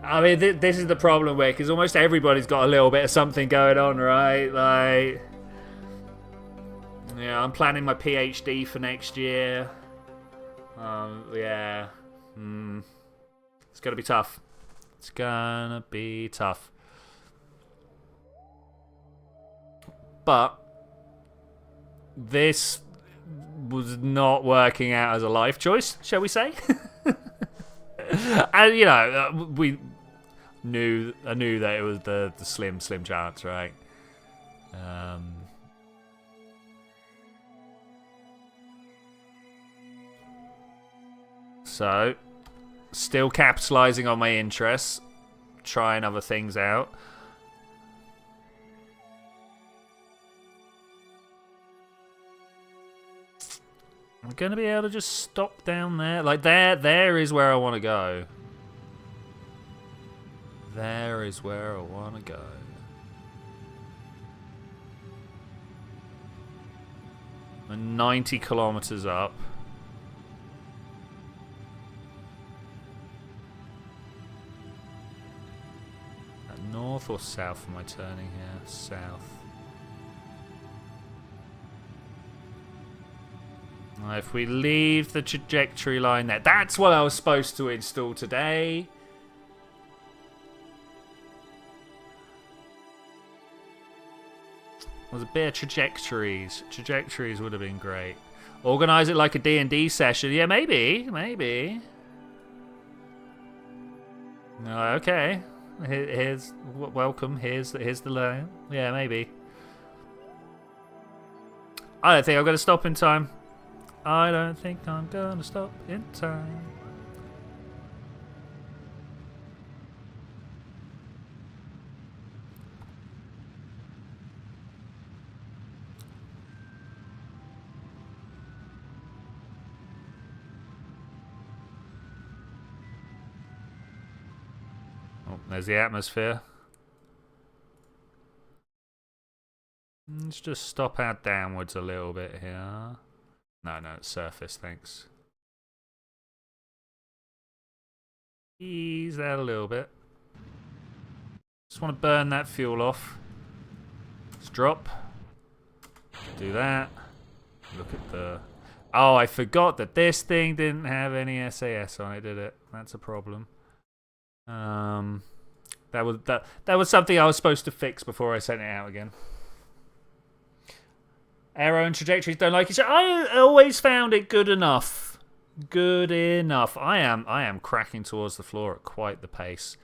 I mean, this is the problem, Wick, because almost everybody's got a little bit of something going on, right? Like, yeah, I'm planning my PhD for next year. Yeah. It's going to be tough. It's going to be tough. But this was not working out as a life choice, shall we say? And, you know, I knew that it was the slim chance, right? So, still capitalizing on my interests, trying other things out. I'm going to be able to just stop down there. Like, there is where I want to go. There is where I want to go. I'm 90 kilometers up. North or south am I turning here? South. If we leave the trajectory line there. That's what I was supposed to install today. There's a bit of trajectories. Trajectories would have been great. Organize it like a D&D session. Yeah, maybe. No, okay. Here's welcome. Here's the line. Yeah, maybe. I don't think I'm going to stop in time. I don't think I'm going to stop in time. Oh, there's the atmosphere. Let's just stop out downwards a little bit here. No, it's surface, thanks. Ease that a little bit. Just want to burn that fuel off. Let's drop. Do that. Look at the... Oh, I forgot that this thing didn't have any SAS on it, did it? That's a problem. That was something I was supposed to fix before I sent it out again. Arrow and trajectories don't like each other. I always found it good enough. Good enough. I am cracking towards the floor at quite the pace.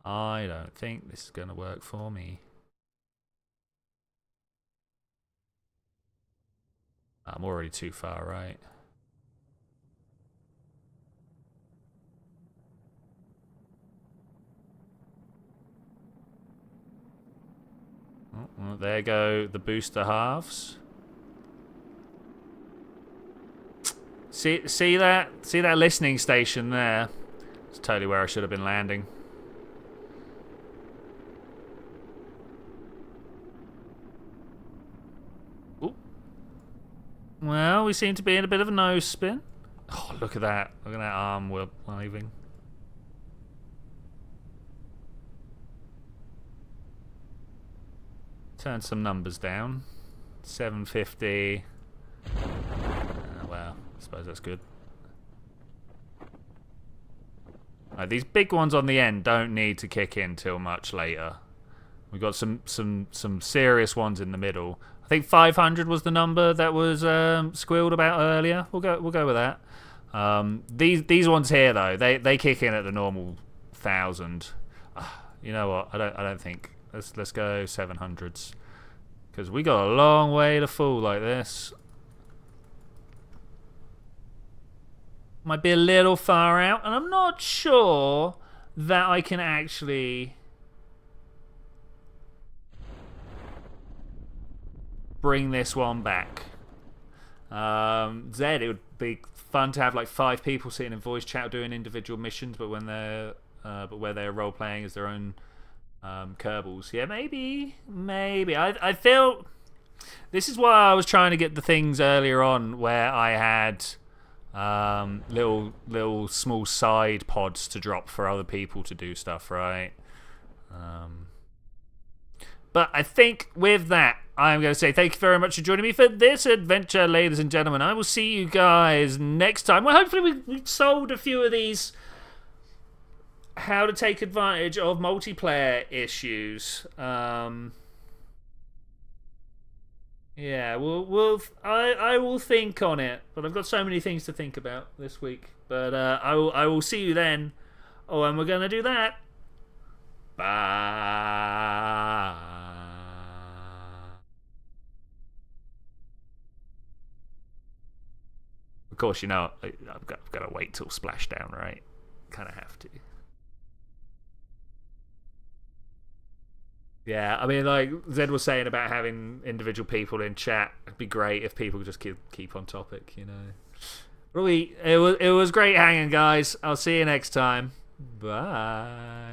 I don't think this is going to work for me. I'm already too far right. Oh, well, there go the booster halves. See that listening station there? It's totally where I should have been landing. Ooh. Well, we seem to be in a bit of a nose spin. Oh, look at that! Look at that arm waving. Turn some numbers down. 750. Well, I suppose that's good. Right, these big ones on the end don't need to kick in till much later. We've got some serious ones in the middle. I think 500 was the number that was squealed about earlier. We'll go with that. These ones here though, they kick in at the normal 1,000. You know what? I don't think. Let's go 700s because we got a long way to fall like this. Might be a little far out, and I'm not sure that I can actually bring this one back. Zed, it would be fun to have like 5 people sitting in voice chat doing individual missions, but when they're where they're role playing as their own Kerbals. Yeah, maybe. I feel this is why I was trying to get the things earlier on where I had little small side pods to drop for other people to do stuff, right? But I think with that, I'm going to say thank you very much for joining me for this adventure, ladies and gentlemen. I will see you guys next time. Well, hopefully we've solved a few of these how to take advantage of multiplayer issues. Yeah, I will think on it, but I've got so many things to think about this week. But I will see you then. Oh, and we're gonna do that. Bye. Of course, you know I've got to wait till splashdown, right? Kind of have to. Yeah, I mean, like Zed was saying about having individual people in chat. It'd be great if people just keep on topic, you know. But it was great hanging, guys. I'll see you next time. Bye.